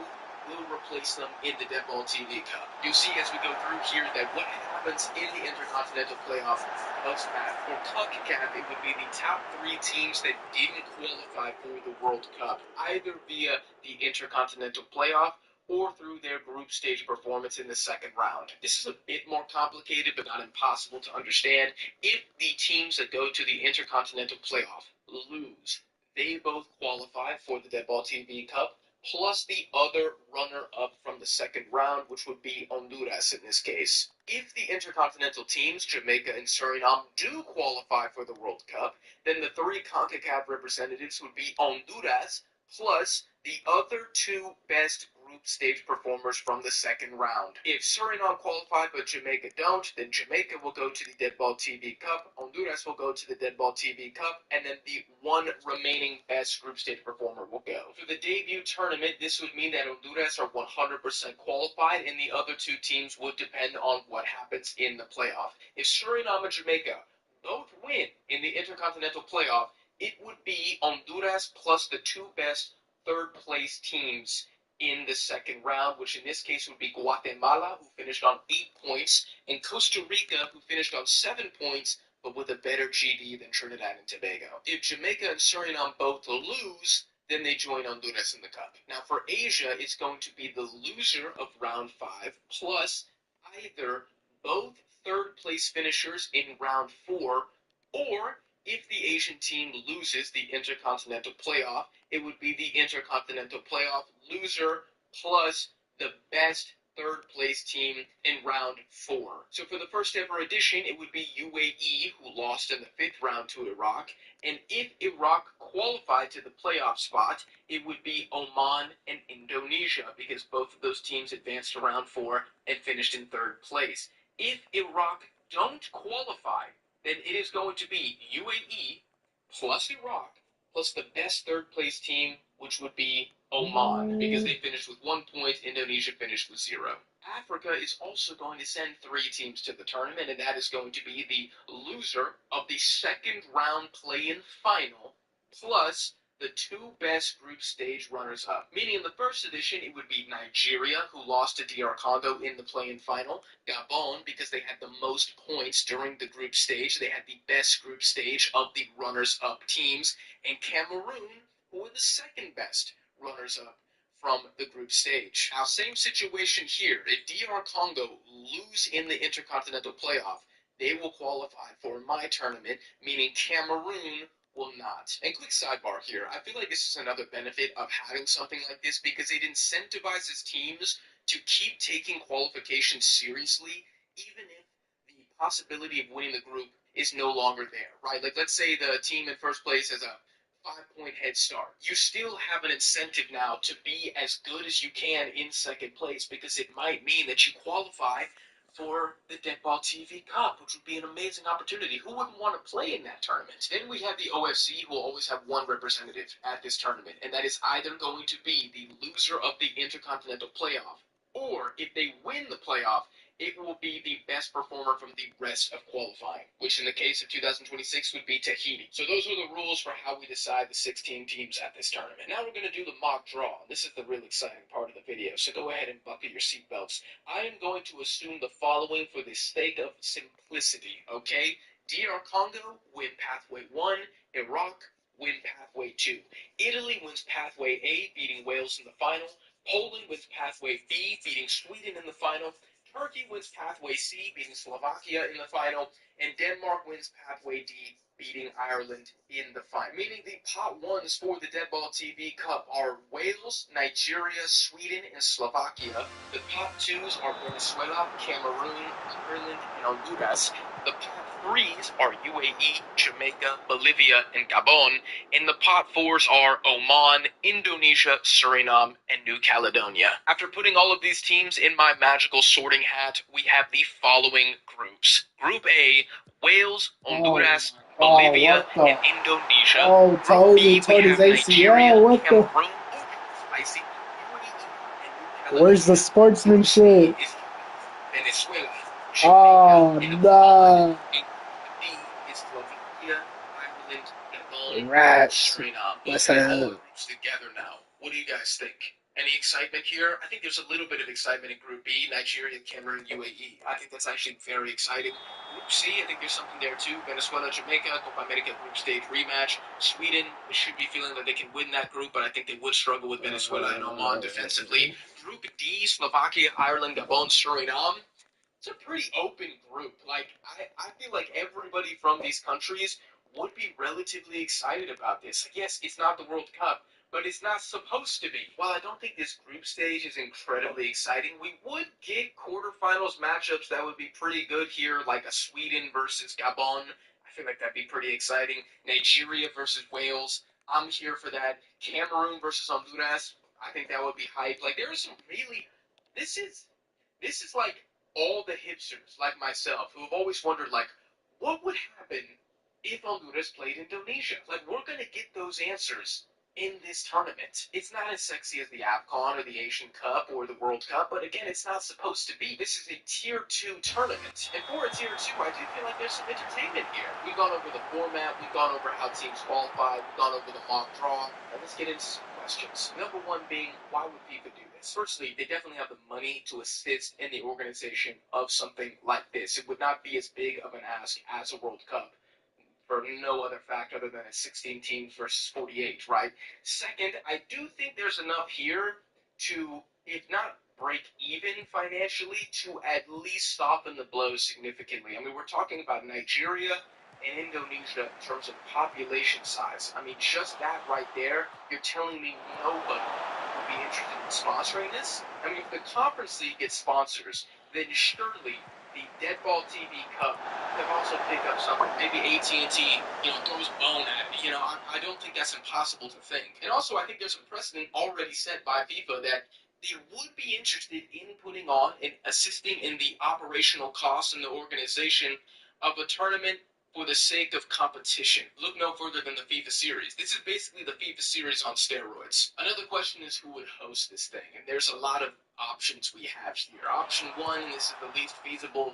will replace them in the Deadball TV Cup. You see as we go through here that what happens in the Intercontinental Playoff does matter. For CONCACAF, it would be the top 3 teams that didn't qualify for the World Cup, either via the Intercontinental Playoff or through their group stage performance in the second round. This is a bit more complicated, but not impossible to understand. If the teams that go to the Intercontinental Playoff lose, they both qualify for the Deadball TV Cup, plus the other runner-up from the second round, which would be Honduras in this case. If the intercontinental teams, Jamaica and Suriname, do qualify for the World Cup, then the 3 CONCACAF representatives would be Honduras, plus the other 2 best group stage performers from the second round. If Suriname qualify but Jamaica don't, then Jamaica will go to the Deadball TV Cup, Honduras will go to the Deadball TV Cup, and then the 1 remaining best group stage performer will go. For the debut tournament, this would mean that Honduras are 100% qualified, and the other 2 teams would depend on what happens in the playoff. If Suriname and Jamaica both win in the Intercontinental Playoff, it would be Honduras plus the 2 best third-place teams in the second round, which in this case would be Guatemala, who finished on 8 points, and Costa Rica, who finished on 7 points, but with a better GD than Trinidad and Tobago. If Jamaica and Suriname both lose, then they join Honduras in the cup. Now for Asia, it's going to be the loser of round 5, plus either both third-place finishers in round 4, or if the Asian team loses the Intercontinental Playoff, it would be the Intercontinental Playoff loser plus the best third-place team in round 4. So for the first ever edition, it would be UAE, who lost in the 5th round to Iraq, and if Iraq qualified to the playoff spot, it would be Oman and Indonesia, because both of those teams advanced to round 4 and finished in 3rd place. If Iraq don't qualify, then it is going to be UAE plus Iraq plus the best third-place team, which would be Oman, because they finished with 1 point, Indonesia finished with 0. Africa is also going to send 3 teams to the tournament, and that is going to be the loser of the second round play-in final, plus the 2 best group stage runners-up. Meaning in the first edition, it would be Nigeria, who lost to DR Congo in the play-in final, Gabon, because they had the most points during the group stage, they had the best group stage of the runners-up teams, and Cameroon, who were the second best runners-up from the group stage. Now, same situation here. If DR Congo lose in the Intercontinental Playoff, they will qualify for my tournament, meaning Cameroon will not. And quick sidebar here, I feel like this is another benefit of having something like this, because it incentivizes teams to keep taking qualification seriously, even if the possibility of winning the group is no longer there, right? Like, let's say the team in first place has a 5-point head start. You still have an incentive now to be as good as you can in second place, because it might mean that you qualify for the Deadball TV Cup, which would be an amazing opportunity. Who wouldn't want to play in that tournament? Then we have the OFC, who will always have one representative at this tournament, and that is either going to be the loser of the Intercontinental Playoff, or if they win the playoff, it will be the best performer from the rest of qualifying, which in the case of 2026 would be Tahiti. So those are the rules for how we decide the 16 teams at this tournament. Now we're going to do the mock draw. This is the real exciting part of the video, so go ahead and buckle your seatbelts. I am going to assume the following for the sake of simplicity, okay? DR Congo win pathway 1, Iraq win pathway 2. Italy wins pathway A, beating Wales in the final. Poland wins pathway B, beating Sweden in the final. Turkey wins pathway C, beating Slovakia in the final, and Denmark wins pathway D, beating Ireland in the final. Meaning the pot ones for the Deadball TV Cup are Wales, Nigeria, Sweden, and Slovakia. The pot twos are Venezuela, Cameroon, Ireland, and Honduras. The pot threes are UAE, Jamaica, Bolivia, and Gabon. And the pot fours are Oman, Indonesia, Suriname, and New Caledonia. After putting all of these teams in my magical sorting hat, we have the following groups. Group A, Wales, Honduras, Bolivia, and Indonesia.
Oh,
Group
Tony,
B, we have
Tony's
Nigeria,
ACL. What the?
Cameroon, spicy, UAE, and New
Where's the
Caledonia.
sportsmanship?
Group C is Venezuela,
Oh,
Jamaica, and
nah.
Group D is Slovakia, Ireland, Gabon,
Rats.
Suriname.
What's
Okay, all
up?
the groups together now. What do you guys think? Any excitement here? I think there's a little bit of excitement in Group B, Nigeria, Cameroon, UAE. I think that's actually very exciting. Group C, I think there's something there too. Venezuela, Jamaica, Copa America group stage rematch. Sweden should be feeling that they can win that group, but I think they would struggle with Venezuela and Oman defensively. Group D, Slovakia, Ireland, Gabon, Suriname. It's a pretty open group. Like, I feel like everybody from these countries would be relatively excited about this. Yes, it's not the World Cup, but it's not supposed to be. While I don't think this group stage is incredibly exciting, we would get quarterfinals matchups that would be pretty good here, like a Sweden versus Gabon. I feel like that'd be pretty exciting. Nigeria versus Wales. I'm here for that. Cameroon versus Honduras. I think that would be hype. Like, there are some really. This is like all the hipsters like myself who have always wondered, like, what would happen if Honduras played Indonesia? Like, we're going to get those answers in this tournament. It's not as sexy as the AFCON or the Asian Cup or the World Cup, but again, it's not supposed to be. This is a Tier 2 tournament. And for a Tier 2, I do feel like there's some entertainment here. We've gone over the format, we've gone over how teams qualify, we've gone over the mock draw. Now let's get into some questions. Number one being, why would FIFA do this? Firstly, they definitely have the money to assist in the organization of something like this. It would not be as big of an ask as a World Cup, for no other fact other than it's 16 teams versus 48, right? Second, I do think there's enough here to, if not break even financially, to at least soften the blows significantly. I mean, we're talking about Nigeria and Indonesia in terms of population size. I mean, just that right there, you're telling me nobody would be interested in sponsoring this? I mean, if the Conference League gets sponsors, then surely the Deadball TV Cup could also pick up something. Maybe AT&T, throws bone at it. I don't think that's impossible to think. And also, I think there's a precedent already set by FIFA that they would be interested in putting on and assisting in the operational costs and the organization of a tournament for the sake of competition. Look no further than the FIFA series. This is basically the FIFA series on steroids. Another question is who would host this thing, and there's a lot of options we have here. Option one, and this is the least feasible,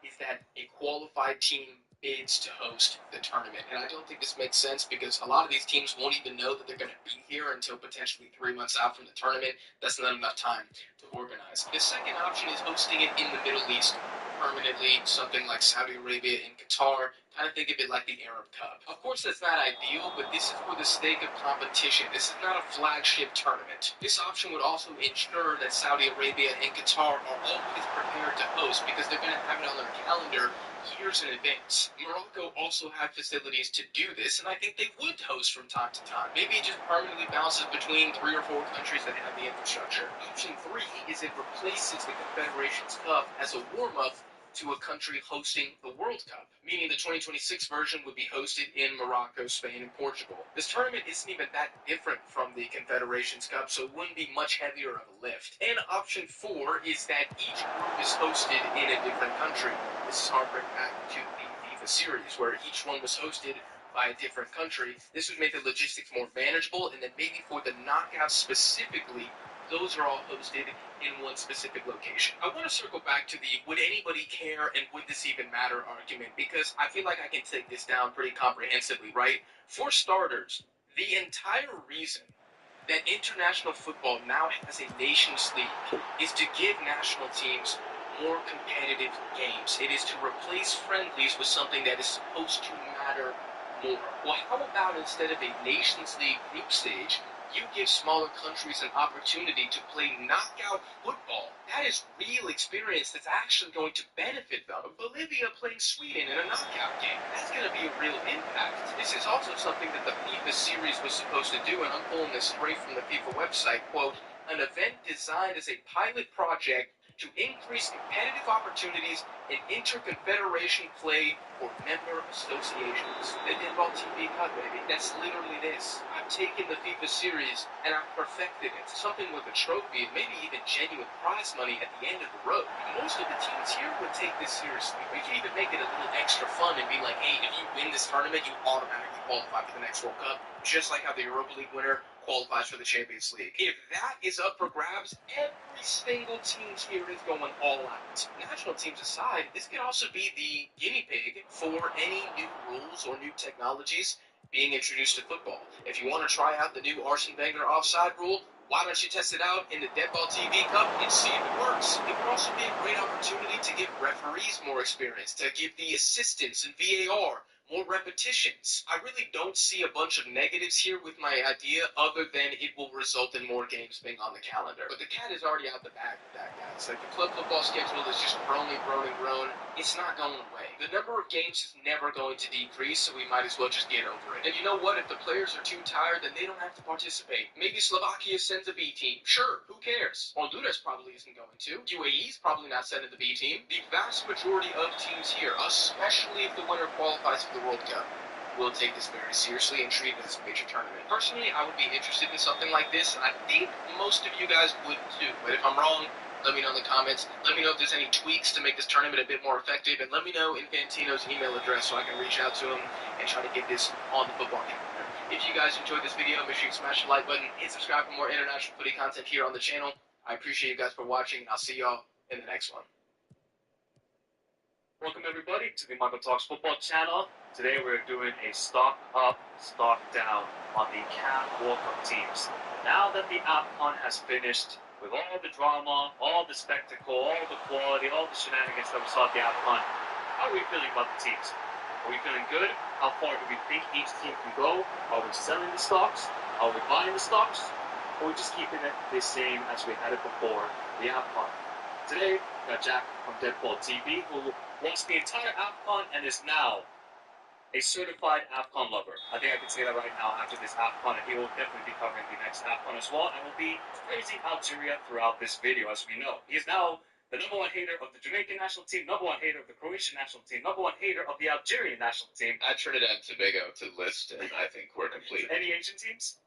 is that a qualified team bids to host the tournament. And I don't think this makes sense because a lot of these teams won't even know that they're going to be here until potentially 3 months out from the tournament. That's not enough time to organize. The second option is hosting it in the Middle East permanently, something like Saudi Arabia and Qatar. Kind of think of it like the Arab Cup. Of course, that's not ideal, but this is for the sake of competition. This is not a flagship tournament. This option would also ensure that Saudi Arabia and Qatar are always prepared to host because they're going to have it on their calendar years in advance. Morocco also have facilities to do this, and I think they would host from time to time. Maybe it just permanently bounces between 3 or 4 countries that have the infrastructure. Option 3 is it replaces the Confederations Cup as a warm-up to a country hosting the World Cup, meaning the 2026 version would be hosted in Morocco, Spain, and Portugal. This tournament isn't even that different from the Confederations Cup, so it wouldn't be much heavier of a lift. And option 4 is that each group is hosted in a different country. This is harkening back to the FIFA series, where each one was hosted by a different country. This would make the logistics more manageable, and then maybe for the knockouts specifically, those are all hosted in one specific location. I want to circle back to the would anybody care and would this even matter argument, because I feel like I can take this down pretty comprehensively, right? For starters, the entire reason that international football now has a Nations League is to give national teams more competitive games. It is to replace friendlies with something that is supposed to matter more. Well, how about instead of a Nations League group stage, you give smaller countries an opportunity to play knockout football? That is real experience that's actually going to benefit them. Bolivia playing Sweden in a knockout game, that's going to be a real impact. This is also something that the FIFA series was supposed to do, and I'm pulling this straight from the FIFA website. Quote, an event designed as a pilot project to increase competitive opportunities in inter-confederation play for member associations. The Deadball TV Cup, baby. That's literally this. I've taken the FIFA series and I've perfected it. Something with a trophy and maybe even genuine prize money at the end of the road. Most of the teams here would take this seriously. We could even make it a little extra fun and be like, hey, if you win this tournament, you automatically qualify for the next World Cup. Just like how the Europa League winner qualifies for the Champions League. If that is up for grabs, every single team here is going all out. National teams aside, this could also be the guinea pig for any new rules or new technologies being introduced to football. If you want to try out the new Arsene Wenger offside rule, why don't you test it out in the Deadball TV Cup and see if it works? It would also be a great opportunity to give referees more experience, to give the assistants and VAR more repetitions. I really don't see a bunch of negatives here with my idea other than it will result in more games being on the calendar. But the cat is already out the bag with that, guys. Like, the club football schedule is just grown and grown and grown. It's not going away. The number of games is never going to decrease, so we might as well just get over it. And you know what? If the players are too tired, then they don't have to participate. Maybe Slovakia sends a B team. Sure, who cares? Honduras probably isn't going to. UAE's probably not sending the B team. The vast majority of teams here, especially if the winner qualifies for the World Cup, will take this very seriously and treat it as a major tournament. Personally, I would be interested in something like this, and I think most of you guys would too. But if I'm wrong, let me know in the comments. Let me know if there's any tweaks to make this tournament a bit more effective, and let me know Infantino's email address so I can reach out to him and try to get this on the football calendar. If you guys enjoyed this video, make sure you smash the like button, hit subscribe for more international footy content here on the channel. I appreciate you guys for watching. I'll see y'all in the next one.
Welcome everybody to the Michael Talks Football channel. Today we're doing a stock up, stock down on the CAF World Cup teams. Now that the AFCON has finished, with all the drama, all the spectacle, all the quality, all the shenanigans that we saw at the AFCON, how are we feeling about the teams? Are we feeling good? How far do we think each team can go? Are we selling the stocks? Are we buying the stocks? Or are we just keeping it the same as we had it before the AFCON? Today, we got Jack from Deadball TV, who watched the entire AFCON and is now a certified AFCON lover. I think I can say that right now after this AFCON, and he will definitely be covering the next AFCON as well, and will be praising Algeria throughout this video, as we know. He is now the number one hater of the Jamaican national team, number one hater of the Croatian national team, number one hater of the Algerian national team.
Add Trinidad and Tobago to the list, and I think we're complete.
Any Asian teams?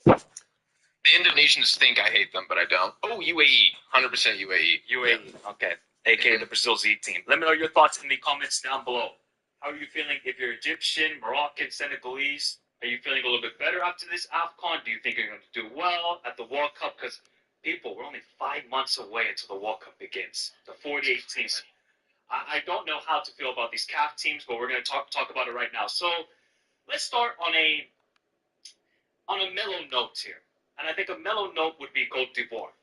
The Indonesians think I hate them, but I don't. Oh, UAE. 100% UAE.
UAE, okay. AKA the Brazil Z team. Let me know your thoughts in the comments down below. How are you feeling if you're Egyptian, Moroccan, Senegalese? Are you feeling a little bit better after this AFCON? Do you think you're going to do well at the World Cup? Because, people, we're only 5 months away until the World Cup begins. The 48 teams. I don't know how to feel about these CAF teams, but we're going to talk about it right now. So, let's start on a mellow note here. And I think a mellow note would be Côte d'Ivoire.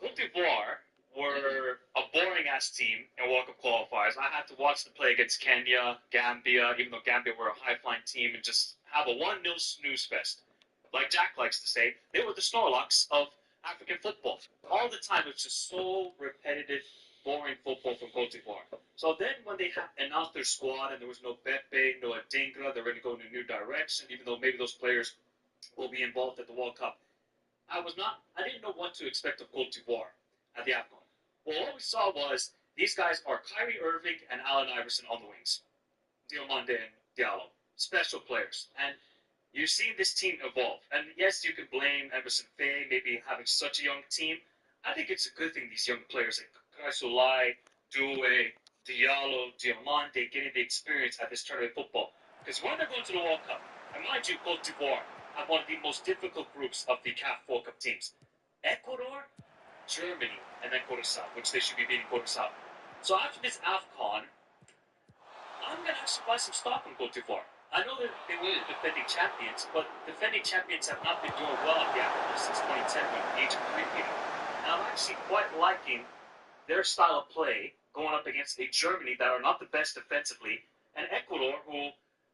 Côte d'Ivoire were a boring-ass team in World Cup qualifiers. I had to watch them play against Kenya, Gambia, even though Gambia were a high-flying team, and just have a 1-0 snooze fest. Like Jack likes to say, they were the Snorlax of African football. All the time, it's just so repetitive, boring football from Côte d'Ivoire. So then when they announced their squad and there was no Pepe, no Adingra, they're going to go in a new direction, even though maybe those players will be involved at the World Cup. I didn't know what to expect of Côte d'Ivoire at the AFCON. Well, what we saw was These guys are Kyrie Irving and Allen Iverson on the wings. Diomande and Diallo. Special players. And you've seen this team evolve. And yes, you can blame Emerson Faye maybe having such a young team. I think it's a good thing these young players like Kaisulai, Due, Diallo, Diomande getting the experience at this tournament football. Because when they're going to the World Cup, and mind you, Cote d'Ivoire have one of the most difficult groups of the CAF World Cup teams. Ecuador, Germany, and then Curaçao, which they should be beating Curaçao. So after this AFCON, I'm going to actually buy some stock in Cote d'Ivoire. I know that they were the defending champions, but defending champions have not been doing well at the AFCON since 2010 when Egypt repeated. And I'm actually quite liking their style of play going up against a Germany that are not the best defensively, and Ecuador, who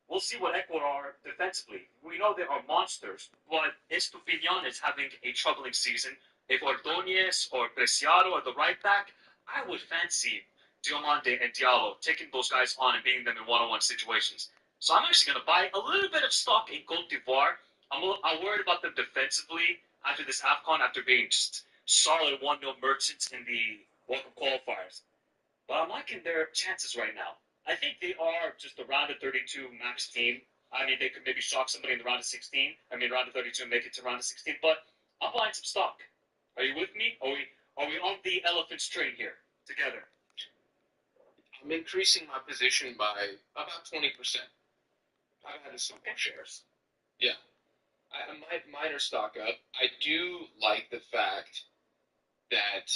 we'll see what Ecuador are defensively. We know they are monsters, but Estupinian is having a troubling season. If Ordonez or Preciado are the right back, I would fancy Diomande and Diallo taking those guys on and beating them in one-on-one situations. So I'm actually going to buy a little bit of stock in Cote d'Ivoire. I'm worried about them defensively after this AFCON, after being just solid 1-0 merchants in the World Cup qualifiers. But I'm liking their chances right now. I think they are just a round of 32 max team. I mean, they could maybe shock somebody in the round of 16. Round of 32 and make it to round of 16. But I'm buying some stock. Are you with me? Are we on the elephant's train here together?
I'm increasing my position by about 20%. I've had some shares. Yeah. I might minor stock up. I do like the fact that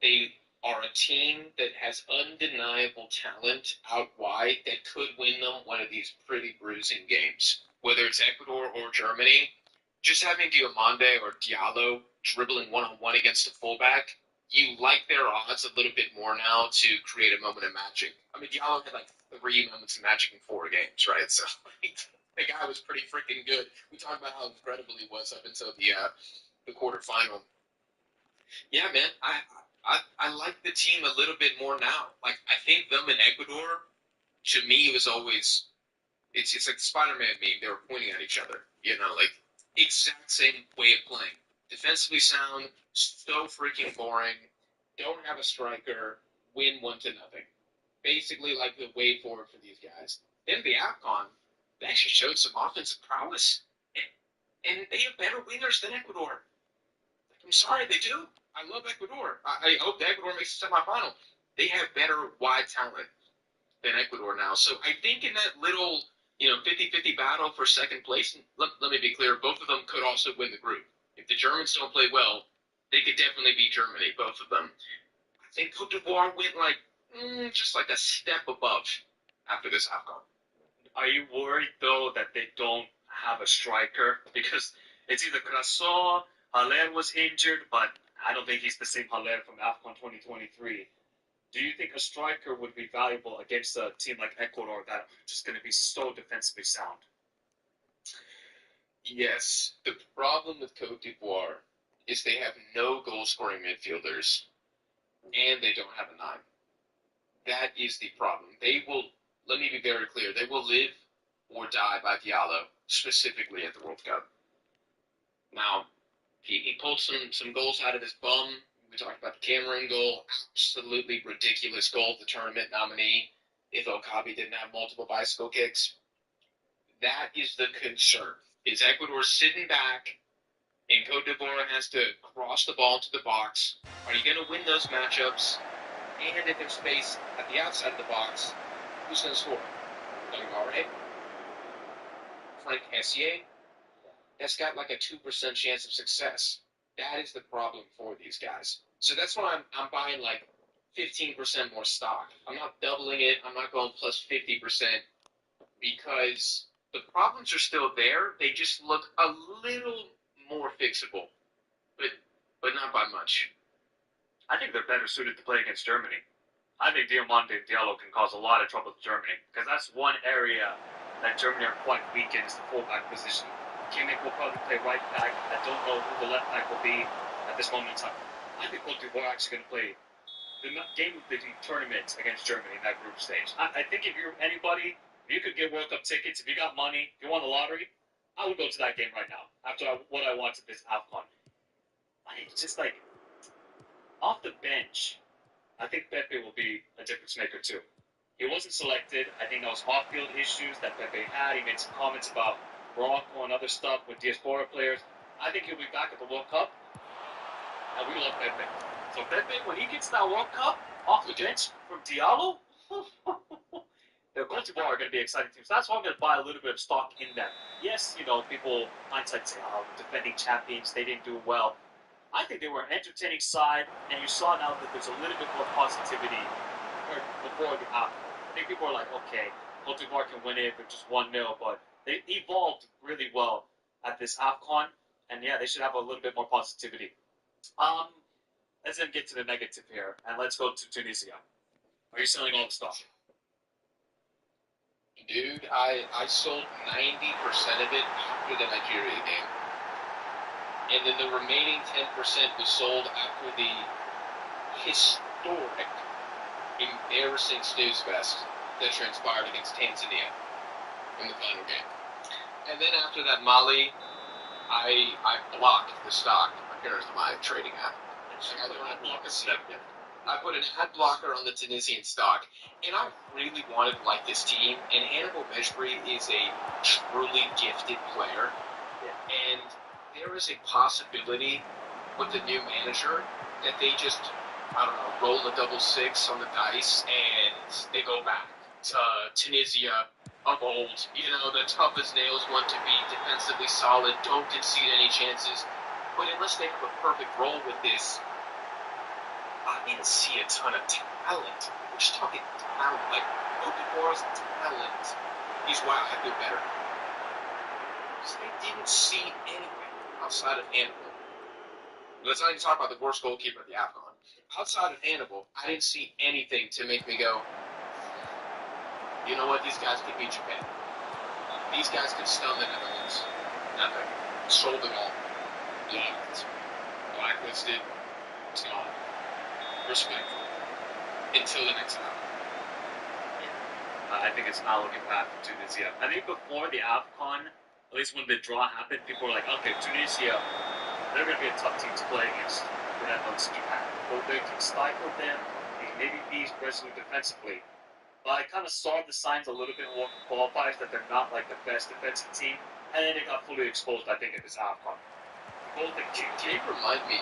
they are a team that has undeniable talent out wide that could win them one of these pretty bruising games. Whether it's Ecuador or Germany, just having Diomande or Diallo dribbling one-on-one against a fullback, you like their odds a little bit more now to create a moment of magic. I mean, Diallo had like 3 moments of magic in 4 games, right? So the guy was pretty freaking good. We talked about how incredible he was up until the quarterfinal. Yeah, man, I like the team a little bit more now. Like, I think them in Ecuador, to me, it was always it's like the Spider-Man meme. They were pointing at each other, like exact same way of playing. Defensively sound, so freaking boring. Don't have a striker. Win 1-0. Basically, like the way forward for these guys. Then the AFCON, they actually showed some offensive prowess, and they have better wingers than Ecuador. I'm sorry, they do. I love Ecuador. I hope that Ecuador makes the semifinal. They have better wide talent than Ecuador now. So I think in that little, 50-50 battle for second place, let me be clear, both of them could also win the group. If the Germans don't play well, they could definitely beat Germany, both of them. I think Cote d'Ivoire went just like a step above after this AFCON.
Are you worried, though, that they don't have a striker? Because it's either Crasso, Haller was injured, but I don't think he's the same Haller from AFCON 2023. Do you think a striker would be valuable against a team like Ecuador that are just going to be so defensively sound?
Yes. The problem with Cote d'Ivoire is they have no goal-scoring midfielders, and they don't have a 9. That is the problem. They will, let me be very clear, they will live or die by Diallo, specifically at the World Cup. Now, he pulled some goals out of his bum. We talked about the Cameroon goal, absolutely ridiculous goal, the tournament nominee, if Okabe didn't have multiple bicycle kicks. That is the concern. Is Ecuador sitting back and Cote d'Ivoire has to cross the ball to the box? Are you going to win those matchups? And if there's space at the outside of the box, who's going to score? Dongare? Frank Essier? That's got like a 2% chance of success. That is the problem for these guys. So that's why I'm buying like 15% more stock. I'm not doubling it. I'm not going plus 50% because the problems are still there. They just look a little more fixable, but not by much.
I think they're better suited to play against Germany. I think Diomande and Diallo can cause a lot of trouble to Germany because that's one area that Germany are quite weak in is the fullback position. Kimmich will probably play right back. I don't know who the left back will be at this moment in time. I think Cote d'Ivoire are actually going to play the game of the tournament against Germany in that group stage. I think if you're anybody, if you could get World Cup tickets, if you got money, if you won the lottery, I would go to that game right now after what I watched at this AFCON. It's just like, off the bench, I think Pepe will be a difference maker too. He wasn't selected. I think those off-field issues that Pepe had. He made some comments about Morocco and other stuff with diaspora players. I think he'll be back at the World Cup, and we love Pepe. So Pepe, when he gets that World Cup off the bench from Diallo, the Cote d'Ivoire are going to be exciting teams. So that's why I'm going to buy a little bit of stock in them. Yes, people hindsight say, defending champions, they didn't do well. I think they were an entertaining side, and you saw now that there's a little bit more positivity before the AFCON. I think people are like, okay, Cote d'Ivoire can win it, but just 1-0, but they evolved really well at this AFCON, and yeah, they should have a little bit more positivity. Let's then get to the negative here, and let's go to Tunisia. Are you selling all the stock?
Dude, I sold 90% of it after the Nigeria game. And then the remaining 10% was sold after the historic, embarrassing snooze fest that transpired against Tanzania in the final game. And then after that Mali, I blocked the stock. Here's my trading app. I put an ad blocker on the Tunisian stock, and I really wanted to like this team. And Hannibal Mejbri is a truly gifted player, and there is a possibility with the new manager that they just, roll a double six on the dice and they go back to Tunisia of old. The tough as nails one to be, defensively solid, don't concede any chances. But unless they have a perfect role with this, I didn't see a ton of talent. We're just talking talent, like Cote d'Ivoire's talent is why I feel better. So they didn't see anything outside of Hannibal. Let's not even talk about the worst goalkeeper at the AFCON. Outside of Hannibal, I didn't see anything to make me go, you know what, these guys could beat Japan. These guys could stun the Netherlands. Nothing. Sold it all. Blocked. Blacklisted. It's gone. Respectful. Until the next time.
I think it's not looking bad for Tunisia. I think before the AFCON, at least when the draw happened, people were like, okay, Tunisia, they're going to be a tough team to play against the Netherlands and Japan. But they can stifle them, they can maybe be resolute defensively. But I kind of saw the signs a little bit more qualifiers that they're not like the best defensive team, and then they got fully exposed, I think, in this AFCON.
Can you remind me,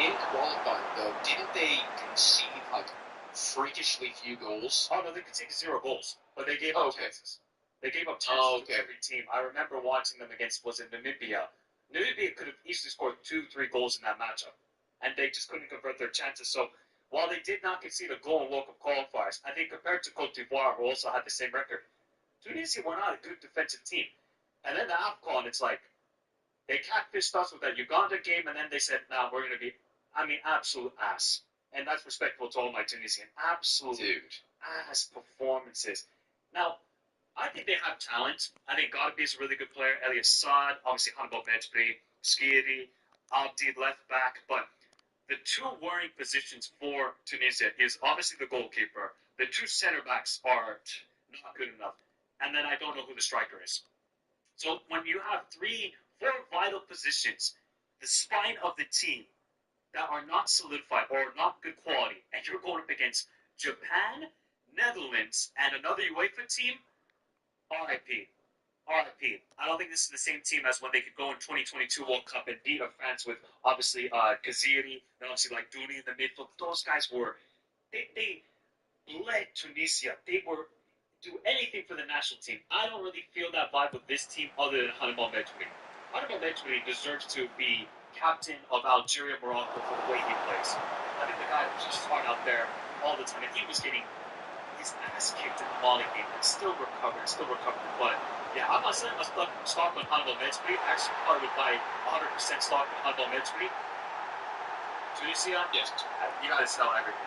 in qualifying though, didn't they concede like freakishly few goals?
Oh no, they conceded 0 goals, but they gave up chances. They gave up chances to every team. I remember watching them against, was it Namibia? Namibia could have easily scored 2-3 goals in that matchup, and they just couldn't convert their chances. So while they did not concede a goal in World Cup qualifiers, I think compared to Cote d'Ivoire, who also had the same record, Tunisia were not a good defensive team. And then the AFCON, it's like, they catfished us with that Uganda game, and then they said, nah, we're going to be, absolute ass. And that's respectful to all my Tunisian. Absolute ass performances. Now, I think they have talent. I think Garbi is a really good player. Elias Saad, obviously Hannibal Mejbri, Skiri, Abdi left back. But the two worrying positions for Tunisia is obviously the goalkeeper. The two center backs are not good enough. And then I don't know who the striker is. So when you have 4 vital positions, the spine of the team that are not solidified or not good quality, and you're going up against Japan, Netherlands, and another UEFA team, RIP. RIP. I don't think this is the same team as when they could go in 2022 World Cup and beat France with, obviously, Kaziri, and obviously, like, Dooney in the midfield. Those guys were, they led Tunisia. They were do anything for the national team. I don't really feel that vibe with this team other than Hannibal Mejbri. Hannibal Mejbri deserves to be captain of Algeria, Morocco for the way he plays. I think the guy was just hard out there all the time, and he was getting his ass kicked in the Mali game and still recovered. But yeah, I'm not selling my stock on Hannibal Mejbri. Actually, probably would buy 100% stock on Hannibal Mejbri. Tunisia, yes, you got to sell everything.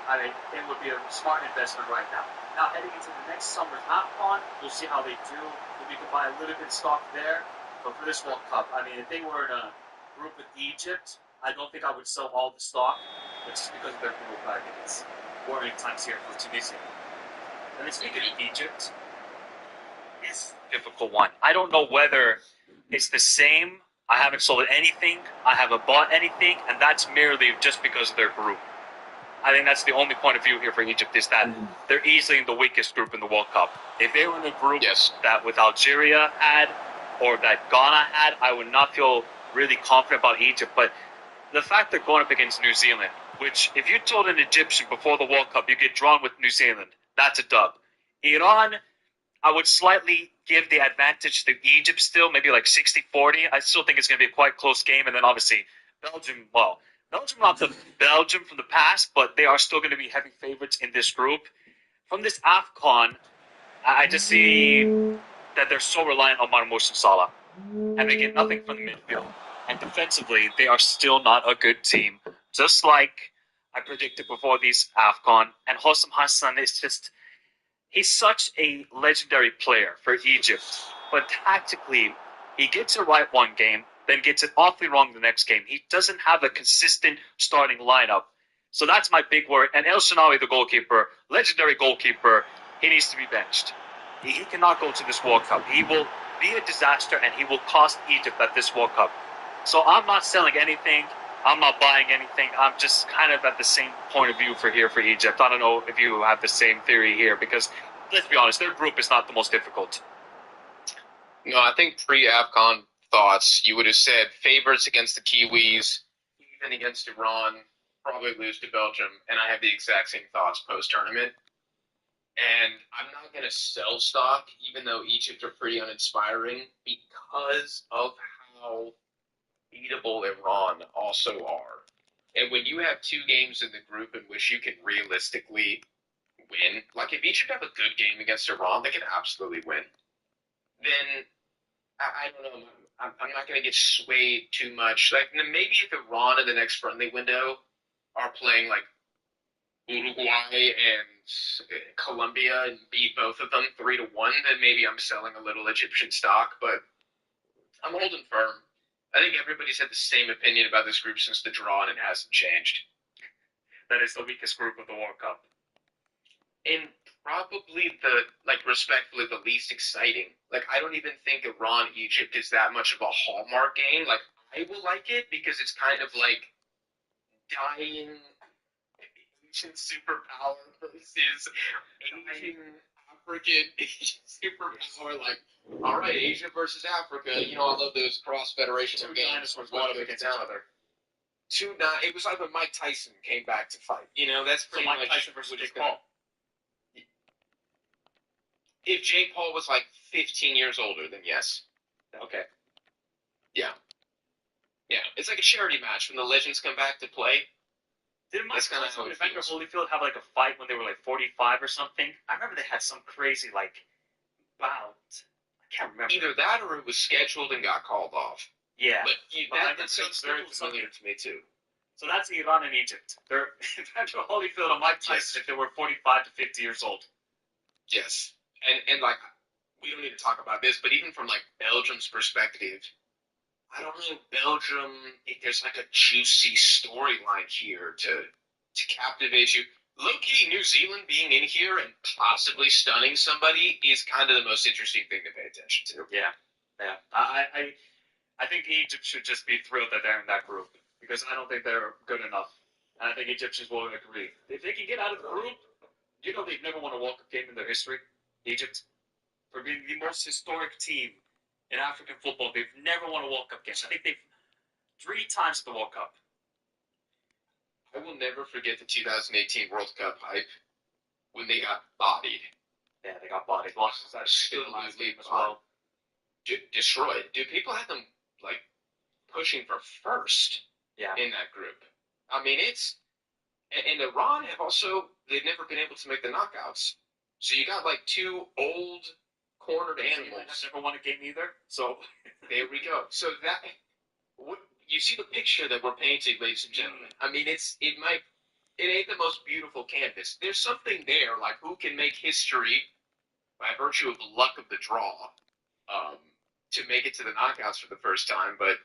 I mean, it would be a smart investment right now. Now, heading into the next summer's AFCON, we'll see how they do. Maybe you can buy a little bit of stock there. But for this World Cup, I mean, if they were in a group with Egypt, I don't think I would sell all the stock, but just because of their group, I think it's worrying times here for Tunisia. And then speaking of Egypt, it's a difficult one. I don't know whether it's the same. I haven't sold anything. I haven't bought anything, and that's merely just because of their group. I think that's the only point of view here for Egypt, is that they're easily in the weakest group in the World Cup. If they were in a group that with Algeria had or that Ghana had, I would not feel really confident about Egypt. But the fact they're going up against New Zealand, which if you told an Egyptian before the World Cup you get drawn with New Zealand, that's a dub. Iran, I would slightly give the advantage to Egypt still, maybe like 60-40. I still think it's going to be a quite close game. And then obviously Belgium, Belgium not the Belgium from the past, but they are still going to be heavy favorites in this group. From this AFCON, I just see that they're so reliant on Marmoush and Salah, and they get nothing from the midfield. And defensively, they are still not a good team, just like I predicted before these AFCON. And Hossam Hassan is just, he's such a legendary player for Egypt, but tactically, he gets it right one game, then gets it awfully wrong the next game. He doesn't have a consistent starting lineup. So that's my big worry. And El Shenawi, the goalkeeper, legendary goalkeeper, he needs to be benched. He cannot go to this World Cup. He will be a disaster, and he will cost Egypt at this World Cup. So I'm not selling anything. I'm not buying anything. I'm just kind of at the same point of view for Egypt. I don't know if you have the same theory here, because let's be honest, their group is not the most difficult.
No, I think pre-AFCON thoughts, you would have said favorites against the Kiwis, even against Iran, probably lose to Belgium, and I have the exact same thoughts post-tournament. And I'm not going to sell stock, even though Egypt are pretty uninspiring, because of how beatable Iran also are. And when you have two games in the group in which you can realistically win, like if Egypt have a good game against Iran, they can absolutely win. Then I don't know. I'm not going to get swayed too much. Like maybe if Iran in the next friendly window are playing like Uruguay and Colombia and beat both of them 3-1, then maybe I'm selling a little Egyptian stock. But I'm holding firm. I think everybody's had the same opinion about this group since the draw, and it hasn't changed.
That is the weakest group of the World Cup.
And probably respectfully, the least exciting. Like, I don't even think Iran-Egypt is that much of a hallmark game. Like, I will like it because it's kind of like dying Asian superpower versus Asian African superpower. Like, all right, Asia versus Africa. You know, I love those cross-federation games.
Two dinosaurs going up against each other.
It was like when Mike Tyson came back to fight. You know, that's pretty much
Mike Tyson versus Jake Paul.
If Jake Paul was like 15 years older, then yes.
Okay.
Yeah. Yeah, it's like a charity match when the legends come back to play.
Didn't Mike Tyson and Evander Holyfield have like a fight when they were like 45 or something? I remember they had some crazy like bout. I can't remember.
Either that or it was scheduled and got called off.
Yeah.
But that sounds very familiar to me too.
So that's Iran and Egypt. They're Evander Holyfield and Mike Tyson if they were 45 to 50 years old.
Yes. And like, we don't need to talk about this, but even from like Belgium's perspective, I don't know Belgium, if there's like a juicy storyline here to captivate you. Low-key, New Zealand being in here and possibly stunning somebody is kind of the most interesting thing to pay attention to.
Yeah. I think Egypt should just be thrilled that they're in that group, because I don't think they're good enough. And I think Egyptians will agree. If they can get out of the group, you know they've never won a World Cup game in their history. Egypt, for being the most historic team in African football, they've never won a World Cup game. I think they've 3 times at the World Cup.
I will never forget the 2018 World Cup hype when they got bodied.
Yeah, they got bodied. Lost that last game as well.
Destroyed. Dude, people had them like pushing for first.
Yeah.
In that group. I mean, and Iran have also, they've never been able to make the knockouts. So you got like 2 old cornered animals.
Never won a game either. So
there we go. So you see the picture that we're painting, ladies and gentlemen. I mean, it ain't the most beautiful canvas. There's something there, like who can make history by virtue of the luck of the draw, to make it to the knockouts for the first time. But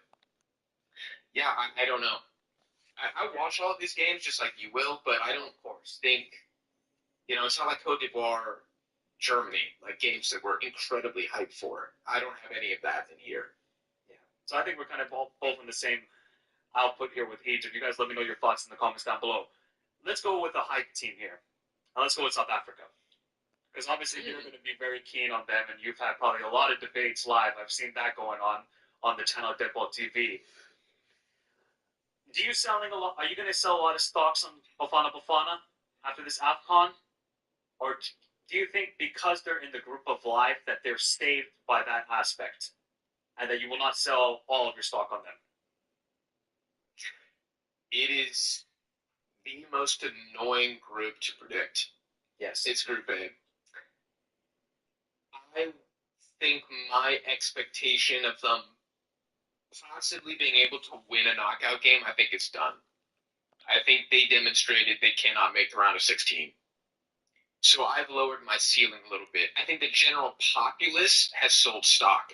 yeah, I don't know. I watch all of these games just like you will, but I don't, of course, think. You know, it's not like Cote d'Ivoire, Germany, like games that we're incredibly hyped for. I don't have any of that in here.
Yeah. So I think we're kind of both in the same output here with Egypt. You guys let me know your thoughts in the comments down below. let's go with a hype team here. Now let's go with South Africa. Because obviously you're going to be very keen on them, and you've had probably a lot of debates live. I've seen that going on the channel Deadball TV. Do you selling a lot? Are you going to sell a lot of stocks on Bafana after this AFCON? Or do you think because they're in the group of life that they're saved by that aspect, and that you will not sell all of your stock on them?
It is the most annoying group to predict.
Yes.
It's Group A. I think my expectation of them possibly being able to win a knockout game, I think it's done. I think they demonstrated they cannot make the round of 16. So I've lowered my ceiling a little bit. I think the general populace has sold stock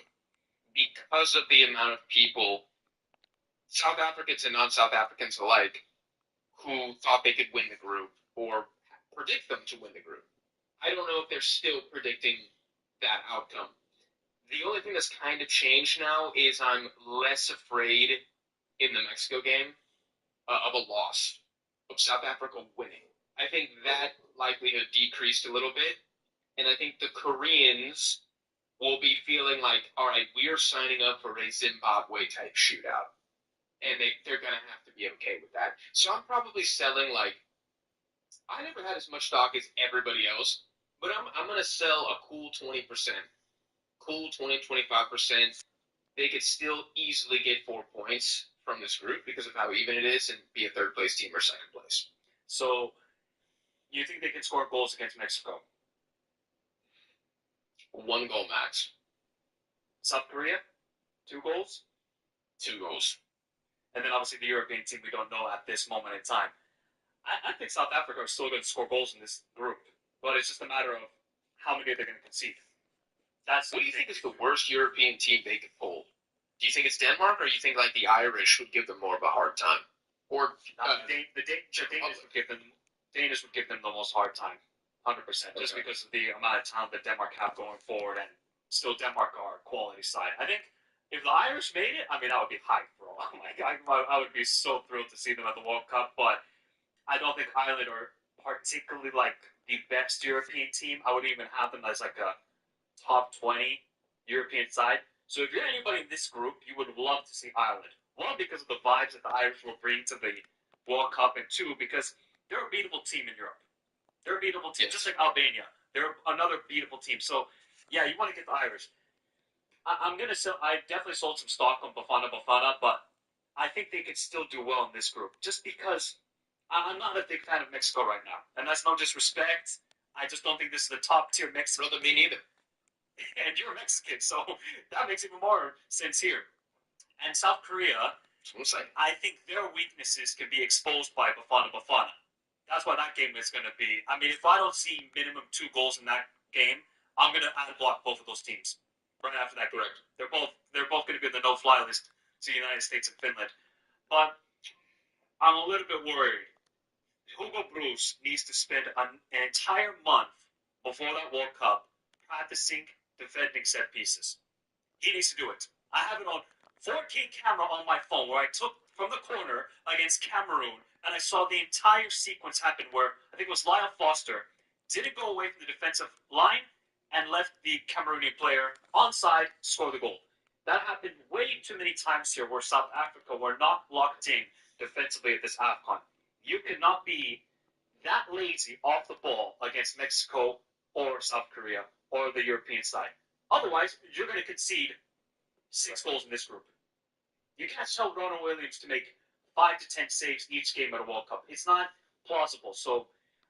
because of the amount of people, South Africans and non-South Africans alike, who thought they could win the group or predict them to win the group. I don't know if they're still predicting that outcome. The only thing that's kind of changed now is I'm less afraid in the Mexico game of a loss, of South Africa winning. I think that likelihood decreased a little bit, and I think the Koreans will be feeling like, all right, we are signing up for a Zimbabwe-type shootout, and they're going to have to be okay with that. So I'm probably selling, like, I never had as much stock as everybody else, but I'm going to sell a cool 20%. Cool 20, 25%. They could still easily get 4 points from this group because of how even it is and be a third-place team or second place.
So you think they can score goals against Mexico?
1 goal max.
South Korea? 2 goals?
2 goals.
And then obviously the European team we don't know at this moment in time. I think South Africa are still going to score goals in this group, but it's just a matter of how many they're going to concede.
What do you think is the worst European team they could pull? Do you think it's Denmark, or do you think like the Irish would give them more of a hard time? Or
the Danish would give them the most hard time, 100%, just because of the amount of talent that Denmark have going forward, and still Denmark are quality side. I think if the Irish made it, I mean, that would be hype, bro. I would be so thrilled to see them at the World Cup, but I don't think Ireland are particularly like the best European team. I wouldn't even have them as like a top 20 European side. So if you're anybody in this group, you would love to see Ireland. 1, because of the vibes that the Irish will bring to the World Cup, and 2, because they're a beatable team in Europe. They're a beatable team, just like Albania. They're another beatable team. So, yeah, you want to get the Irish. I'm going to sell. I definitely sold some stock on Bafana, but I think they could still do well in this group, just because I'm not a big fan of Mexico right now. And that's no disrespect. I just don't think this is the top-tier Mexico.
Brother, me neither.
And you're Mexican, so that makes even more sense here. And South Korea, I think their weaknesses can be exposed by Bafana. That's why that game is going to be. I mean, if I don't see minimum 2 goals in that game, I'm going to block both of those teams right after that game.
Correct.
They're both going to be on the no-fly list to the United States and Finland. But I'm a little bit worried. Hugo Broos needs to spend an entire month before that World Cup practicing defending set pieces. He needs to do it. I have it on 4K camera on my phone where I took from the corner against Cameroon, and I saw the entire sequence happen where I think it was Lyle Foster didn't go away from the defensive line and left the Cameroonian player onside to score the goal. That happened way too many times here where South Africa were not locked in defensively at this AFCON. You cannot be that lazy off the ball against Mexico or South Korea or the European side. Otherwise, you're going to concede 6 goals in this group. You can't tell Ronald Williams to make 5 to 10 saves each game at a World Cup. It's not plausible. So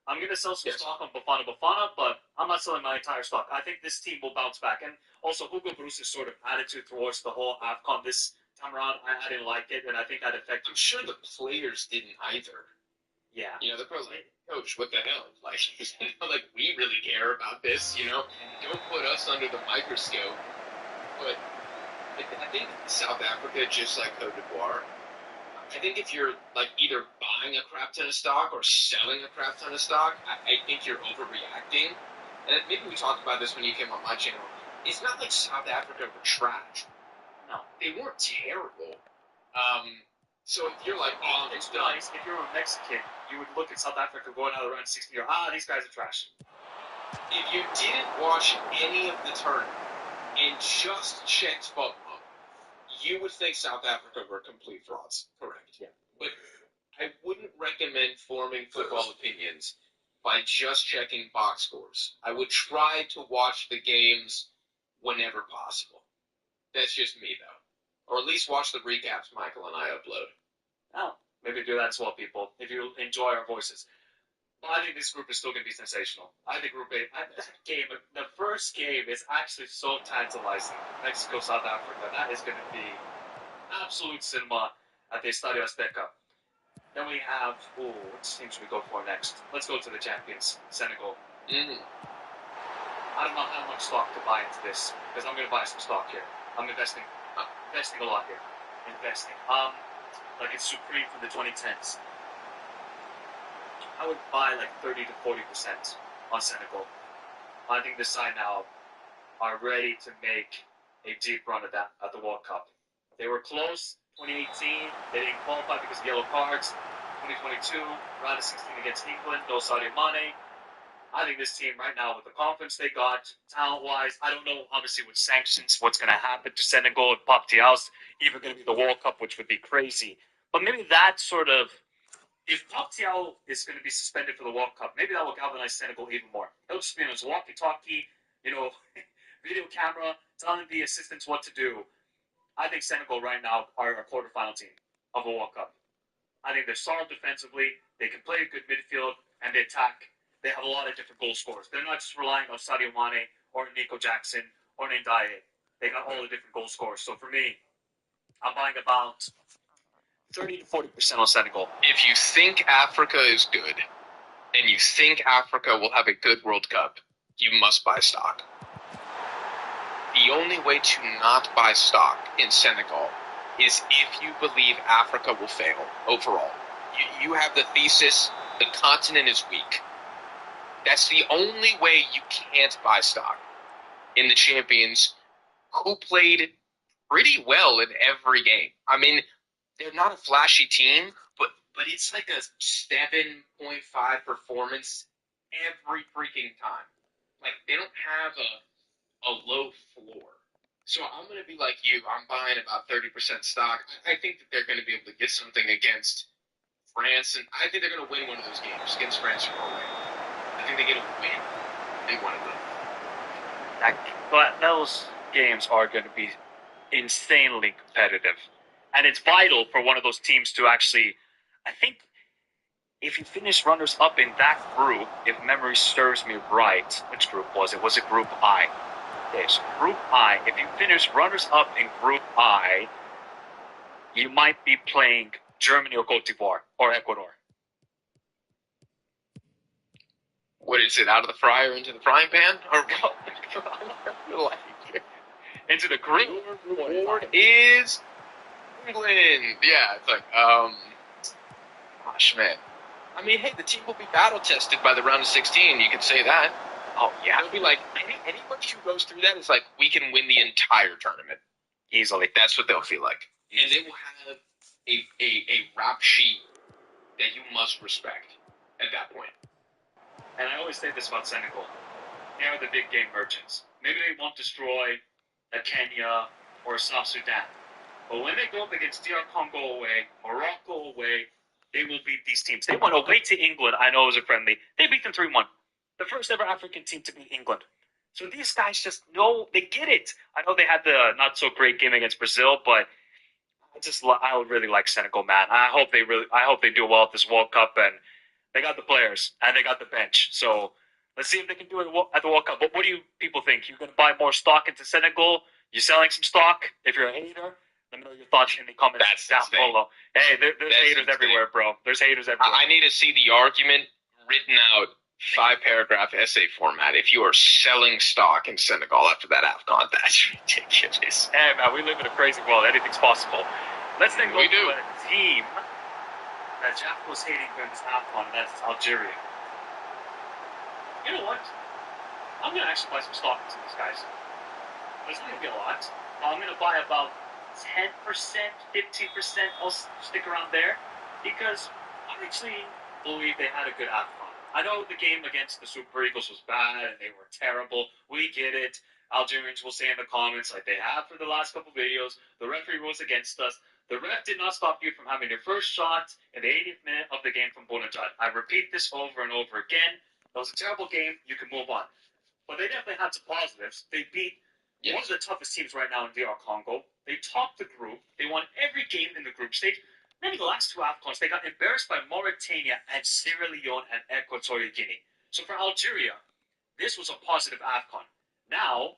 I'm going to sell some stock on Bafana, but I'm not selling my entire stock. I think this team will bounce back. And also, Hugo Broos' sort of attitude towards the whole AFCON this time around, I didn't like it, and I think that affected.
I'm sure the players didn't either.
Yeah.
You know, they're probably like, Coach, what the hell? Like, like we really care about this, you know? Don't put us under the microscope. But I think South Africa, just like Cote d'Ivoire, I think if you're like either buying a crap ton of stock or selling a crap ton of stock, I think you're overreacting. And maybe we talked about this when you came on my channel. It's not like South Africa were trash.
No.
They weren't terrible. So if you're like, oh,
it's nice if you're a Mexican you would look at South Africa going out around 60 year, these guys are trash.
If you didn't watch any of the tournament and just checked FOMO, you would think South Africa were complete frauds. Correct.
Yeah.
But I wouldn't recommend forming football opinions by just checking box scores. I would try to watch the games whenever possible. That's just me, though. Or at least watch the recaps Michael and I upload.
Oh, maybe do that as well, people, if you enjoy our voices. Well, I think this group is still going to be sensational. I think Group A, the first game is actually so tantalizing. Mexico, South Africa, that is going to be absolute cinema at the Estadio Azteca. Then we have, what team should we go for next? Let's go to the champions, Senegal.
Mm-hmm.
I don't know how much stock to buy into this, because I'm going to buy some stock here. I'm investing a lot here. Like it's supreme from the 2010s. I would buy like 30 to 40% on Senegal. I think this side now are ready to make a deep run at the World Cup. They were close 2018. They didn't qualify because of yellow cards. 2022, round of 16 against England, no Sadio Mane. I think this team right now, with the confidence they got, talent-wise, I don't know, obviously, with sanctions, what's going to happen to Senegal and Pape Thiaw's even going to be the World Cup, which would be crazy. But maybe that sort of, if Pape Thiaw is going to be suspended for the World Cup, maybe that will galvanize Senegal even more. He'll just be on his walkie-talkie, video camera, telling the assistants what to do. I think Senegal right now are a quarterfinal team of a World Cup. I think they're solid defensively. They can play a good midfield, and they attack. They have a lot of different goal scorers. They're not just relying on Sadio Mane or Nico Jackson or Ndiaye. They got all the different goal scorers. So for me, I'm buying about 30 to 40% on Senegal.
If you think Africa is good, and you think Africa will have a good World Cup, you must buy stock. The only way to not buy stock in Senegal is if you believe Africa will fail overall. You have the thesis, the continent is weak. That's the only way you can't buy stock in the champions, who played pretty well in every game. I mean, they're not a flashy team, but it's like a 7.5 performance every freaking time. Like, they don't have a low floor. So I'm going to be like you. I'm buying about 30% stock. I think that they're going to be able to get something against France, and I think they're going to win one of those games against France or Norway. I think they're going to win in one of them.
But those games are going to be insanely competitive. And it's vital for one of those teams to actually, I think, if you finish runners-up in that group, if memory serves me right, which group was it? Was it Group I? Okay, so Group I, if you finish runners-up in Group I, you might be playing Germany or Cote d'Ivoire or Ecuador.
What is it, out of the fryer into the frying pan? Or what?
Into the group?
Your reward is England. Yeah, it's like, gosh, man. I mean, hey, the team will be battle-tested by the round of 16. You could say that.
Oh, yeah.
It'll be like, anybody who goes through that is like, we can win the entire tournament.
Easily.
That's what they'll feel like. And they will have a rap sheet that you must respect at that point.
And I always say this about Senegal. They are the big game merchants. Maybe they won't destroy a Kenya or a South Sudan. But when they go up against DR Congo away, Morocco away, they will beat these teams. They went away to England. I know it was a friendly. They beat them 3-1. The first ever African team to beat England. So these guys just know, they get it. I know they had the not so great game against Brazil, but I would really like Senegal, man. I hope they do well at this World Cup, and they got the players and they got the bench. So let's see if they can do it at the World Cup. But what do you people think? You're going to buy more stock into Senegal? You selling some stock? If you're a hater, let me know your thoughts in the comments down below. Hey, there's haters everywhere, bro. There's haters everywhere.
I need to see the argument written out 5-paragraph essay format if you are selling stock in Senegal after that AFCON. That's ridiculous.
Hey, man, we live in a crazy world. Anything's possible. Let's then go to a team that Jack was hating during this AFCON, and that's Algeria. You know what? I'm going to actually buy some stock into these guys. There's not going to be a lot. I'm going to buy about 10%, 15%. I'll stick around there because I'm actually believe they had a good AFCON. I know the game against the Super Eagles was bad and they were terrible. We get it. Algerians will say in the comments, like they have for the last couple videos, the referee was against us. The ref did not stop you from having your first shot in the 80th minute of the game from Bonajad. I repeat this over and over again. That was a terrible game. You can move on. But they definitely had some positives. They beat one of the toughest teams right now in DR Congo. They topped the group. They won every game in the group stage. Then in the last two AFCONs, they got embarrassed by Mauritania and Sierra Leone and Equatorial Guinea. So for Algeria, this was a positive AFCON. Now,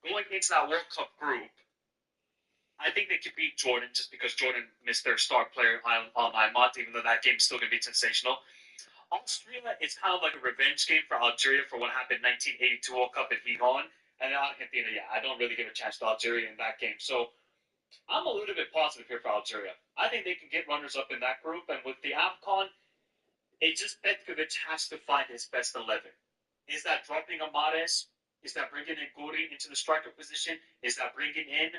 going into that World Cup group, I think they could beat Jordan just because Jordan missed their star player, Al-Mahmoud, even though that game's still going to be sensational. Austria is kind of like a revenge game for Algeria for what happened in 1982 World Cup in Gijón. And Argentina, I don't really give a chance to Algeria in that game. So I'm a little bit positive here for Algeria. I think they can get runners-up in that group. And with the AFCON, it just Petkovic has to find his best 11. Is that dropping Amares? Is that bringing in Guri into the striker position? Is that bringing in,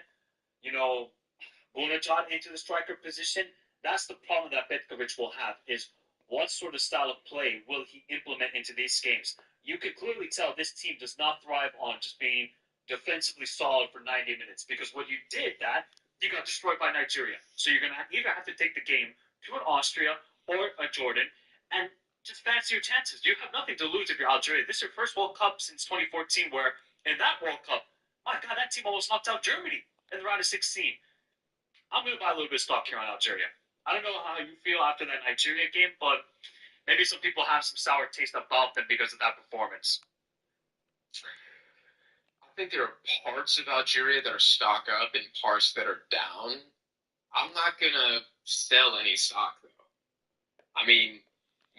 Bonajad into the striker position? That's the problem that Petkovic will have, is what sort of style of play will he implement into these games? You could clearly tell this team does not thrive on just being defensively solid for 90 minutes, because when you did that, you got destroyed by Nigeria. So you're going to either have to take the game to an Austria or a Jordan and just fancy your chances. You have nothing to lose if you're Algeria. This is your first World Cup since 2014, where in that World Cup, my God, that team almost knocked out Germany in the round of 16. I'm going to buy a little bit of stock here on Algeria. I don't know how you feel after that Nigeria game, but maybe some people have some sour taste about them because of that performance.
I think there are parts of Algeria that are stock up and parts that are down. I'm not going to sell any stock, though. I mean,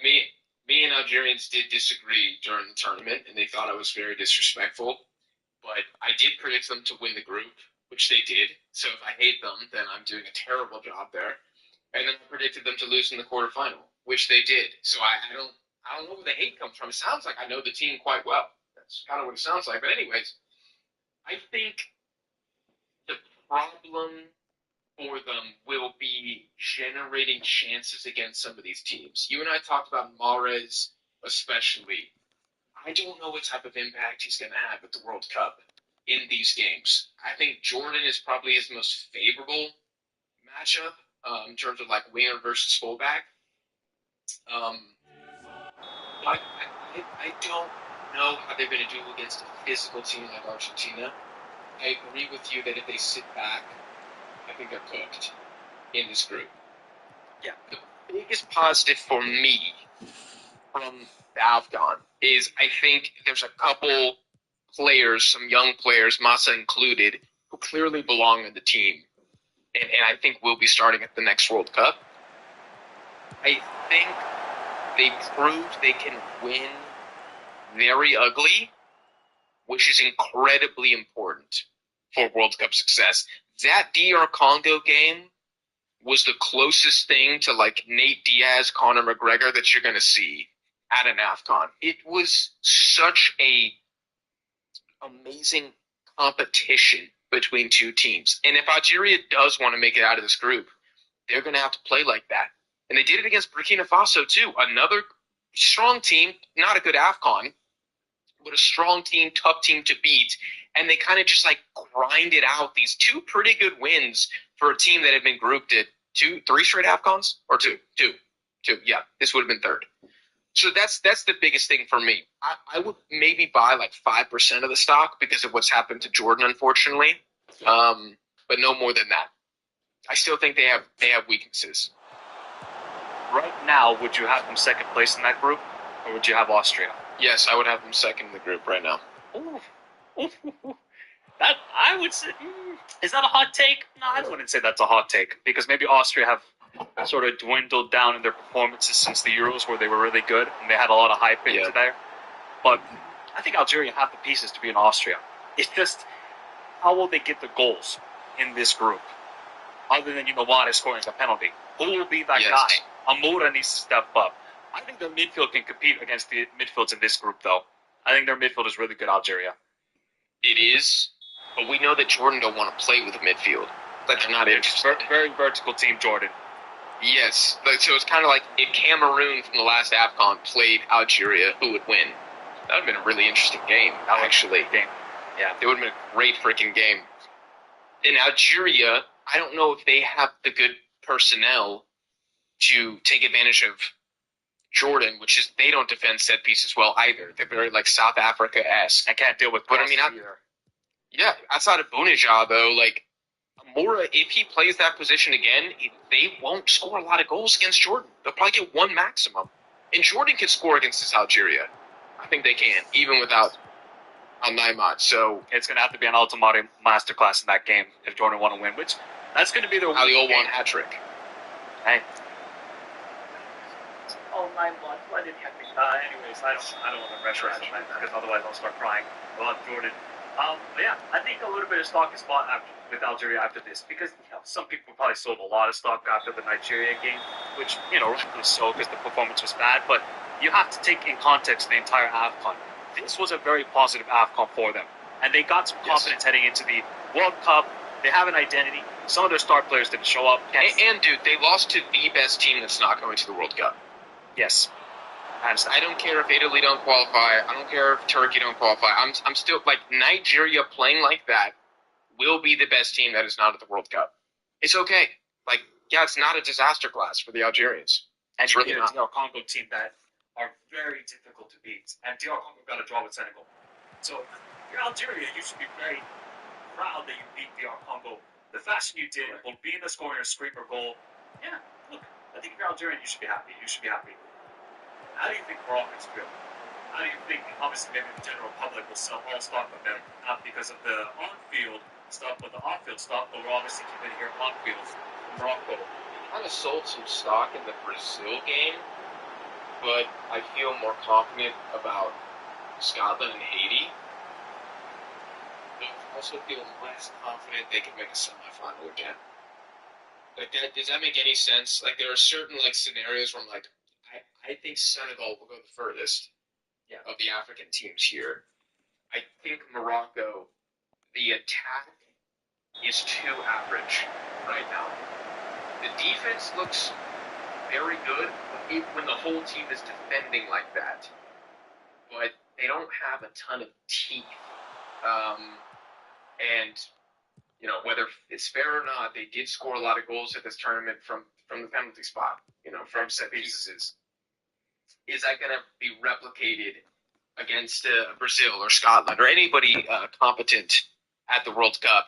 me and Algerians did disagree during the tournament, and they thought I was very disrespectful. But I did predict them to win the group, which they did. So if I hate them, then I'm doing a terrible job there. And then I predicted them to lose in the quarterfinal, which they did. So I don't know where the hate comes from. It sounds like I know the team quite well. That's kind of what it sounds like. But anyways, I think the problem for them will be generating chances against some of these teams. You and I talked about Mahrez especially. I don't know what type of impact he's going to have at the World Cup in these games. I think Jordan is probably his most favorable matchup in terms of like winger versus fullback. I don't know how they're going to do against a physical team like Argentina. I agree with you that if they sit back, I think they're cooked in this group.
Yeah.
The biggest positive for me from the AFCON is I think there's a couple players, some young players, Massa included, who clearly belong in the team. And I think will be starting at the next World Cup. I think they proved they can win very ugly, which is incredibly important for World Cup success. That DR Congo game was the closest thing to like Nate Diaz, Conor McGregor that you're going to see at an AFCON. It was such a amazing competition between two teams. And if Algeria does want to make it out of this group, they're going to have to play like that. And they did it against Burkina Faso too. Another strong team, not a good AFCON, but a strong team, tough team to beat. And they kind of just like grinded out these two pretty good wins for a team that had been grouped at three straight AFCONs? Or two. Yeah, this would have been third. So that's the biggest thing for me. I would maybe buy like 5% of the stock because of what's happened to Jordan, unfortunately. But no more than that. I still think they have weaknesses.
Right now, would you have them second place in that group, or would you have Austria?
Yes, I would have them second in the group right now.
Ooh. That I would say, is that a hot take? No, I wouldn't say that's a hot take, because maybe Austria have sort of dwindled down in their performances since the Euros, where they were really good and they had a lot of hype into there. But I think Algeria have the pieces to be in Austria. It's just, how will they get the goals in this group? Other than Mahrez scoring a penalty, who will be that guy? Amoura needs to step up. I think their midfield can compete against the midfields in this group, though. I think their midfield is really good, Algeria.
It is, but we know that Jordan don't want to play with the midfield. That they're not interested.
Very vertical team, Jordan.
Yes. So it's kind of like if Cameroon from the last AFCON played Algeria, who would win? That would have been a really interesting game, actually.
Yeah.
It would have been a great freaking game. In Algeria, I don't know if they have the good personnel to take advantage of Jordan, which is they don't defend set pieces well either. They're very like South Africa-esque.
I can't deal with
But I mean,
either.
Yeah, outside of Bounedjah, though, like Amora, if he plays that position again, they won't score a lot of goals against Jordan. They'll probably get one maximum. And Jordan can score against this Algeria. I think they can, even without Al-Naimad. So
It's going to have to be an ultimate masterclass in that game if Jordan want to win, which that's going to be their
Aliol
game.
won hat trick.
Hey. Oh, 9 months. Why did you have to? Anyways, I don't want to pressure it because otherwise I'll start crying about Jordan. But yeah, I think a little bit of stock is bought with Algeria after this because some people probably sold a lot of stock after the Nigeria game, which rightfully so because the performance was bad. But you have to take in context the entire AFCON. This was a very positive AFCON for them, and they got some confidence heading into the World Cup. They have an identity. Some of their star players didn't show up.
And dude, they lost to the best team that's not going to the World Cup.
Yes.
I don't care if Italy don't qualify. I don't care if Turkey don't qualify. I'm still like Nigeria playing like that will be the best team that is not at the World Cup. It's okay. Like, yeah, it's not a disaster class for the Algerians.
And
it's
you
really
get a
not.
DR Congo team that are very difficult to beat. And DR Congo got a draw with Senegal. So if you're Algeria, you should be very proud that you beat DR Congo the fashion you did, will be in the scoring a screamer goal. Yeah, look, I think if you're Algerian, you should be happy. You should be happy. How do you think Moroccans feel? How do you think, obviously, maybe the general public will sell all stock of them, not because of the on-field stuff, but the off-field stuff, but we're obviously keeping it here on-field in Morocco.
Kind of sold some stock in the Brazil game, but I feel more confident about Scotland and Haiti. I also feel less confident they can make a semifinal again. Like that, does that make any sense? Like there are certain like scenarios where I'm like, I think Senegal will go the furthest of the African teams here. I think Morocco, the attack is too average right now. The defense looks very good when the whole team is defending like that. But they don't have a ton of teeth. And, whether it's fair or not, they did score a lot of goals at this tournament from the penalty spot, from set pieces. Is that going to be replicated against Brazil or Scotland or anybody competent at the World Cup?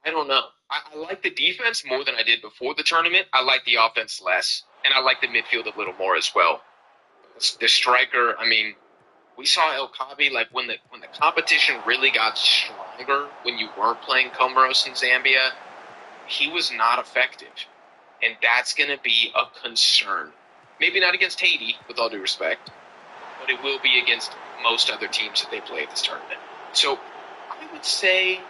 I don't know. I like the defense more than I did before the tournament. I like the offense less, and I like the midfield a little more as well. The striker, I mean, we saw El Kabi like when the competition really got stronger when you weren't playing Comoros and Zambia, he was not effective, and that's going to be a concern. Maybe not against Haiti, with all due respect, but it will be against most other teams that they play at this tournament. So I would say,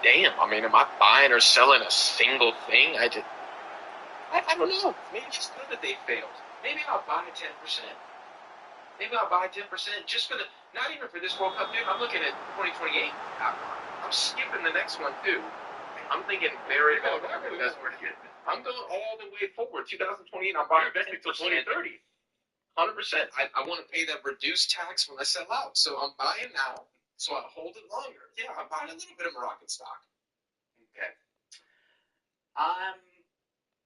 damn, I mean, am I buying or selling a single thing? I don't know. Maybe it's good that they failed. Maybe I'll buy 10%. Maybe I'll buy 10% just for not even for this World Cup, dude. I'm looking at 2028. I'm skipping the next one, too. I'm thinking very well. I'm going all the way forward. 2028, I'm buying investing till 2030. 100%. I want to pay that reduced tax when I sell out. So I'm buying now, so I'll hold it longer. Yeah, I'm buying a little bit of Moroccan stock.
Okay. I'm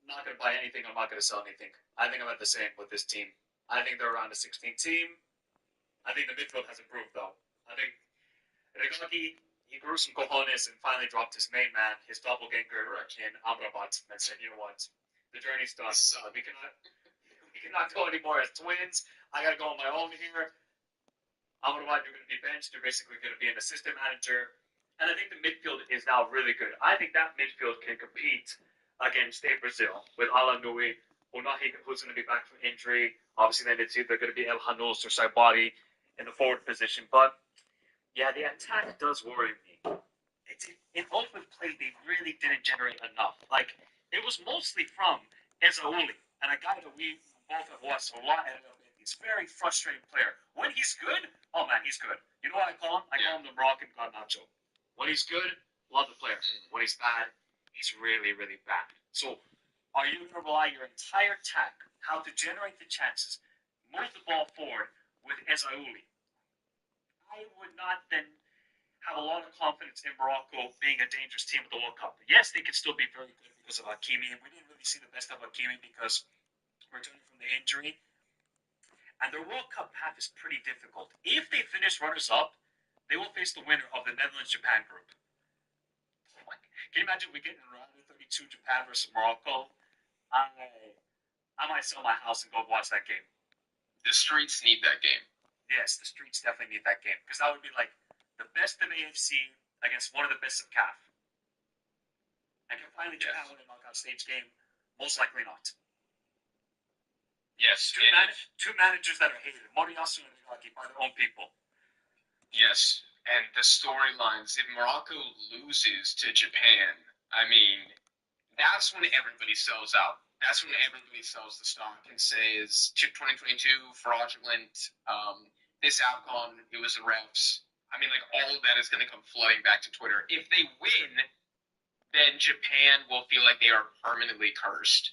not going to buy anything. I'm not going to sell anything. I think I'm at the same with this team. I think they're around a 16 team. I think the midfield has improved, though. I think Regragui, he grew some cojones and finally dropped his main man, his doppelganger in Amrabat, and said, you know what, the journey's done. We cannot go anymore as twins. I got to go on my own here. Amrabat, you're going to be benched. You're basically going to be an assistant manager. And I think the midfield is now really good. I think that midfield can compete against Brazil with Ala Nui, Unahi, who's going to be back from injury. Obviously, then it's either going to be El Hanous or Saibari in the forward position. But yeah, the attack does worry me. In open play, they really didn't generate enough. Like, it was mostly from Ezauli, and a guy that we both have watched a lot. He's a very frustrating player. When he's good, oh man, he's good. You know what I call him? I call him the Moroccan Garnacho. When he's good, love the player. When he's bad, he's really, really bad. So Are you going to rely your entire attack, how to generate the chances, move the ball forward with Ezaouli? I would not then have a lot of confidence in Morocco being a dangerous team at the World Cup. Yes, they could still be very good because of Hakimi, and we didn't really see the best of Hakimi because returning from the injury. And their World Cup path is pretty difficult. If they finish runners-up, they will face the winner of the Netherlands-Japan group. Can you imagine we get in round of 32 Japan versus Morocco? I might sell my house and go watch that game.
The streets need that game.
Yes, the streets definitely need that game because that would be like the best of AFC against one of the best of CAF. And can finally Japan win a knockout stage game? Most likely not.
Yes.
Two managers that are hated, Moriyasu and Inaki, by their own people.
Yes, and the storylines. If Morocco loses to Japan, I mean, that's when everybody sells out. That's when everybody sells the stock and says, Chip 2022, fraudulent, this AFCON, it was the refs. I mean, like, all of that is going to come flooding back to Twitter. If they win, then Japan will feel like they are permanently cursed.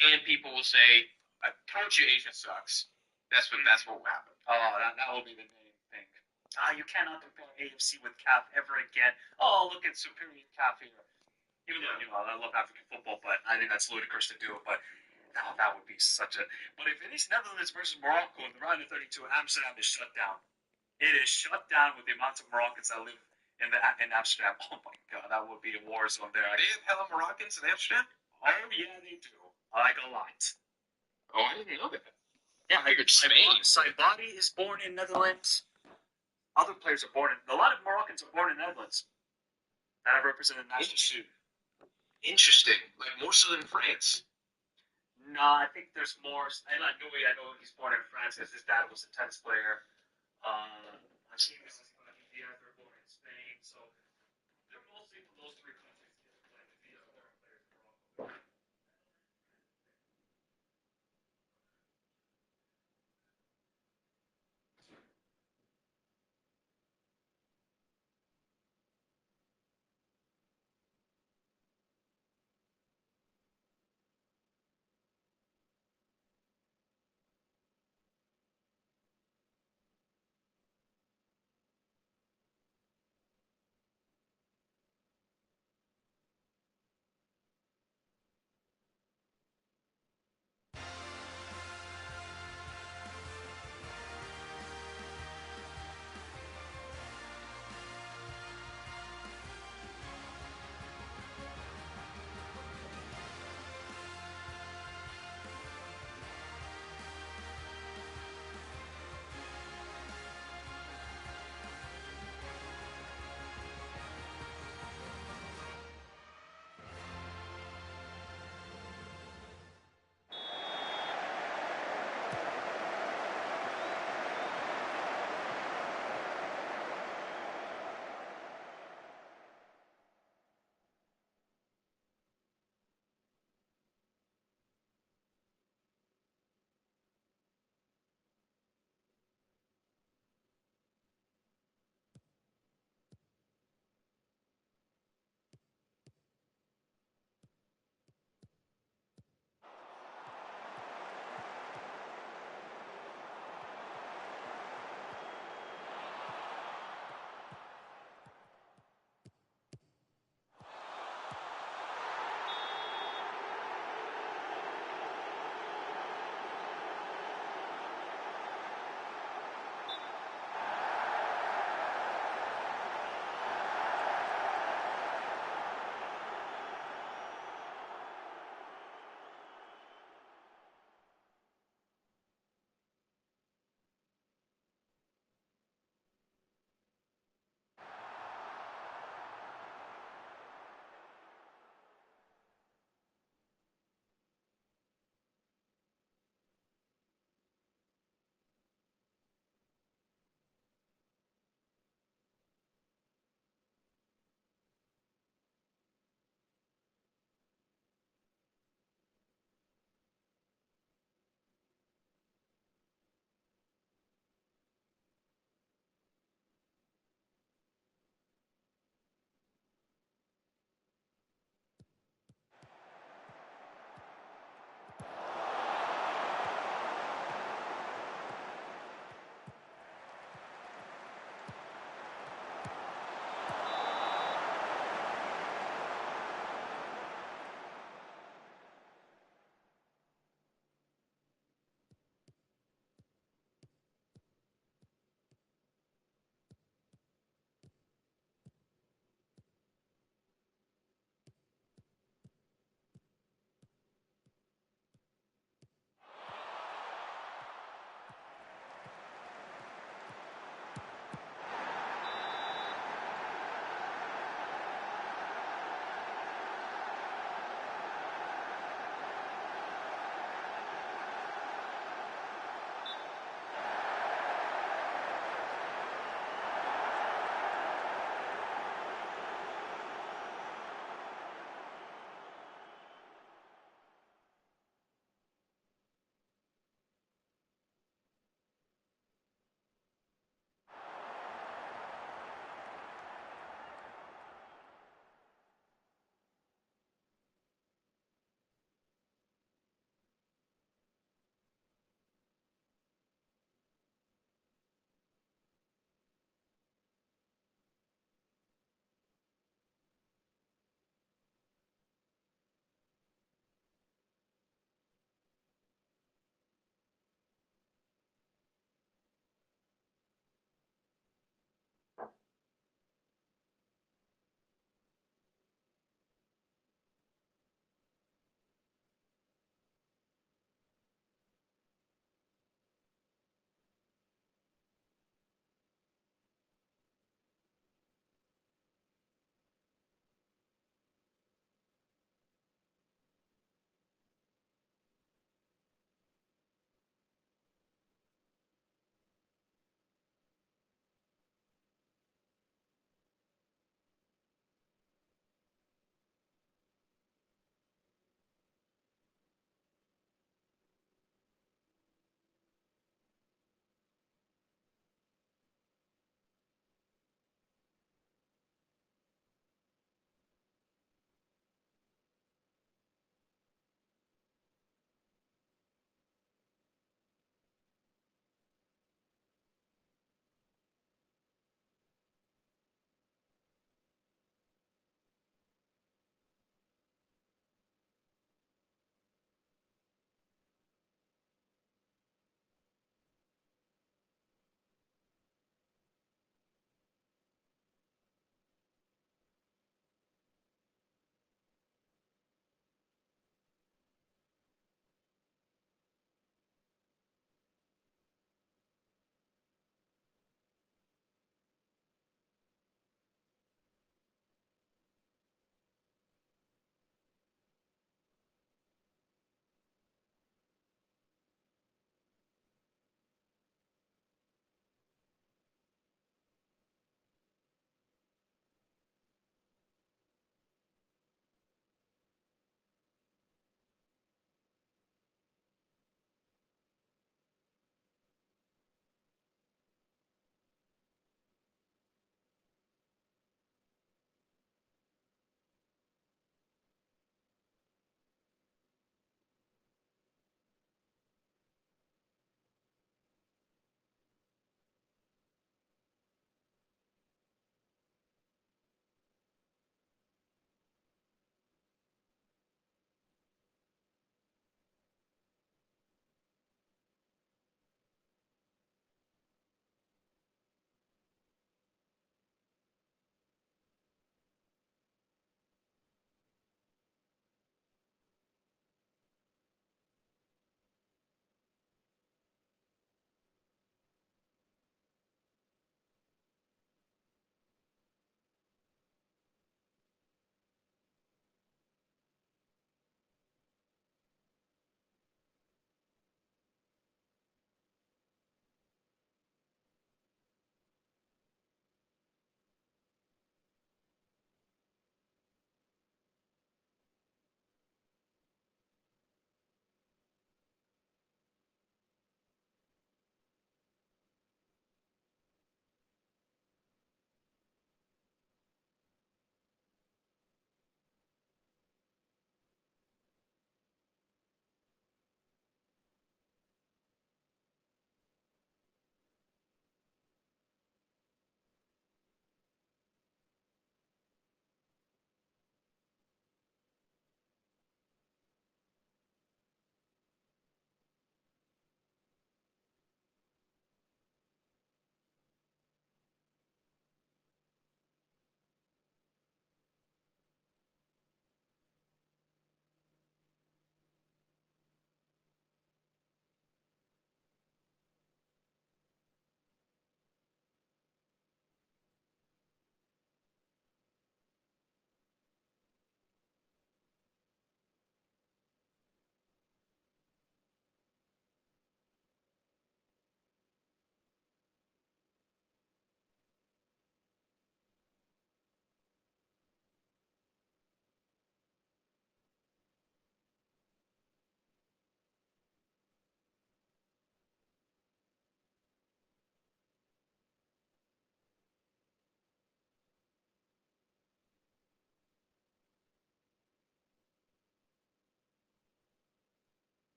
And people will say, I told you Asia sucks. That's what will happen.
Oh, that will be the main thing. You cannot compare AFC with CAF ever again. Oh, look at superior CAF here. Even though, I love African football, but I think that's ludicrous to do. But that would be such a. But if it is Netherlands versus Morocco in the round of 32, Amsterdam is shut down. It is shut down with the amount of Moroccans that live in Amsterdam. Oh my God, that would be a war zone there.
They have hella Moroccans in Amsterdam?
Oh yeah, they do. Like a lot.
Oh, I didn't know that.
Yeah,
I figured Spain.
Saibari is born in Netherlands. Other players are born in. A lot of Moroccans are born in Netherlands that have represented national team.
Interesting. Like more so than France.
No, I think there's more. I know he's born in France because his dad was a tennis player. Hakeem Diaz were born in Spain, so they're mostly from those three countries. The other players in Morocco.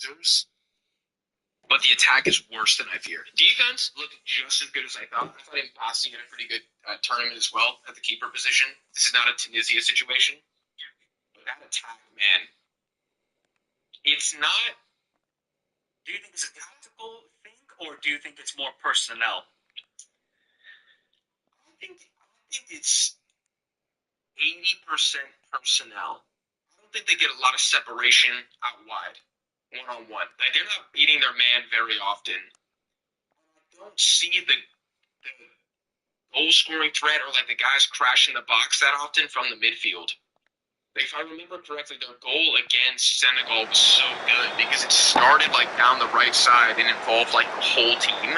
losers. But the attack is worse than I feared. Defense looked just as good as I thought. I thought Mbassi had a pretty good tournament as well at the keeper position. This is not a Tunisia situation. But that attack, man, it's not.
Do you think it's a tactical thing, or do you think it's more personnel?
I think it's 80% personnel. I don't think they get a lot of separation out wide, one-on-one. Like, they're not beating their man very often. I don't see the goal-scoring threat or like the guys crashing the box that often from the midfield. If I remember correctly, their goal against Senegal was so good because it started like down the right side and involved like the whole team.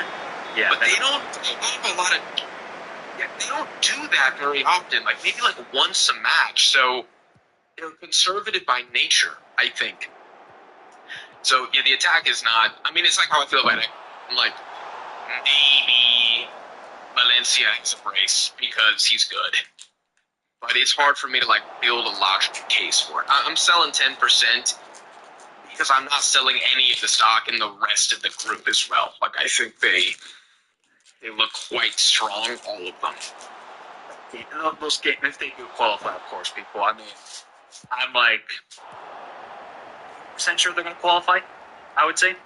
Yeah,
but they don't have a lot of. Yeah, they don't do that very often. Like maybe like once a match. So they're conservative by nature, I think. So yeah, the attack is not. I mean, it's like how I feel about it. Like maybe Valencia has a brace because he's good. But it's hard for me to like build a logical case for it. I'm selling 10% because I'm not selling any of the stock in the rest of the group as well. Like I think they look quite strong, all of them.
Those games, if they do qualify, of course, people. I mean, I'm like % sure they're going to qualify. I would say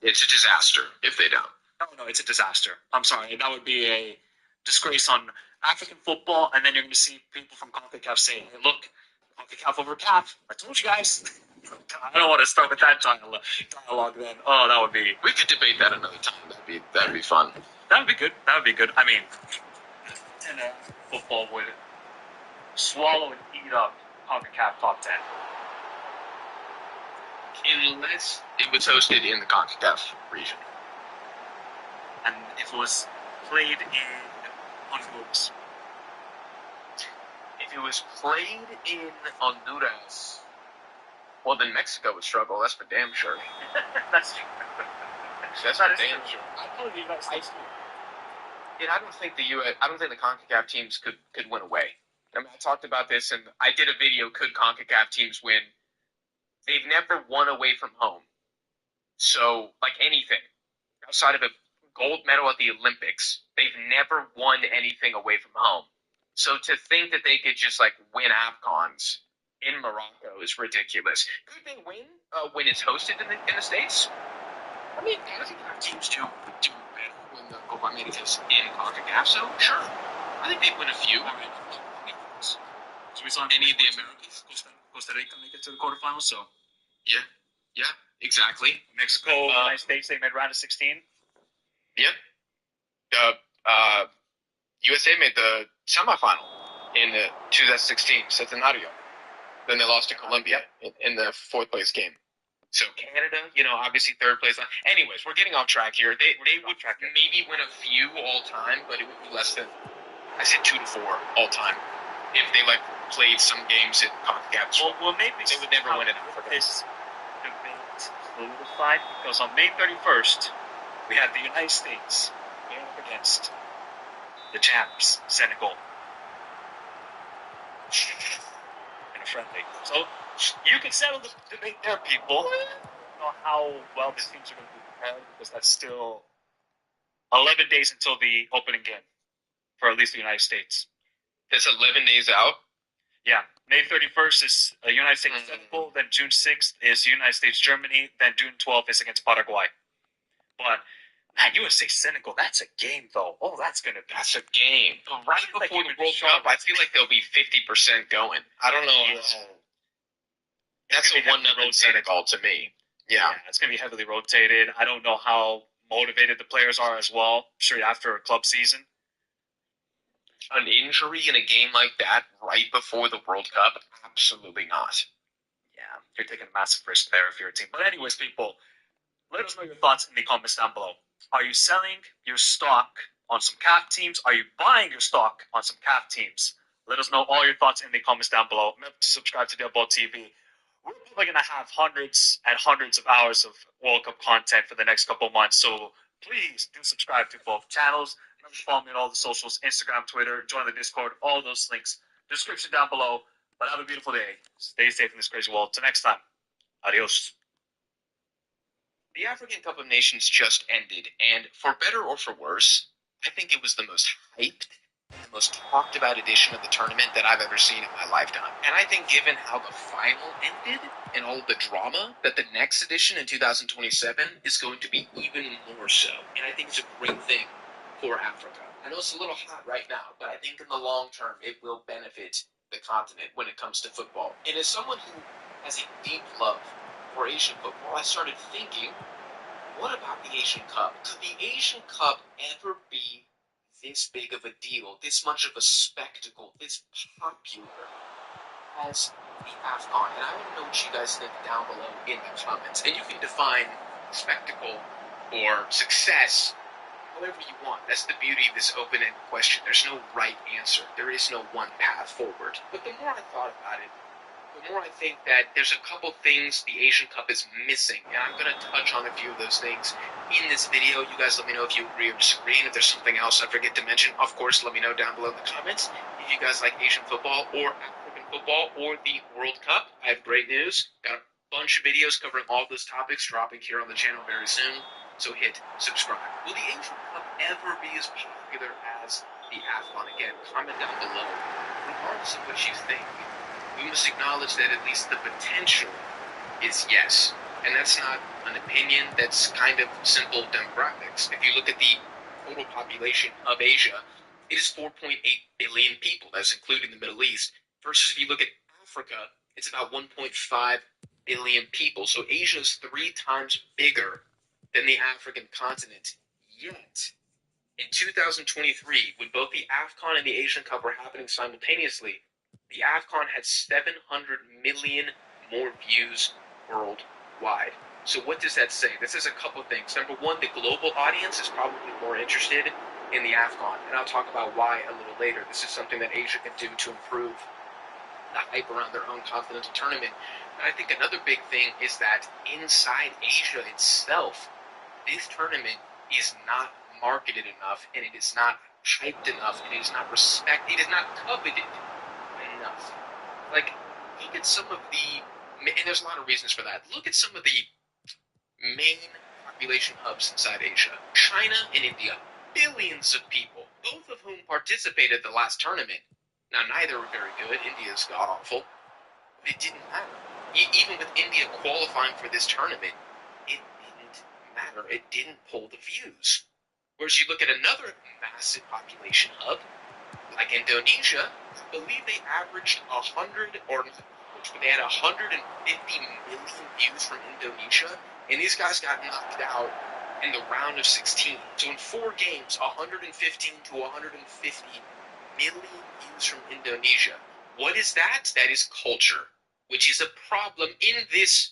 it's a disaster if they don't.
No, it's a disaster. I'm sorry, that would be a disgrace on African football, and then you're going to see people from CONCACAF saying, hey, look, CONCACAF over CAF. I told you guys. I don't want to start with that dialogue then. Oh, that would be...
We could debate that another time. That'd be fun.
That would be good. That would be good. I mean, football would swallow and eat up CONCACAF top 10.
Unless it was hosted in the CONCACAF region.
And if it was played in Honduras.
If it was played in Honduras, well, then Mexico would struggle. That's for damn sure.
That's true.
That's for damn sure.
I told you guys.
I don't think the CONCACAF teams could win away. I mean, I talked about this, and I did a video. Could CONCACAF teams win? They've never won away from home. So, like anything, outside of a gold medal at the Olympics, they've never won anything away from home. So to think that they could just like win AFCONs in Morocco is ridiculous. Could they win when it's hosted in the States? I mean, I think our teams do better when the Copa America's in CONCACAF, so sure. I think they'd win a few.
So we saw
any of the Americans.
Costa Rica make it to the quarterfinals, so.
Yeah, exactly.
Mexico, United States, they made round of 16.
Yeah. USA made the semifinal in the 2016 Centenario. Then they lost to Colombia in the fourth place game. So Canada, obviously third place. Anyways, we're getting off track here. They would maybe win a few all time, but it would be less than, I said 2 to 4 all time. If they played some games in CONCACAF.
Well, maybe
they would never win it.
This debate solidified because on May 31st, we had the United States going up against the champs, Senegal, in a friendly. So you can settle the debate there, people. I don't know how well the teams are going to be prepared because that's still 11 days until the opening game for at least the United States.
That's 11 days out?
Yeah. May 31st is United States Senegal, then June 6th is United States Germany, then June 12th is against Paraguay. But USA Senegal, that's a game though. Oh, that's a game.
But right before the World Cup, I feel like they'll be 50% going. I don't know.
Yeah.
That's a 1-0 Senegal to me. Yeah,
it's going to be heavily rotated. I don't know how motivated the players are as well. I'm sure after a club season.
An injury in a game like that right before the World Cup? Absolutely not.
Yeah, you're taking a massive risk there if you're a team. But anyways, people, let us know your thoughts in the comments down below. Are you selling your stock on some CAF teams? Are you buying your stock on some CAF teams? Let us know all your thoughts in the comments down below. Remember to subscribe to Dead Ball TV. We're probably going to have hundreds and hundreds of hours of World Cup content for the next couple months. So please do subscribe to both channels. Remember to follow me on all the socials, Instagram, Twitter, join the Discord, all those links. Description down below. But have a beautiful day. Stay safe in this crazy world. Till next time. Adios.
The African Cup of Nations just ended, and for better or for worse, I think it was the most hyped, the most talked about edition of the tournament that I've ever seen in my lifetime. And I think given how the final ended and all of the drama, that the next edition in 2027 is going to be even more so. And I think it's a great thing for Africa. I know it's a little hot right now, but I think in the long term it will benefit the continent when it comes to football. And as someone who has a deep love for Asian football, I started thinking, what about the Asian Cup? Could the Asian Cup ever be this big of a deal, this much of a spectacle, this popular as the AFCON? And I want to know what you guys think down below in the comments. And you can define spectacle or success however you want. That's the beauty of this open-ended question. There's no right answer. There is no one path forward. But the more I thought about it, the more I think that there's a couple things the Asian Cup is missing, and I'm going to touch on a few of those things in this video. You guys let me know if you agree or disagree, and if there's something else I forget to mention, of course, let me know down below in the comments. If you guys like Asian football or African football or the World Cup, I have great news. Got a bunch of videos covering all those topics dropping here on the channel very soon, so hit subscribe. Will the Asian Cup ever be as popular as the AFCON? Again, comment down below. Regardless of what you think, we must acknowledge that at least the potential is yes. And that's not an opinion, that's kind of simple demographics. If you look at the total population of Asia, it is 4.8 billion people. That's including the Middle East. Versus if you look at Africa, it's about 1.5 billion people. So Asia is 3 times bigger than the African continent. Yet, in 2023, when both the AFCON and the Asian Cup were happening simultaneously, the AFCON had 700 million more views worldwide. So what does that say? This is a couple things. Number one, the global audience is probably more interested in the AFCON, and I'll talk about why a little later. This is something that Asia can do to improve the hype around their own continental tournament. And I think another big thing is that inside Asia itself, this tournament is not marketed enough, and it is not hyped enough, and it is not respected, it is not coveted enough. Like, look at some of the, and there's a lot of reasons for that. Look at some of the main population hubs inside Asia. China and India, billions of people, both of whom participated the last tournament. Now, neither were very good. India's god-awful. But it didn't matter. Even with India qualifying for this tournament, it didn't matter. It didn't pull the views. Whereas you look at another massive population hub, like Indonesia, I believe they averaged 100, or but they had 150 million views from Indonesia, and these guys got knocked out in the round of 16. So in 4 games, 115 to 150 million views from Indonesia. What is that? That is culture, which is a problem in this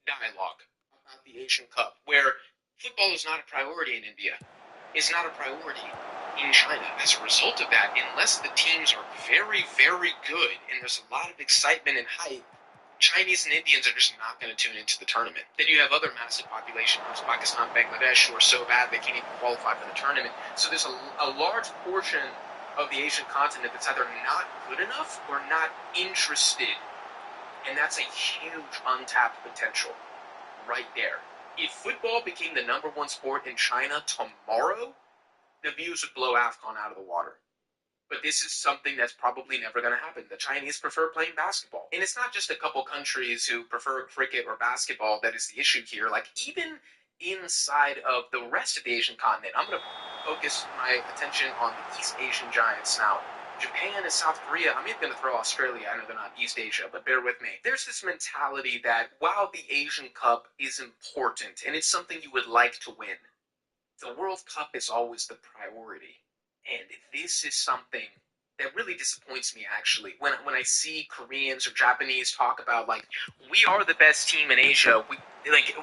dialogue about the Asian Cup, where football is not a priority in India. It's not a priority in China. As a result of that, unless the teams are very, very good and there's a lot of excitement and hype, Chinese and Indians are just not going to tune into the tournament. Then you have other massive populations, Pakistan, Bangladesh, who are so bad they can't even qualify for the tournament. So there's a large portion of the Asian continent that's either not good enough or not interested. And that's a huge untapped potential right there. If football became the #1 sport in China tomorrow, the views would blow AFCON out of the water. But this is something that's probably never going to happen. The Chinese prefer playing basketball. And it's not just a couple countries who prefer cricket or basketball that is the issue here. Like, even inside of the rest of the Asian continent, I'm going to focus my attention on the East Asian giants now. Japan and South Korea, I'm even going to throw Australia. I know they're not East Asia, but bear with me. There's this mentality that while the Asian Cup is important, and it's something you would like to win, the World Cup is always the priority. And this is something that really disappoints me, actually. When I see Koreans or Japanese talk about, like, we are the best team in Asia,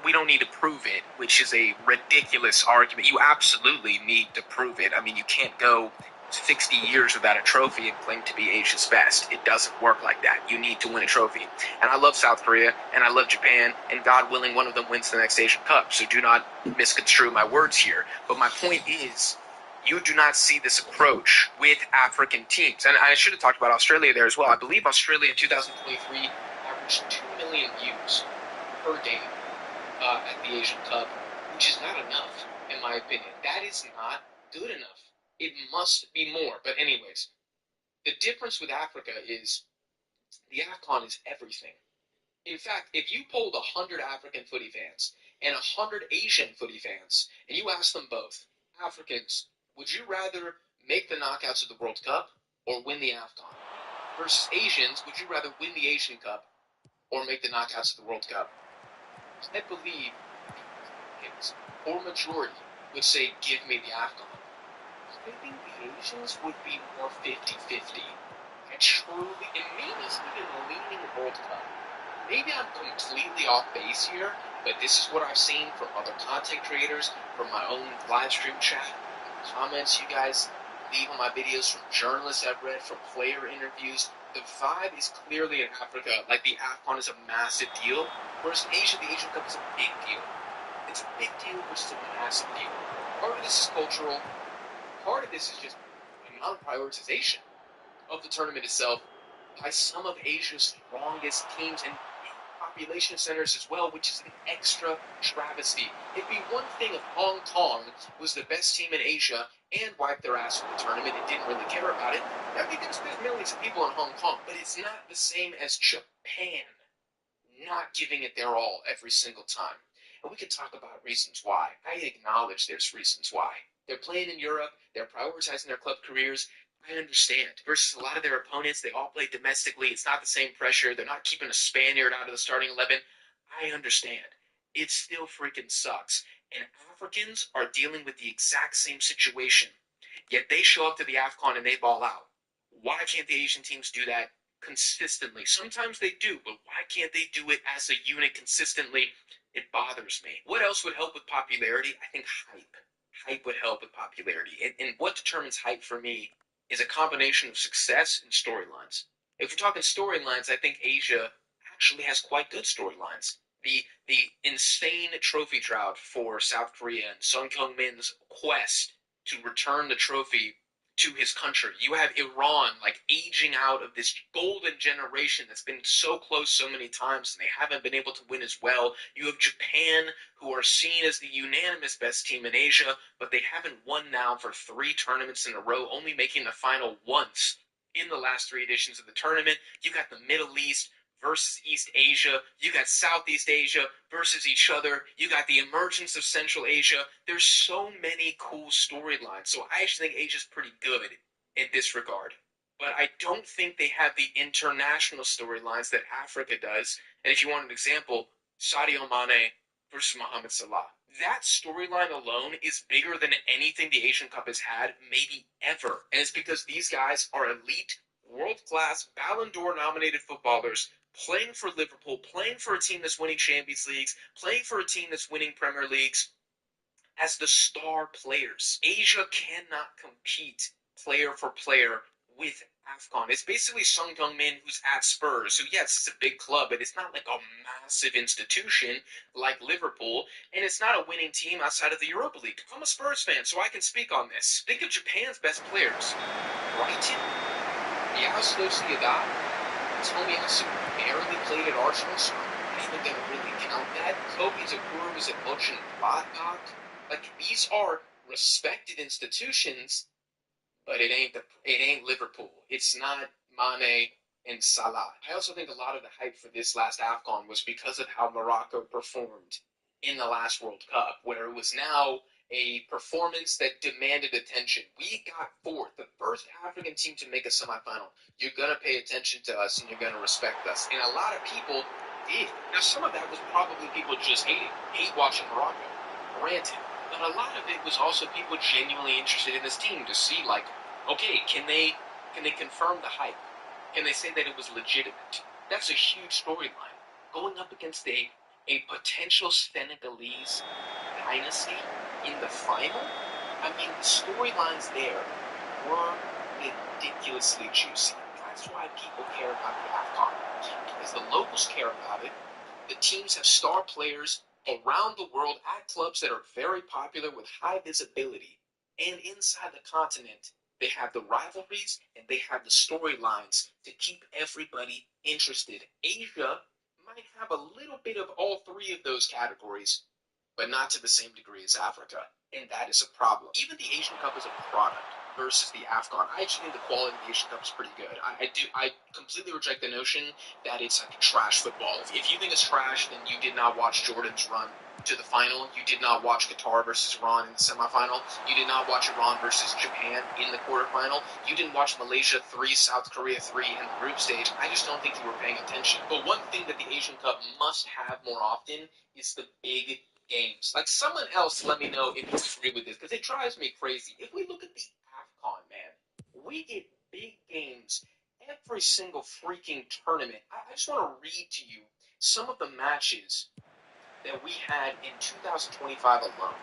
we don't need to prove it, which is a ridiculous argument. You absolutely need to prove it. I mean, you can't go 60 years without a trophy and claim to be Asia's best. It doesn't work like that. You need to win a trophy. And I love South Korea, and I love Japan, and God willing, one of them wins the next Asian Cup. So do not misconstrue my words here. But my point is, you do not see this approach with African teams. And I should have talked about Australia there as well. I believe Australia in 2023 averaged 2 million views. per game at the Asian Cup, which is not enough, in my opinion. That is not good enough. It must be more. But anyways, the difference with Africa is the AFCON is everything. In fact, if you polled 100 African footy fans and 100 Asian footy fans, and you asked them both, Africans, would you rather make the knockouts of the World Cup or win the AFCON? Versus Asians, would you rather win the Asian Cup or make the knockouts of the World Cup? I believe Africans, or majority, would say, give me the AFCON. I think the Asians would be more 50-50. I truly, and maybe even leaning World Cup. Maybe I'm completely off base here, but this is what I've seen from other content creators, from my own live stream chat, comments you guys leave on my videos, from journalists I've read, from player interviews. The vibe is clearly in Africa, like the AFCON is a massive deal, whereas in Asia, the Asian Cup is a big deal. It's a big deal versus a massive deal. Part of this is cultural, part of this is just a non-prioritization of the tournament itself by some of Asia's strongest teams and population centers as well, which is an extra travesty. It'd be one thing if Hong Kong was the best team in Asia and wiped their ass in the tournament and didn't really care about it. That'd be because there's millions of people in Hong Kong, but it's not the same as Japan not giving it their all every single time. And we could talk about reasons why. I acknowledge there's reasons why. They're playing in Europe, they're prioritizing their club careers. I understand. Versus a lot of their opponents, they all play domestically. It's not the same pressure. They're not keeping a Spaniard out of the starting 11. I understand. It still freaking sucks. And Africans are dealing with the exact same situation. Yet they show up to the AFCON and they ball out. Why can't the Asian teams do that consistently? Sometimes they do, but why can't they do it as a unit consistently? It bothers me. What else would help with popularity? I think hype. Hype would help with popularity. And what determines hype for me is a combination of success and storylines. If we're talking storylines, I think Asia actually has quite good storylines. The insane trophy drought for South Korea and Son Heung-min's quest to return the trophy to his country. You have Iran like aging out of this golden generation that's been so close so many times and they haven't been able to win as well. You have Japan, who are seen as the unanimous best team in Asia, but they haven't won now for 3 tournaments in a row, only making the final once in the last 3 editions of the tournament. You got the Middle East versus East Asia. You got Southeast Asia versus each other. You got the emergence of Central Asia. There's so many cool storylines. So I actually think Asia's pretty good in this regard. But I don't think they have the international storylines that Africa does. And if you want an example, Sadio Mane versus Mohamed Salah. That storyline alone is bigger than anything the Asian Cup has had, maybe ever. And it's because these guys are elite, world-class, Ballon d'Or nominated footballers playing for Liverpool, playing for a team that's winning Champions Leagues, playing for a team that's winning Premier Leagues as the star players. Asia cannot compete player for player with AFCON. It's basically Son Heung-min who's at Spurs, who, yes, it's a big club, but it's not like a massive institution like Liverpool, and it's not a winning team outside of the Europa League. I'm a Spurs fan, so I can speak on this. Think of Japan's best players. Brighton, Real Sociedad, Tomiyasu barely played at Arsenal, so I'm not even going to really count that. Kobe Zakura was at Mönchengladbach. Like, these are respected institutions, but it ain't Liverpool. It's not Mane and Salah. I also think a lot of the hype for this last AFCON was because of how Morocco performed in the last World Cup, where it was now a performance that demanded attention. We got 4th, the first African team to make a semifinal. You're going to pay attention to us and you're going to respect us. And a lot of people did. Now, some of that was probably people just hate watching Morocco, granted. But a lot of it was also people genuinely interested in this team to see, like, okay, can they confirm the hype? Can they say that it was legitimate? That's a huge storyline. Going up against a potential Senegalese dynasty in the final? I mean, the storylines there were ridiculously juicy. That's why people care about the AFCON. Because the locals care about it. The teams have star players around the world at clubs that are very popular with high visibility. And inside the continent, they have the rivalries and they have the storylines to keep everybody interested. Asia might have a little bit of all three of those categories, but not to the same degree as Africa. And that is a problem. Even the Asian Cup is a product versus the AFCON. I actually think the quality of the Asian Cup is pretty good. I completely reject the notion that it's like trash football. If you think it's trash, then you did not watch Jordan's run to the final. You did not watch Qatar versus Iran in the semifinal. You did not watch Iran versus Japan in the quarterfinal. You didn't watch Malaysia 3, South Korea 3 in the group stage. I just don't think you were paying attention. But one thing that the Asian Cup must have more often is the big games. Like, someone else let me know if you agree with this, because it drives me crazy. If we look at the AFCON, man, we get big games every single freaking tournament. I just want to read to you some of the matches that we had in 2025 alone.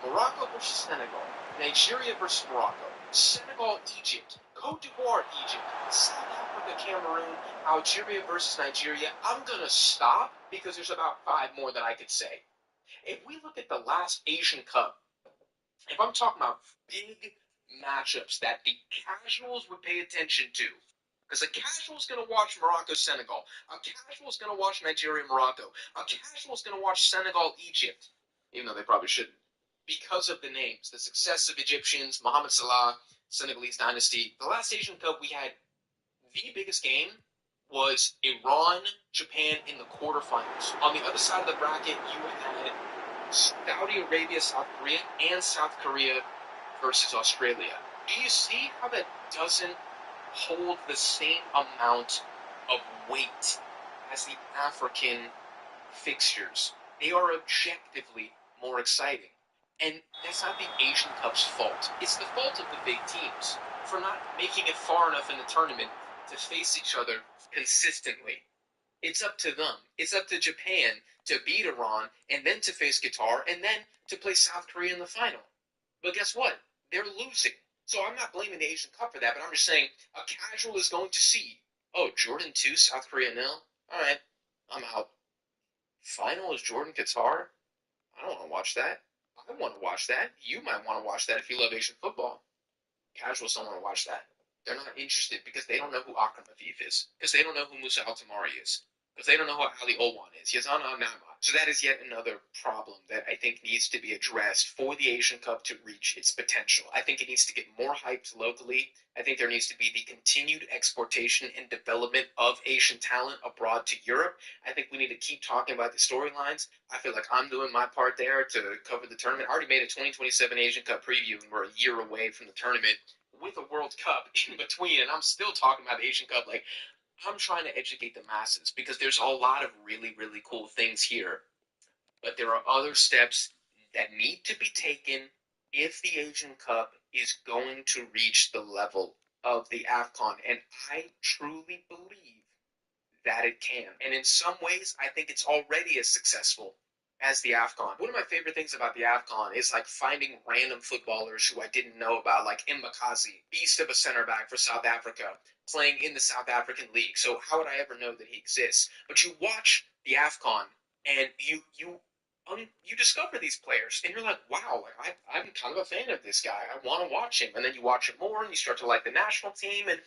Morocco versus Senegal, Nigeria versus Morocco, Senegal, Egypt, Cote d'Ivoire, Egypt, South Africa, Cameroon, Algeria versus Nigeria. I'm going to stop because there's about 5 more that I could say. If we look at the last Asian Cup, if I'm talking about big matchups that the casuals would pay attention to, because a casual is going to watch Morocco-Senegal, a casual is going to watch Nigeria-Morocco, a casual is going to watch Senegal-Egypt, even though they probably shouldn't, because of the names, the success of Egyptians, Mohamed Salah, Senegalese dynasty. The last Asian Cup we had, the biggest game was Iran-Japan in the quarterfinals. On the other side of the bracket, you had Saudi Arabia, South Korea, and South Korea versus Australia. Do you see how that doesn't hold the same amount of weight as the African fixtures? They are objectively more exciting. And that's not the Asian Cup's fault. It's the fault of the big teams for not making it far enough in the tournament to face each other consistently. It's up to them. It's up to Japan to beat Iran and then to face Qatar and then to play South Korea in the final. But guess what? They're losing. So I'm not blaming the Asian Cup for that, but I'm just saying a casual is going to see, oh, Jordan 2, South Korea 0? All right, I'm out. Final is Jordan Qatar? I don't want to watch that. I want to watch that. You might want to watch that if you love Asian football. Casuals don't want to watch that. They're not interested because they don't know who Akram Afif is, because they don't know who Musa Altamari is, because they don't know who Ali Olwan is, Yazan Al-Nama. So that is yet another problem that I think needs to be addressed for the Asian Cup to reach its potential. I think it needs to get more hyped locally. I think there needs to be the continued exportation and development of Asian talent abroad to Europe. I think we need to keep talking about the storylines. I feel like I'm doing my part there to cover the tournament. I already made a 2027 Asian Cup preview, and we're a year away from the tournament with a World Cup in between, and I'm still talking about the Asian Cup. Like, I'm trying to educate the masses because there's a lot of really, really cool things here. But there are other steps that need to be taken if the Asian Cup is going to reach the level of the AFCON. And I truly believe that it can. And in some ways, I think it's already as successful as the AFCON. One of my favorite things about the AFCON is like finding random footballers who I didn't know about, like Mbakazi, beast of a center back for South Africa, playing in the South African League. So how would I ever know that he exists? But you watch the AFCON and you discover these players and you're like, wow, like I'm kind of a fan of this guy. I want to watch him. And then you watch him more and you start to like the national team, and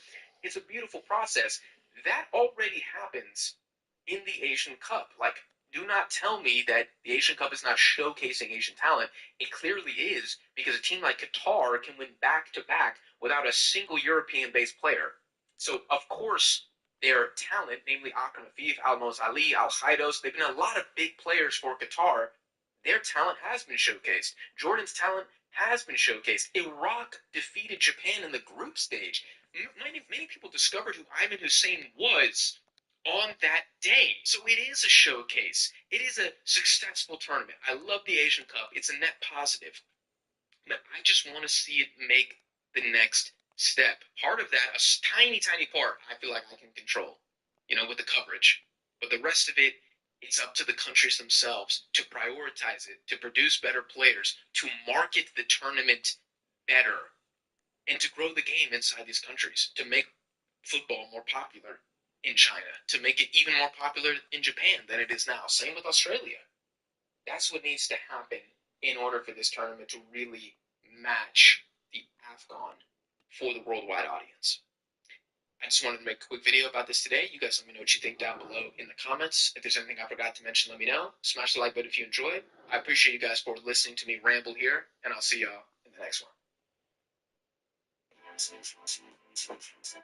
it's a beautiful process. That already happens in the Asian Cup. Like, do not tell me that the Asian Cup is not showcasing Asian talent. It clearly is, because a team like Qatar can win back-to-back without a single European-based player. So, of course, their talent, namely Akram Afif, Almos Ali, Al Khaidos, they've been a lot of big players for Qatar. Their talent has been showcased. Jordan's talent has been showcased. Iraq defeated Japan in the group stage. Many people discovered who Ayman Hussein was on that day. So it is a showcase. It is a successful tournament. I love the Asian Cup. It's a net positive. But I just want to see it make the next step. Part of that, a tiny, tiny part, I feel like I can control, with the coverage. But the rest of it, it's up to the countries themselves to prioritize it, to produce better players, to market the tournament better, and to grow the game inside these countries, to make football more popular in China, to make it even more popular in Japan than it is now. Same with Australia. That's what needs to happen in order for this tournament to really match the AFCON for the worldwide audience. I just wanted to make a quick video about this today. You guys let me know what you think down below in the comments. If there's anything I forgot to mention, let me know. Smash the like button if you enjoyed. I appreciate you guys for listening to me ramble here, and I'll see y'all in the next one.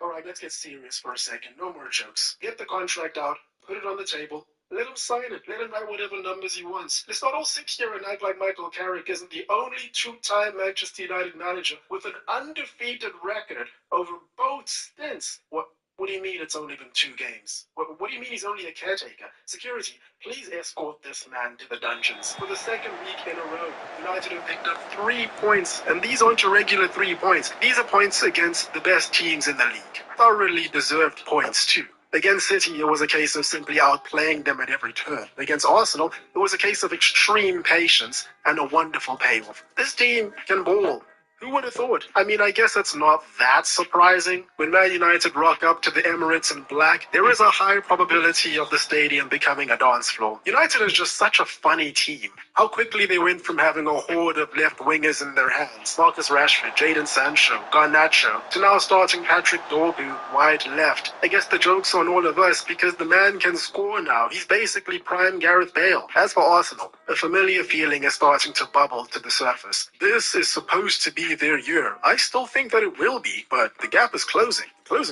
Alright, let's get serious for a second. No more jokes. Get the contract out, put it on the table, let him sign it, let him write whatever numbers he wants. Let's not all sit here and act like Michael Carrick isn't the only two-time Manchester United manager with an undefeated record over both stints. What do you mean it's only been 2 games? What do you mean he's only a caretaker? Security, please escort this man to the dungeons. For the second week in a row, United have picked up 3 points, and these aren't irregular 3 points. These are points against the best teams in the league. Thoroughly deserved points, too. Against City, it was a case of simply outplaying them at every turn. Against Arsenal, it was a case of extreme patience and a wonderful payoff. This team can ball. Who would have thought? I mean, I guess it's not that surprising. When Man United rock up to the Emirates in black, there is a high probability of the stadium becoming a dance floor. United is just such a funny team. How quickly they went from having a horde of left wingers in their hands, Marcus Rashford, Jadon Sancho, Garnacho, to now starting Patrick Dorgu wide left. I guess the joke's on all of us because the man can score now. He's basically prime Gareth Bale. As for Arsenal, a familiar feeling is starting to bubble to the surface. This is supposed to be their year. I still think that it will be, but the gap is closing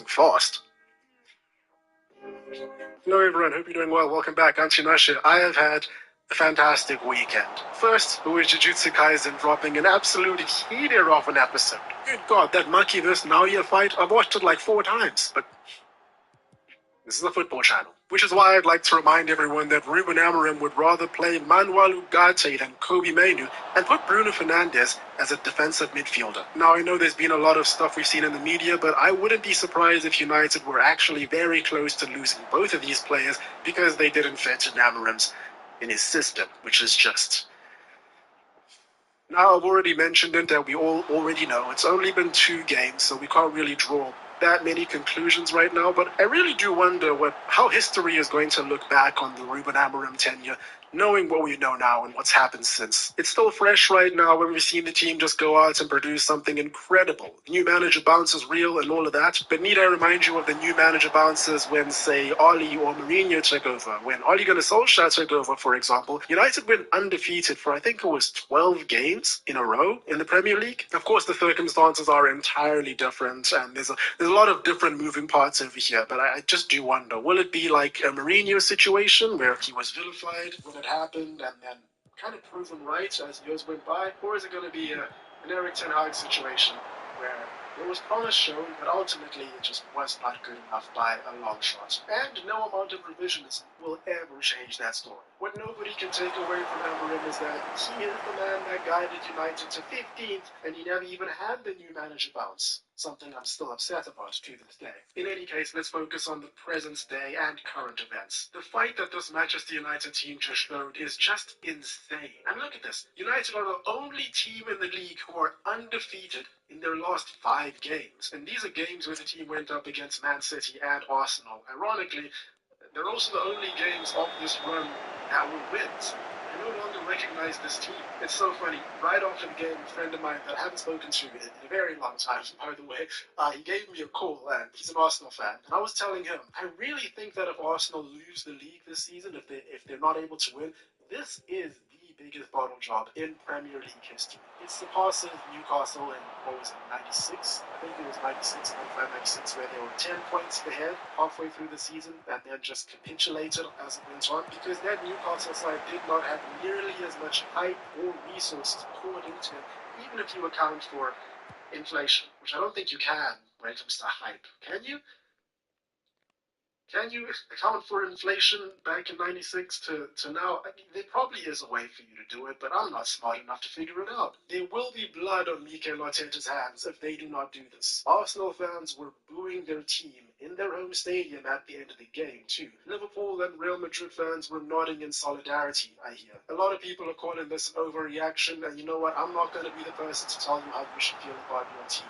fast. Hello everyone, hope you're doing well. Welcome back, I'm Tinashe. I have had a fantastic weekend. First, it was Jujutsu Kaisen dropping an absolute heater of an episode. Good God, that Maki vs. Naoya fight, I've watched it like 4 times, but this is a football channel. Which is why I'd like to remind everyone that Ruben Amorim would rather play Manuel Ugarte than Kobe Mainoo and put Bruno Fernandes as a defensive midfielder. Now, I know there's been a lot of stuff we've seen in the media, but I wouldn't be surprised if United were actually very close to losing both of these players because they didn't fit in his system, which is just... Now, I've already mentioned it, and we all already know. It's only been 2 games, so we can't really draw that many conclusions right now, but I really do wonder how history is going to look back on the Ruben Amorim tenure, knowing what we know now and what's happened since. It's still fresh right now when we've seen the team just go out and produce something incredible. The new manager bounce is real and all of that, but need I remind you of the new manager bounces when, say, Oli or Mourinho took over? When Ole Gunnar Solskjaer took over, for example, United went undefeated for I think it was 12 games in a row in the Premier League. Of course, the circumstances are entirely different, and there's a lot of different moving parts over here, but I just do wonder, will it be like a Mourinho situation where he was vilified when it happened and then kind of proven right as years went by, or is it going to be an Erik ten Hag situation where there was promise shown, but ultimately it just was not good enough by a long shot. And no amount of revisionism will ever change that story. What nobody can take away from Amorim is that he is the man that guided United to 15th, and he never even had the new manager bounce. Something I'm still upset about to this day. In any case, let's focus on the present day and current events. The fight that this Manchester United team just showed is just insane. And look at this. United are the only team in the league who are undefeated in their last 5 games. And these are games where the team went up against Man City and Arsenal. Ironically, they're also the only games of this run that were wins. I no longer recognize this team. It's so funny. Right after the game, a friend of mine that I haven't spoken to in a very long time, by the way, he gave me a call, and he's an Arsenal fan. And I was telling him, I really think that if Arsenal lose the league this season, if they're not able to win, this is the biggest bottle job in Premier League history. It surpasses Newcastle in, what was it, 96? I think it was 96, 95, 96, where they were 10 points ahead halfway through the season and then just capitulated as it went on because that Newcastle side did not have nearly as much hype or resources poured into it, even if you account for inflation, which I don't think you can when it comes to hype. Can you? Can you account for inflation back in 96 to now? I mean, there probably is a way for you to do it, but I'm not smart enough to figure it out. There will be blood on Mikel Arteta's hands if they do not do this. Arsenal fans were booing their team in their home stadium at the end of the game, too. Liverpool and Real Madrid fans were nodding in solidarity, I hear. A lot of people are calling this an overreaction, and you know what? I'm not going to be the person to tell you how you should feel about your team.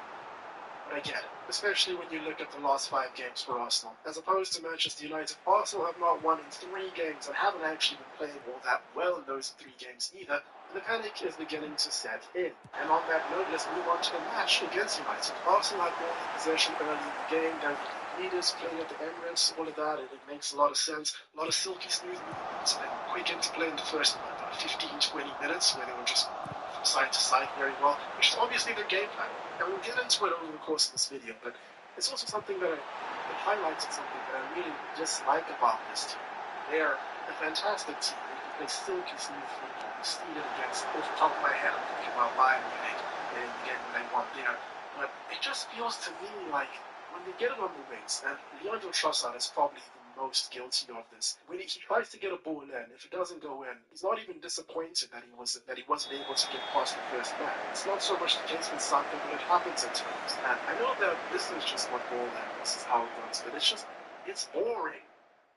But I get it, especially when you look at the last 5 games for Arsenal. As opposed to Manchester United, Arsenal have not won in 3 games and haven't actually been playing all that well in those 3 games either. And the panic is beginning to set in. And on that note, let's move on to the match against United. Arsenal had more possession early in the game. They're leaders playing at the Emirates, all of that, it makes a lot of sense. A lot of silky smooth movements and quick interplay in the first 15, 20 minutes where they were just from side to side very well, which is obviously their game plan. And we'll get into it over the course of this video, but it's also something that it highlighted something that I really dislike about this team. They're a fantastic team. They silky smooth football. They steal it against, off the top of my head, I'm thinking about Bayern Munich in the game when they won there. But it just feels to me like when they get it on the wings, and Leandro Trossard is probably the most guilty of this. When he tries to get a ball in, if it doesn't go in, he's not even disappointed that he wasn't able to get past the first man. It's not so much the case with Saka, but it happens at times. And I know that this is just what ball and this is how it goes, but it's boring.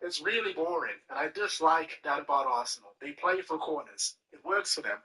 It's really boring, and I dislike that about Arsenal. They play for corners. It works for them,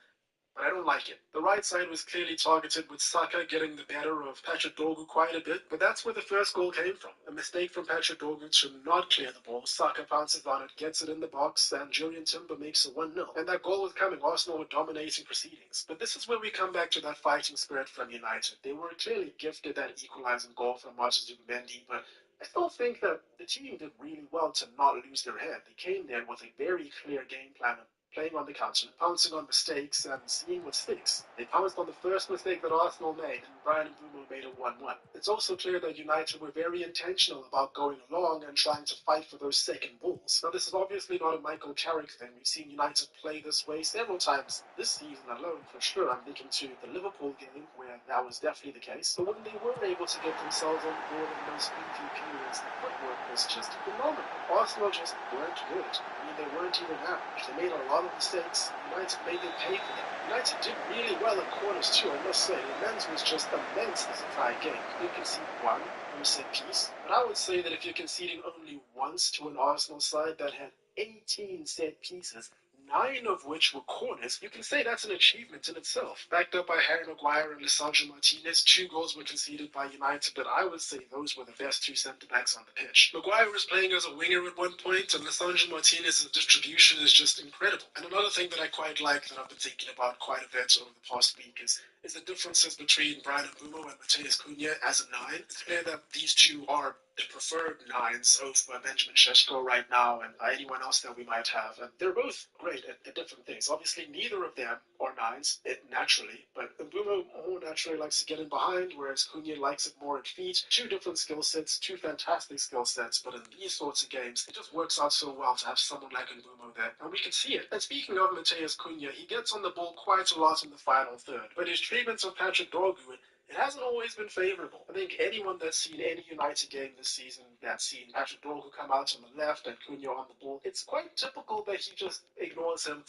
but I don't like it. The right side was clearly targeted with Saka getting the better of Patrick Dorgu quite a bit, but that's where the first goal came from. A mistake from Patrick Dorgu to not clear the ball. Saka pounces on it, gets it in the box, and Julian Timber makes it 1-0. And that goal was coming. Arsenal were dominating proceedings. But this is where we come back to that fighting spirit from United. They were clearly gifted that equalizing goal from Martin Zubimendi, but I still think that the team did really well to not lose their head. They came there with a very clear game plan of playing on the counter, pouncing on mistakes, and seeing what sticks. They pounced on the first mistake that Arsenal made, and Bryan Mbeumo made it 1-1. It's also clear that United were very intentional about going along and trying to fight for those second balls. Now, this is obviously not a Michael Carrick thing. We've seen United play this way several times this season alone, for sure. I'm thinking to the Liverpool game, where that was definitely the case. But when they were able to get themselves on the board in those leaky periods, the footwork was just phenomenal. Arsenal just weren't good. I mean, they weren't even average. They made a lot of mistakes. United made them pay for them. United did really well at corners too, I must say. The men's was just immense this entire game. You concede one from a set piece, but I would say that if you're conceding only once to an Arsenal side that had 18 set pieces, 9 of which were corners, you can say that's an achievement in itself. Backed up by Harry Maguire and Lisandro Martinez, 2 goals were conceded by United, but I would say those were the best 2 centre-backs on the pitch. Maguire was playing as a winger at one point, and Lisandro Martinez's distribution is just incredible. And another thing that I quite like that I've been thinking about quite a bit over the past week is the differences between Bryan Mbeumo and Matheus Cunha as a 9. It's clear that these two are the preferred 9s over Benjamin Šeško right now and anyone else that we might have. And they're both great at different things. Obviously, neither of them are 9s naturally, but Mbeumo more naturally likes to get in behind, whereas Cunha likes it more at feet. 2 different skill sets, 2 fantastic skill sets, but in these sorts of games, it just works out so well to have someone like Mbeumo there, and we can see it. And speaking of Matheus Cunha, he gets on the ball quite a lot in the final third, but his treatment of Patrick Dorgu, it hasn't always been favourable. I think anyone that's seen any United game this season that's seen Patrick Dorgu come out on the left and Cunha on the ball, it's quite typical that he just ignores him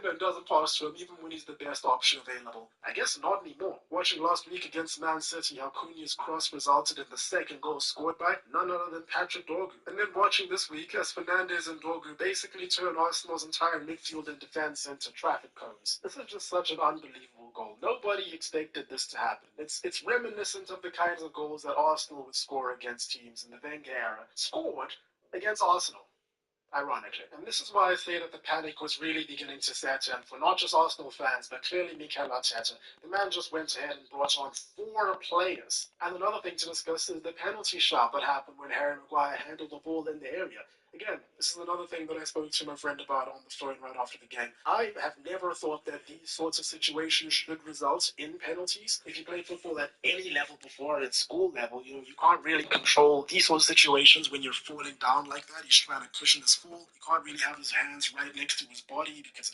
and doesn't pass to him even when he's the best option available. I guess not anymore. Watching last week against Man City how Cunha's cross resulted in the second goal scored by none other than Patrick Dorgu. And then watching this week as Fernandes and Dorgu basically turn Arsenal's entire midfield and defence into traffic cones. This is just such an unbelievable goal. Nobody expected this to happen. It's reminiscent of the kinds of goals that Arsenal would score against teams in the Wenger era. Scored against Arsenal, ironically. And this is why I say that the panic was really beginning to set in for not just Arsenal fans, but clearly Mikel Arteta. The man just went ahead and brought on 4 players. And another thing to discuss is the penalty shot that happened when Harry Maguire handled the ball in the area. Again, this is another thing that I spoke to my friend about on the phone right after the game. I have never thought that these sorts of situations should result in penalties. If you play football at any level before, at school level, you can't really control these sorts of situations when you're falling down like that. He's trying to cushion his fall. You can't really have his hands right next to his body because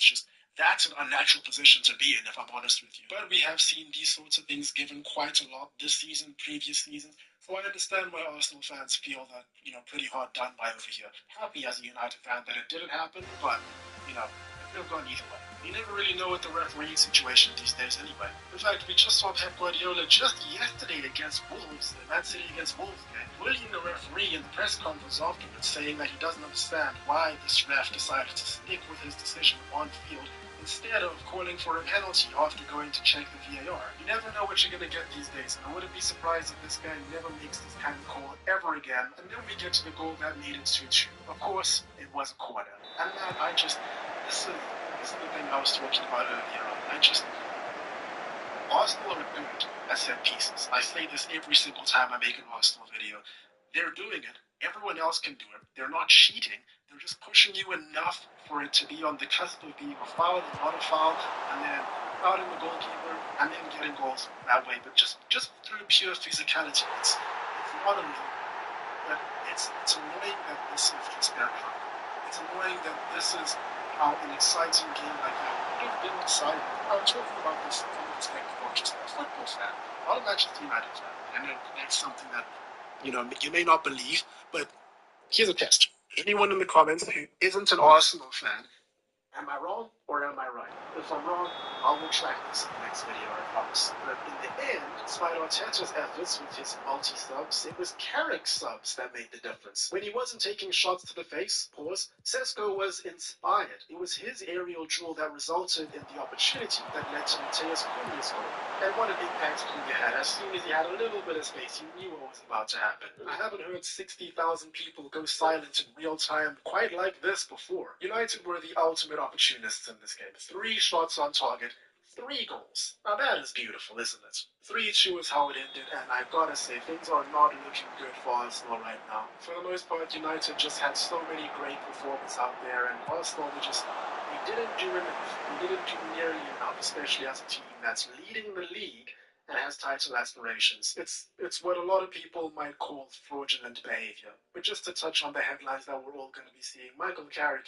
that's an unnatural position to be in, if I'm honest with you. But we have seen these sorts of things given quite a lot this season, previous seasons. So I understand why Arsenal fans feel that, pretty hard done by over here. Happy as a United fan that it didn't happen, but, it could have gone either way. You never really know with the referee situation these days anyway. In fact, we just saw Pep Guardiola just yesterday against Wolves, the Man City against Wolves game, bullying the referee in the press conference afterwards, saying that he doesn't understand why this ref decided to stick with his decision on field instead of calling for a penalty after going to check the VAR. You never know what you're going to get these days, and I wouldn't be surprised if this guy never makes this kind of call ever again. And then we get to the goal that made it 2-2. Of course, it was a corner. And man, this is the thing I was talking about earlier on. Arsenal are good at set pieces. I say this every single time I make an Arsenal video. They're doing it. Everyone else can do it. They're not cheating. They're just pushing you enough for it to be on the cusp of being a foul and not a foul, and then crowding the goalkeeper, and then getting goals that way. But just through pure physicality, it's not a low. But it's annoying that this is just their crowd. It's annoying that this is how an exciting game like that would have been decided. I'm talking about this from the perspective of just a football fan, not a Manchester United fan. And that's something that you may not believe, but here's a test. Anyone in the comments who isn't an Arsenal fan, am I wrong or am I right? If I'm wrong, I'll retract this in the next video, I promise. But in the end, despite Arteta's efforts with his multi-subs, it was Carrick's subs that made the difference. When he wasn't taking shots to the face, Sesko was inspired. It was his aerial duel that resulted in the opportunity that led to Mateus Cunha's goal. And what an impact Cunha had. As soon as he had a little bit of space, you knew what was about to happen. I haven't heard 60,000 people go silent in real time quite like this before. United were the ultimate opportunists in this game. 3 shots on target, 3 goals. Now that is beautiful, isn't it? 3-2 is how it ended, and I've got to say, things are not looking good for Arsenal right now. For the most part, United just had so many great performances out there, and Arsenal we didn't do enough. We didn't do nearly enough, especially as a team that's leading the league and has title aspirations. It's what a lot of people might call fraudulent behavior. But just to touch on the headlines that we're all going to be seeing, Michael Carrick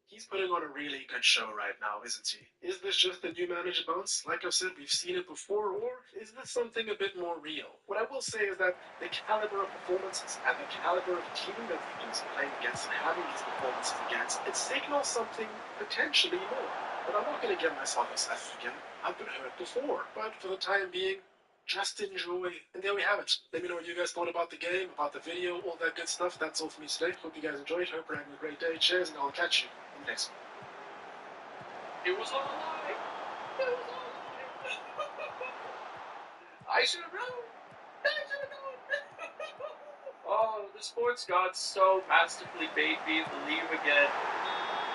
he's putting on a really good show right now, isn't he? Is this just a new manager bounce? Like I've said, we've seen it before, or is this something a bit more real? What I will say is that the caliber of performances and the caliber of team that we've been playing against and having these performances against, it signals something potentially more. But I'm not going to get myself excited again. I've been hurt before. But for the time being, just enjoy. And there we have it. Let me know what you guys thought about the game, about the video, all that good stuff. That's all for me today. Hope you guys enjoyed. Hope you're having a great day. Cheers, and I'll catch you in the next one.
It was all a lie. It was all a lie. I should have known. I should have known.
Oh, the sports gods so masterfully made me believe again.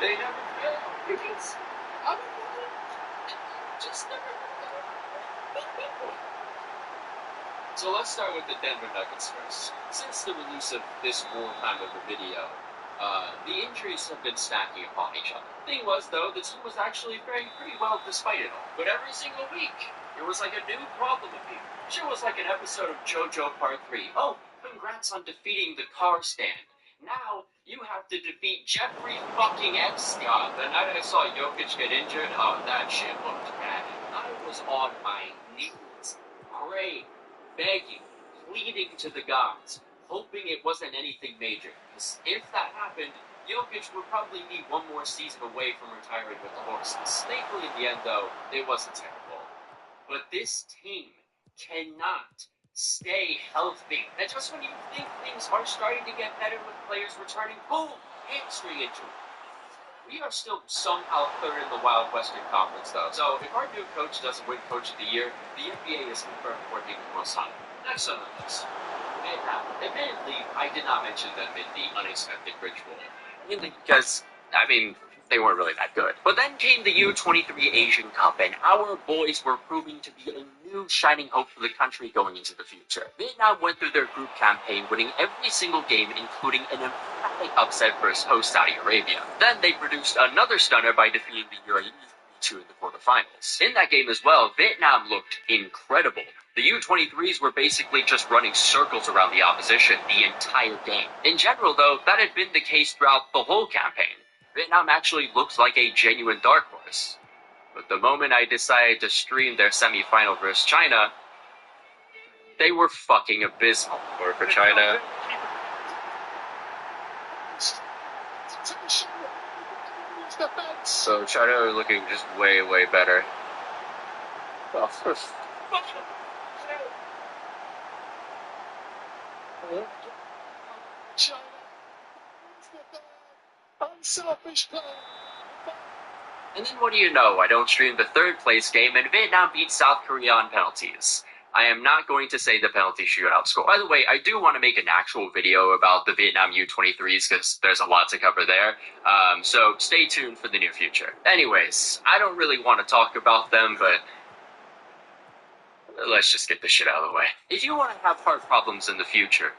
They never fail.
Because I'm just never.
So let's start with the Denver Nuggets first. Since the release of this wartime of the video, the injuries have been stacking upon each other. Thing was, though, the team was actually faring pretty well despite it all. But every single week, there was like a new problem appearing. Sure was like an episode of JoJo Part 3. Oh, congrats on defeating the car stand. Now, you have to defeat Jeffrey fucking Epstein. The night I saw Jokic get injured, oh, that shit looked bad. I was on my knees, praying, begging, pleading to the gods, hoping it wasn't anything major. Because if that happened, Jokic would probably be one more season away from retiring with the horses. Thankfully, in the end, though, it wasn't terrible. But this team cannot stay healthy. And just when you think things are starting to get better with players returning, boom, hamstring injury. We are still somehow third in the Wild Western Conference, though. So if our new coach doesn't win Coach of the Year, the NBA is confirmed working with most high. Next on the list. Admittedly, I did not mention them in the unexpected ritual. Mainly because, they weren't really that good. But then came the U23 Asian Cup, and our boys were proving to be a new shining hope for the country going into the future. Vietnam went through their group campaign, winning every single game, including an emphatic upset versus host Saudi Arabia. Then they produced another stunner by defeating the UAE 3-2 in the quarterfinals. In that game as well, Vietnam looked incredible. The U23s were basically just running circles around the opposition the entire game. In general, though, that had been the case throughout the whole campaign. Vietnam actually looked like a genuine dark horse. But the moment I decided to stream their semi-final versus China, they were fucking abysmal. Or for China. So China are looking just way, way better.
China, unselfish player.
And then what do you know, I don't stream the third place game and Vietnam beats South Korea on penalties. I am not going to say the penalty shootout score. By the way, I do want to make an actual video about the Vietnam U23s because there's a lot to cover there. So stay tuned for the near future. Anyways, I don't really want to talk about them, but let's just get this shit out of the way. If you want to have heart problems in the future,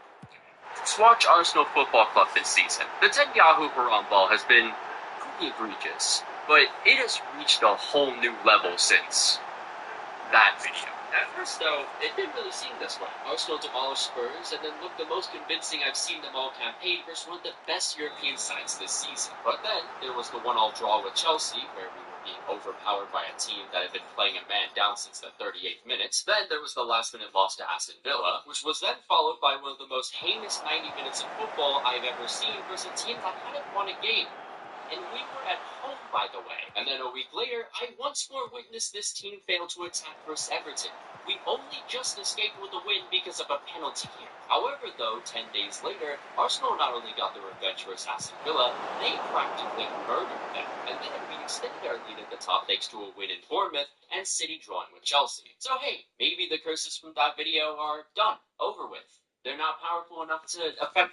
Let's watch Arsenal Football Club this season. The Netanyahu Haram ball has been pretty egregious, but it has reached a whole new level since that video. At first, though, it didn't really seem this way. Arsenal demolished Spurs and then looked the most convincing I've seen them all campaign versus one of the best European sides this season. But then, there was the 1-1 draw with Chelsea, where we were being overpowered by a team that had been playing a man down since the 38th minute. Then there was the last-minute loss to Aston Villa, which was then followed by one of the most heinous 90 minutes of football I've ever seen versus a team that hadn't won a game. And we were at home, by the way. And then a week later, I once more witnessed this team fail to attack versus Everton. We only just escaped with a win because of a penalty here. However, though, 10 days later, Arsenal not only got the revenge versus Aston Villa, they practically murdered them. And then we extended our lead at the top thanks to a win in Bournemouth and City drawing with Chelsea. So hey, maybe the curses from that video are done, over with. They're not powerful enough to affect